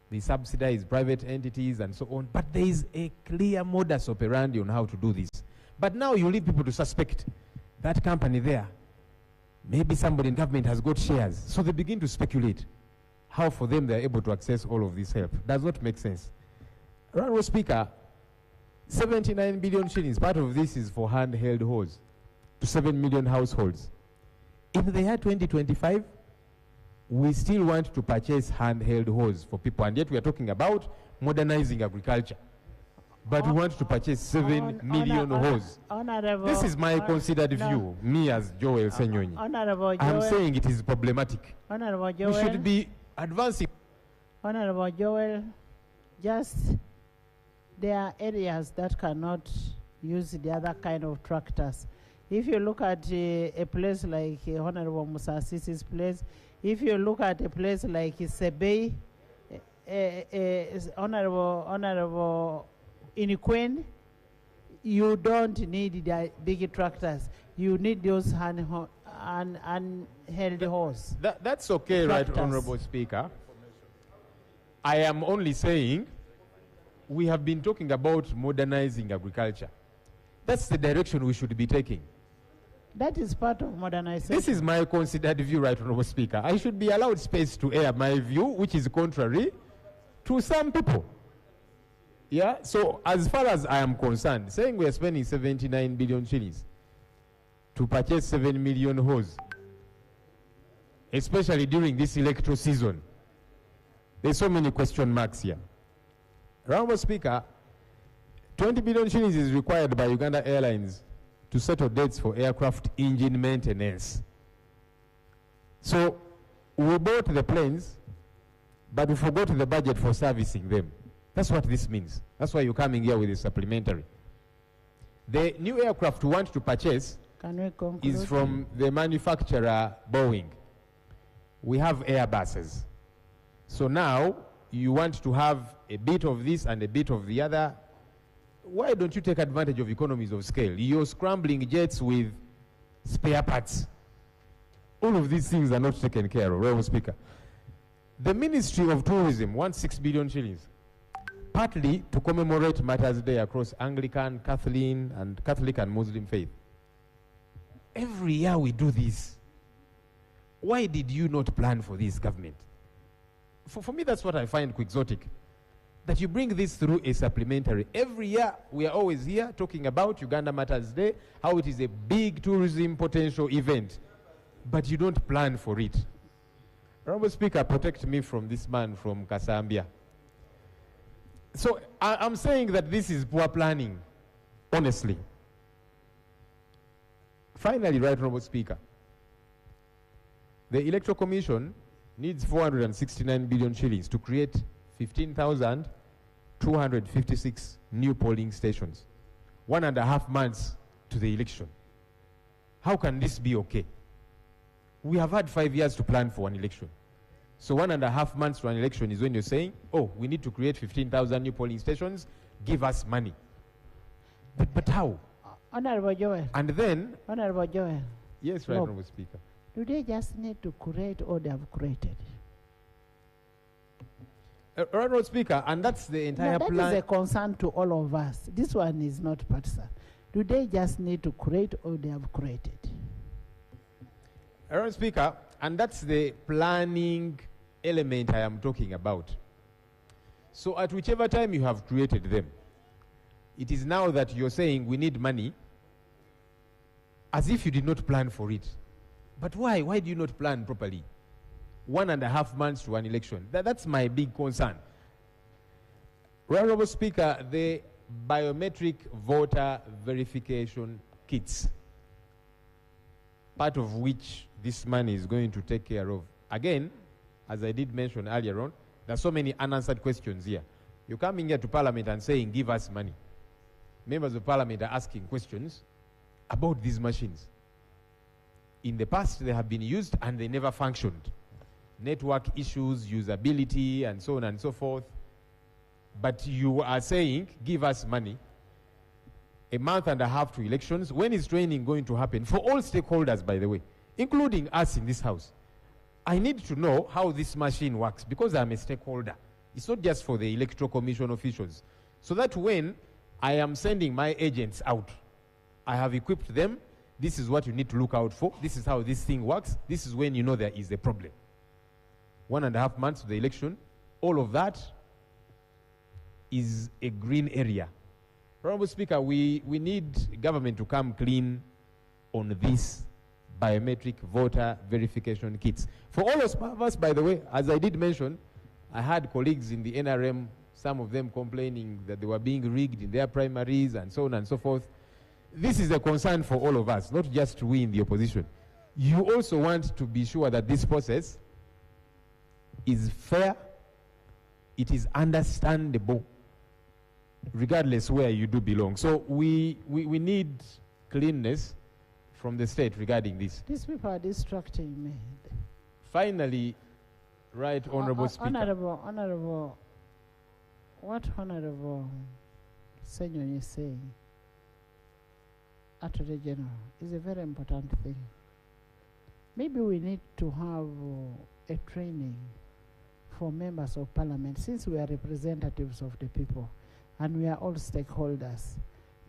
S4: they subsidize private entities and so on. But there is a clear modus operandi on how to do this. But now you leave people to suspect that company there. Maybe somebody in government has got shares. So they begin to speculate how for them they're able to access all of this help. Does not make sense. Honourable Speaker, 79 billion shillings, part of this is for handheld hose to 7 million households. In the year 2025, we still want to purchase handheld hose for people, and yet we are talking about modernizing agriculture. But we want to purchase 7 million hose. This is my considered view, me as Joel Senyonyi. I'm saying it is problematic.
S2: Honorable Joel,
S4: we should be advancing.
S2: Honorable Joel, just there are areas that cannot use the other kind of tractors. If you look at a place like Honorable Musasisi's place, if you look at a place like Sebei, Honorable Inikwen, you don't need the big tractors. You need those handheld hose.
S4: That's okay,
S2: tractors.
S4: Right, Honorable Speaker. I am only saying we have been talking about modernizing agriculture. That's the direction we should be taking.
S2: That is part of modernization.
S4: This is my considered view, Right, Honorable Speaker. I should be allowed space to air my view, which is contrary to some people. Yeah, so as far as I am concerned, saying we are spending 79 billion shillings to purchase 7 million hose, especially during this electoral season, there's so many question marks here. Honorable Speaker, 20 billion shillings is required by Uganda Airlines to settle debts for aircraft engine maintenance. So we bought the planes, but we forgot the budget for servicing them. That's what this means. That's why you're coming here with a supplementary. The new aircraft we want to purchase is from the manufacturer Boeing. We have Airbuses. So now you want to have a bit of this and a bit of the other. Why don't you take advantage of economies of scale? You're scrambling jets with spare parts. All of these things are not taken care of, Honorable Speaker. The Ministry of Tourism wants 6 billion shillings, partly to commemorate Martyrs' Day across Anglican, Catholic and Muslim faith. Every year we do this. Why did you not plan for this, government? For me, that's what I find quixotic. That you bring this through a supplementary. Every year, we are always here talking about Uganda Martyrs' Day, how it is a big tourism potential event, but you don't plan for it. Honorable Speaker, protect me from this man from Kasambia. So I'm saying that this is poor planning, honestly. Finally, Right Honorable Speaker, The Electoral Commission needs 469 billion shillings to create 15,256 new polling stations. 1.5 months to the election. How can this be okay? We have had 5 years to plan for an election. So 1.5 months to an election is when you're saying, oh, we need to create 15,000 new polling stations, give us money. But how?
S2: Honorable Joel.
S4: And then...
S2: Honorable Joel.
S4: Yes, right, Honorable Speaker.
S2: Do they just need to create or they have created?
S4: Honorable Speaker, and that's the entire plan.
S2: That is a concern to all of us. This one is not partisan. Do they just need to create or they have created?
S4: Honorable Speaker, and that's the planning element I am talking about. So at whichever time you have created them, it is now that you're saying we need money as if you did not plan for it. But why? Why do you not plan properly? 1.5 months to an election. That's my big concern. Honorable Speaker, the biometric voter verification kits, part of which this money is going to take care of. Again, as I did mention earlier on, there are so many unanswered questions here. You're coming here to Parliament and saying, give us money. Members of Parliament are asking questions about these machines. In the past, they have been used and they never functioned. Network issues, usability, and so on and so forth. But you are saying, give us money. 1.5 months to elections. When is training going to happen? For all stakeholders, by the way, including us in this house. I need to know how this machine works because I'm a stakeholder. It's not just for the Electoral Commission officials. So that when I am sending my agents out, I have equipped them. This is what you need to look out for. This is how this thing works. This is when you know there is a problem. 1.5 months to the election. All of that is a green area. Honorable Speaker, we need government to come clean on this biometric voter verification kits. For all of us, by the way, as I did mention, I had colleagues in the NRM, some of them complaining that they were being rigged in their primaries and so on and so forth. This is a concern for all of us, not just we in the opposition. You also want to be sure that this process is fair, it is understandable, regardless where you do belong. So we need cleanness from the state regarding this.
S2: These people are distracting me.
S4: Finally, right, Honorable Speaker.
S2: Honorable, what Honorable Senyor is saying, Attorney General, is a very important thing. Maybe we need to have a training for members of Parliament, since we are representatives of the people and we are all stakeholders.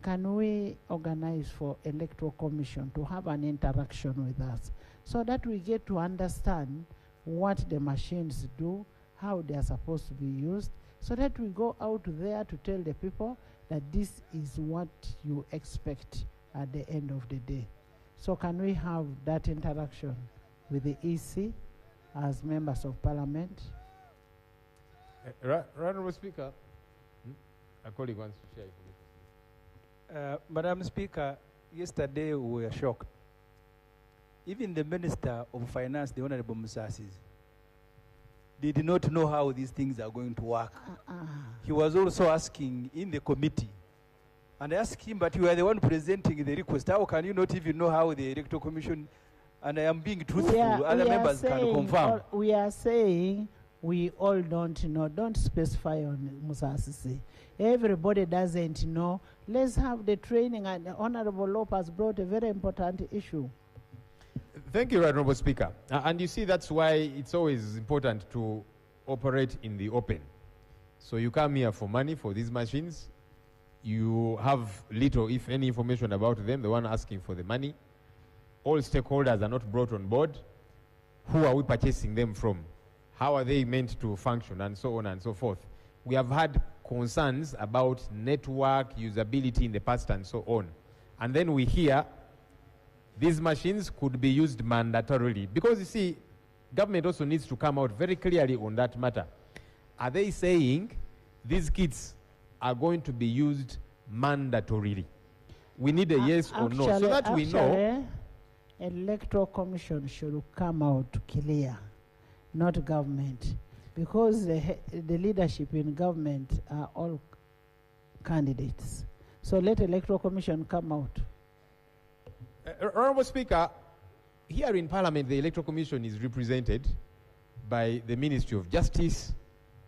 S2: Can we organize for Electoral Commission to have an interaction with us so that we get to understand what the machines do, how they are supposed to be used, so that we go out there to tell the people that this is what you expect at the end of the day. So can we have that interaction with the EC as members of Parliament?
S4: Honorable Speaker, a colleague wants to share information.
S14: Madam Speaker, yesterday we were shocked. Even the Minister of Finance, the Honorable Musasizi, did not know how these things are going to work. He was also asking in the committee, and I asked him, but you are the one presenting the request. How can you not even know how the Electoral Commission, and I am being truthful, other members can confirm.
S2: We are saying we all don't know. Don't specify on Musasizi. Everybody doesn't know. Let's have the training, and Honorable Lopez brought a very important issue.
S4: Thank you, Honorable Speaker. And you see, that's why it's always important to operate in the open. So you come here for money for these machines. You have little, if any, information about them, the one asking for the money. All stakeholders are not brought on board. Who are we purchasing them from? How are they meant to function, and so on and so forth. We have had concerns about network usability in the past and so on. And then we hear these machines could be used mandatorily. Because you see, government also needs to come out very clearly on that matter. Are they saying these kits are going to be used mandatorily? We need a yes or no, so that we know.
S2: Electoral Commission should come out clear, not government, because the leadership in government are all candidates. So let Electoral Commission come out.
S4: Honorable Speaker, here in Parliament, the Electoral Commission is represented by the Ministry of Justice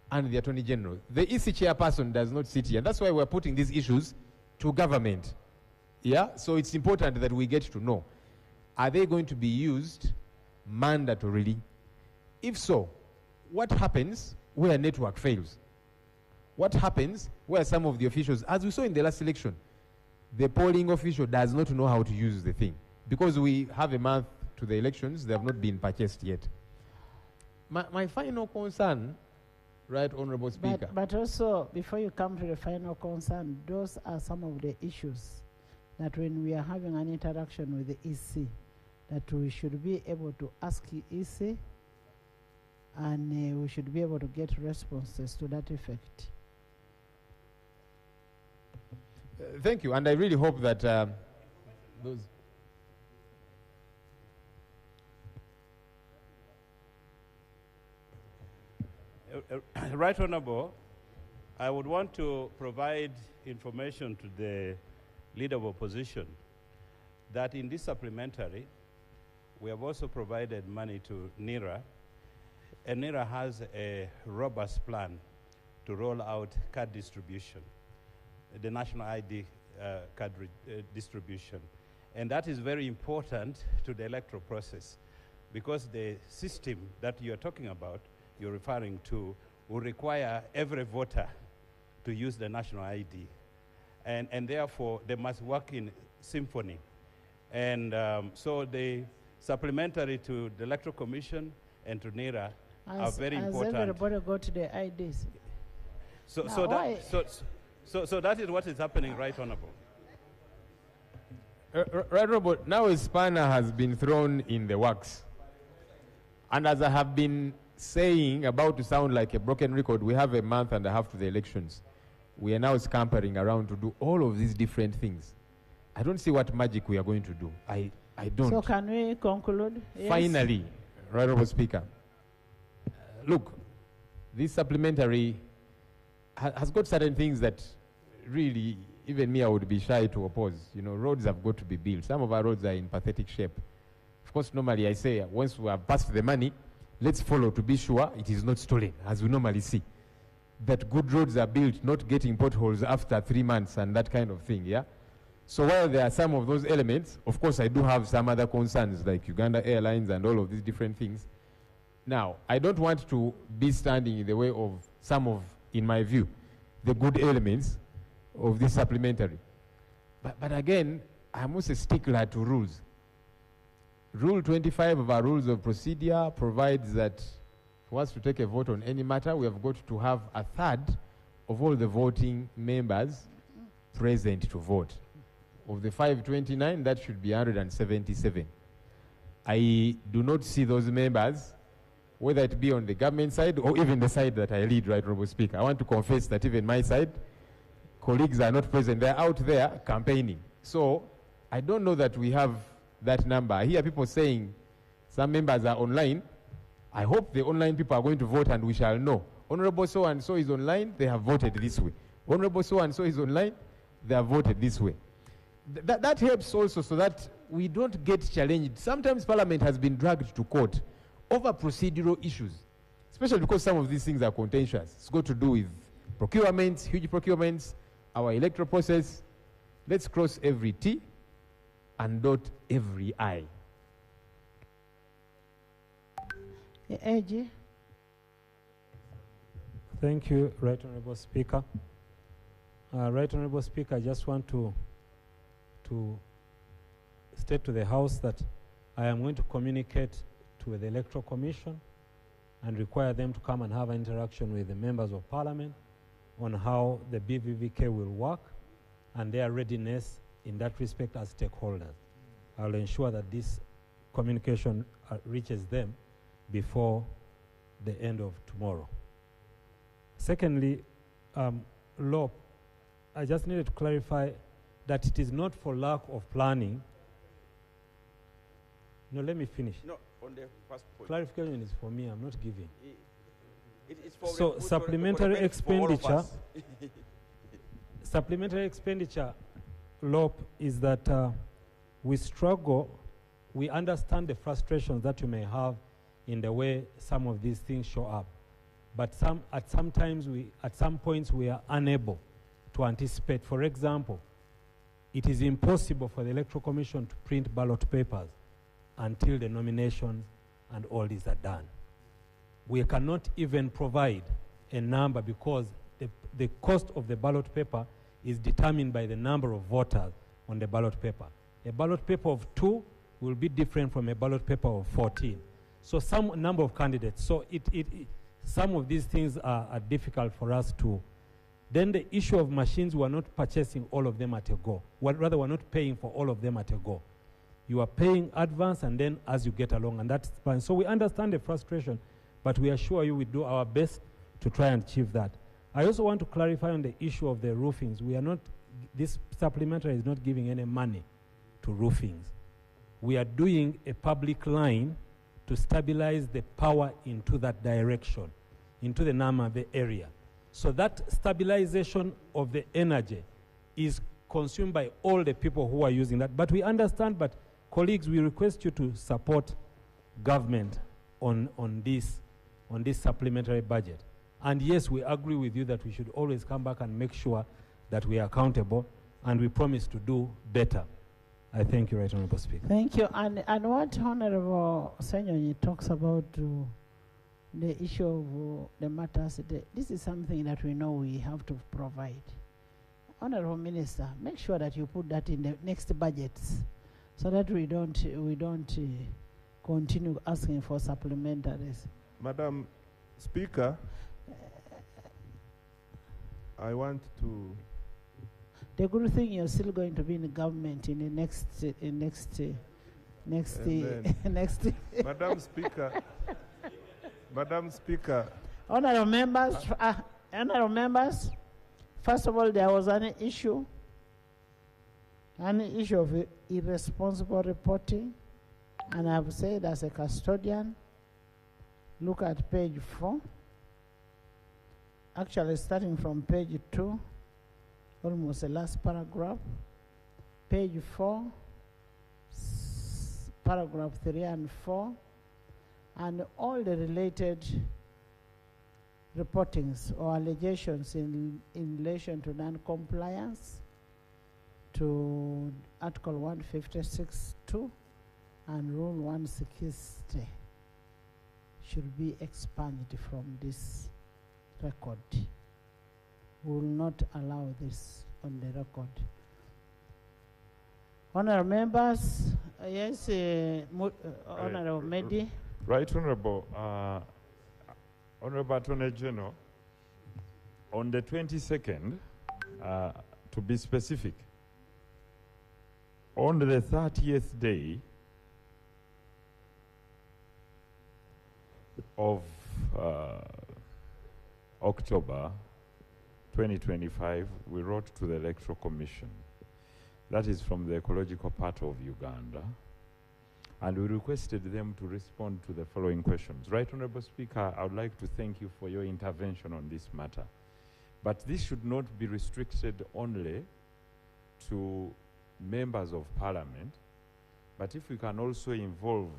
S4: and the Attorney General. The EC chairperson does not sit here. That's why we're putting these issues to government. Yeah? So it's important that we get to know, are they going to be used mandatorily? If so, what happens where network fails? What happens where some of the officials, as we saw in the last election, the polling official does not know how to use the thing? Because we have a month to the elections, they have not been purchased yet. My final concern, right, Honorable Speaker.
S2: But also, before you come to the final concern, those are some of the issues that when we are having an interaction with the EC, that we should be able to ask EC, and we should be able to get responses to that effect.
S4: Thank you, and I really hope that those...
S16: Right Honorable, I would want to provide information to the Leader of Opposition that in this supplementary, we have also provided money to NERA, and NERA has a robust plan to roll out card distribution, the national ID card distribution. And that is very important to the electoral process, because the system that you're talking about, you're referring to, will require every voter to use the national ID. And therefore, they must work in symphony. And so the supplementary to the Electoral Commission and to NERA are very important.
S2: Everybody go to the IDs.
S16: So that is what is happening, Right Honorable.
S4: Right Honorable, now a spanner has been thrown in the works. And as I have been saying, about to sound like a broken record, we have a month and a half to the elections. We are now scampering around to do all of these different things. I don't see what magic we are going to do. I don't.
S2: So can we conclude? Yes.
S4: Finally, Right Honorable Speaker, look, this supplementary has got certain things that really, even me, I would be shy to oppose. You know, roads have got to be built. Some of our roads are in pathetic shape. Of course, normally I say, once we have passed the money, let's follow to be sure it is not stolen, as we normally see. That good roads are built, not getting potholes after 3 months and that kind of thing, yeah? So while there are some of those elements, of course I do have some other concerns like Uganda Airlines and all of these different things. Now, I don't want to be standing in the way of some of, in my view, the good elements of this supplementary. But again, I'm also a stickler to rules. Rule 25 of our rules of procedure provides that for us to take a vote on any matter, we have got to have a third of all the voting members present to vote. Of the 529, that should be 177. I do not see those members, whether it be on the government side or even the side that I lead, Right Honorable Speaker. I want to confess that even my side, colleagues are not present. They're out there campaigning. So I don't know that we have that number. I hear people saying some members are online. I hope the online people are going to vote and we shall know. Honorable so-and-so is online, they have voted this way. Honorable so-and-so is online, they have voted this way. That helps also so that we don't get challenged. Sometimes Parliament has been dragged to court over procedural issues, especially because some of these things are contentious. It's got to do with procurements, huge procurements, our electoral process. Let's cross every T and dot every I.
S2: AG.
S17: Thank you, Right Honorable Speaker. Right Honorable Speaker, I just want to state to the House that I am going to communicate to the Electoral Commission and require them to come and have an interaction with the members of Parliament on how the BVVK will work and their readiness in that respect as stakeholders. I will ensure that this communication reaches them before the end of tomorrow. Secondly, law, I just needed to clarify that it is not for lack of planning No, let me finish.
S15: No, on the first point.
S17: Clarification is for me, I'm not giving.
S15: It's for
S17: So supplementary expenditure, supplementary expenditure, LOP, is that we struggle, we understand the frustrations that you may have in the way some of these things show up. But at some points we are unable to anticipate. For example, it is impossible for the Electoral Commission to print ballot papers until the nominations and all these are done. We cannot even provide a number because the cost of the ballot paper is determined by the number of voters on the ballot paper. A ballot paper of 2 will be different from a ballot paper of 14. So some number of candidates. So some of these things are difficult for us to. Then the issue of machines, we're not purchasing all of them at a go. Rather, we're not paying for all of them at a go. You are paying advance and then as you get along, and that's fine. So we understand the frustration, but we assure you we do our best to try and achieve that. I also want to clarify on the issue of the roofings. We are not, this supplementary is not giving any money to roofings. We are doing a public line to stabilize the power into that direction, into the Namave area. So that stabilization of the energy is consumed by all the people who are using that. But we understand, but colleagues, we request you to support government on this supplementary budget. And yes, we agree with you that we should always come back and make sure that we are accountable, and we promise to do better. I thank you, Right Honourable Speaker.
S2: Thank you. And what Honourable Senyonyi talks about the issue of the matters, this is something that we know we have to provide. Honourable Minister, make sure that you put that in the next budgets so that we don't continue asking for supplementaries.
S7: Madam Speaker, I want to.
S2: The good thing, you're still going to be in the government in the next.
S7: Madam Speaker, Madam Speaker.
S2: Honourable members, first of all, there was an issue of irresponsible reporting, and I've said as a custodian, look at page 4. Actually, starting from page 2, almost the last paragraph, page 4, paragraph 3 and 4, and all the related reportings or allegations in relation to non-compliance to Article 156(2) and Rule 160 should be expunged from this record. We will not allow this on the record. Honourable members, yes, Honourable Medi.
S13: Right Honourable, Honourable Attorney General, on the 22nd, to be specific, on the 30th day of October 2025, we wrote to the Electoral Commission, that is from the ecological part of Uganda, and we requested them to respond to the following questions. Right Honourable Speaker, I would like to thank you for your intervention on this matter. But this should not be restricted only to members of parliament, but if we can also involve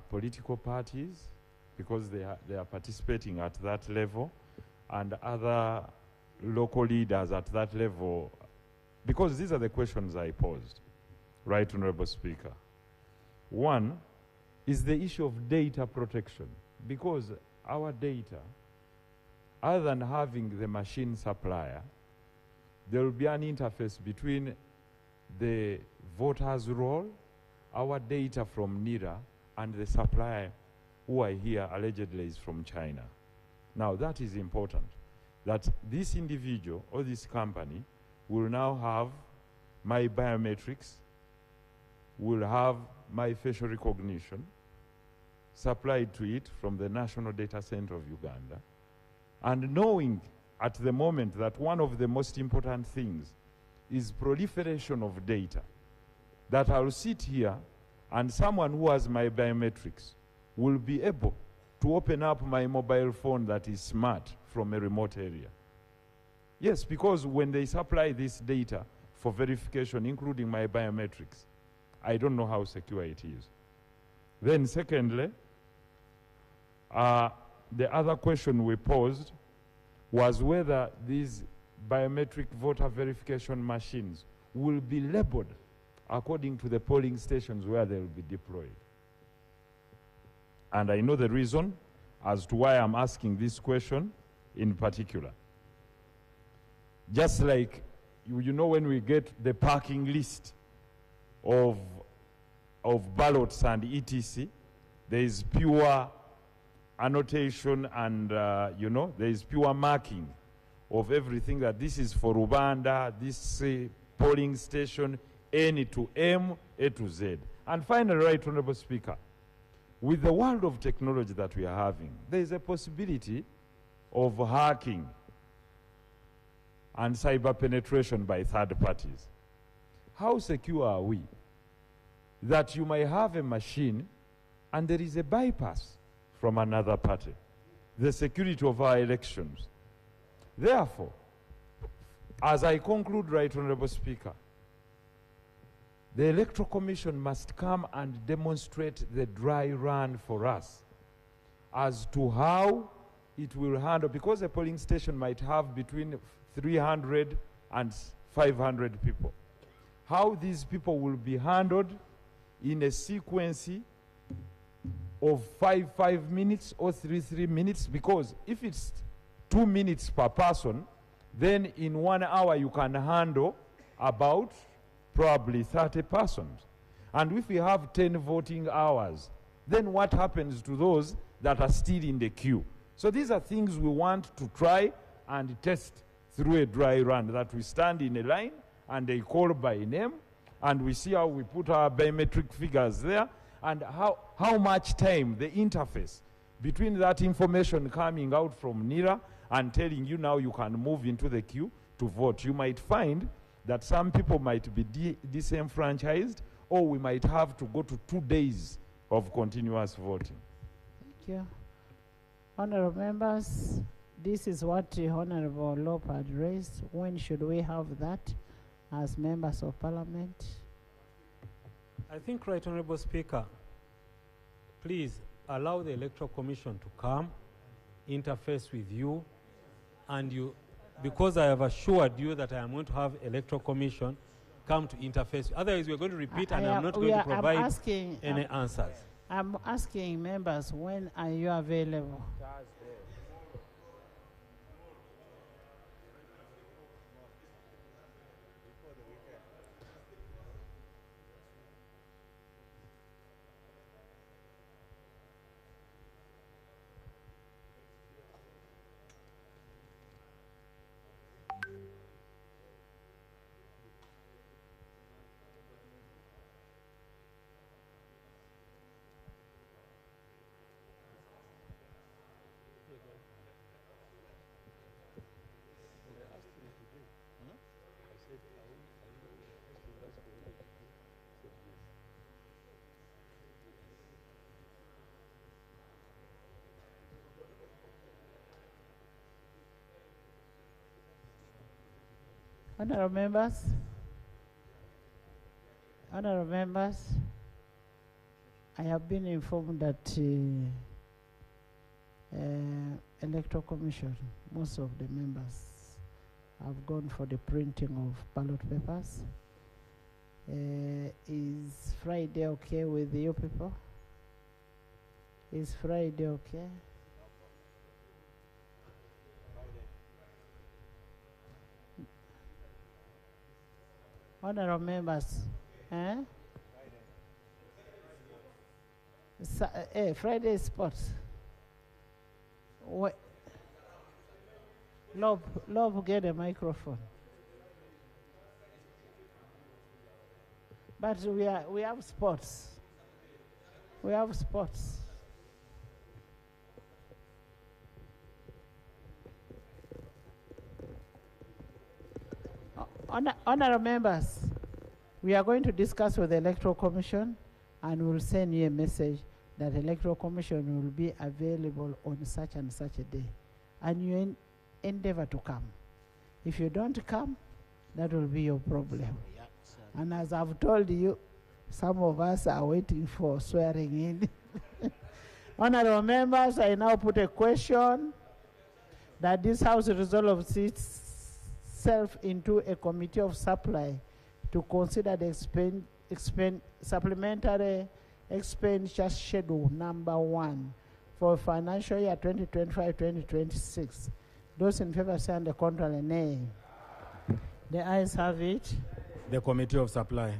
S13: political parties, because they are participating at that level, and other local leaders at that level, because these are the questions I posed, Right Honourable Speaker. One is the issue of data protection, because our data, other than having the machine supplier, there will be an interface between the voter's roll, our data from NIRA, and the supplier who I hear allegedly is from China. Now that is important, that this individual or this company will now have my biometrics, will have my facial recognition supplied to it from the National Data Center of Uganda, and knowing at the moment that one of the most important things is proliferation of data, that I'll sit here and someone who has my biometrics will be able to open up my mobile phone that is smart from a remote area. Yes, because when they supply this data for verification, including my biometrics, I don't know how secure it is. Then secondly, the other question we posed was whether these biometric voter verification machines will be labeled according to the polling stations where they will be deployed. And I know the reason as to why I'm asking this question in particular. Just like, you know, when we get the parking list of ballots and etc., there is pure annotation and, you know, there is pure marking of everything that this is for Rwanda, this polling station, N to M, A to Z. And finally, Right Honorable Speaker, with the world of technology that we are having, there is a possibility of hacking and cyber penetration by third parties. How secure are we that you might have a machine and there is a bypass from another party? The security of our elections. Therefore, as I conclude, Right Honorable Speaker, the Electoral Commission must come and demonstrate the dry run for us as to how it will handle, because a polling station might have between 300 and 500 people. How these people will be handled in a sequence of 5 minutes or 3 minutes, because if it's 2 minutes per person, then in 1 hour you can handle about probably 30 persons. And if we have 10 voting hours, then what happens to those that are still in the queue? So these are things we want to try and test through a dry run, that we stand in a line and they call by name, and we see how we put our biometric figures there, and how much time the interface between that information coming out from NIRA and telling you now you can move into the queue to vote. You might find that some people might be disenfranchised, or we might have to go to 2 days of continuous voting.
S2: Thank you. Honorable members, this is what the Honorable Lope had raised. When should we have that as members of parliament?
S17: I think, Right Honorable Speaker, please allow the Electoral Commission to come, interface with you, and you, because I have assured you that I am going to have Electoral Commission come to interface. Otherwise, we're going to repeat and I'm not going to provide any answers.
S2: I'm asking members, when are you available? Honorable members, I have been informed that Electoral Commission, most of the members have gone for the printing of ballot papers. Is Friday okay with you people? Is Friday okay? Honorable members, Friday is sports. Love, get a microphone. But we have sports. We have sports. Honorable members, we are going to discuss with the Electoral Commission and we'll send you a message that Electoral Commission will be available on such and such a day. And you endeavor to come. If you don't come, that will be your problem. And as I've told you, some of us are waiting for swearing in. Honorable members, I now put a question that this House resolves itself into a committee of supply to consider the supplementary expenditure schedule number 1 for financial year 2025-2026. Those in favor say on the contrary, nay. The ayes have it.
S6: The committee of supply.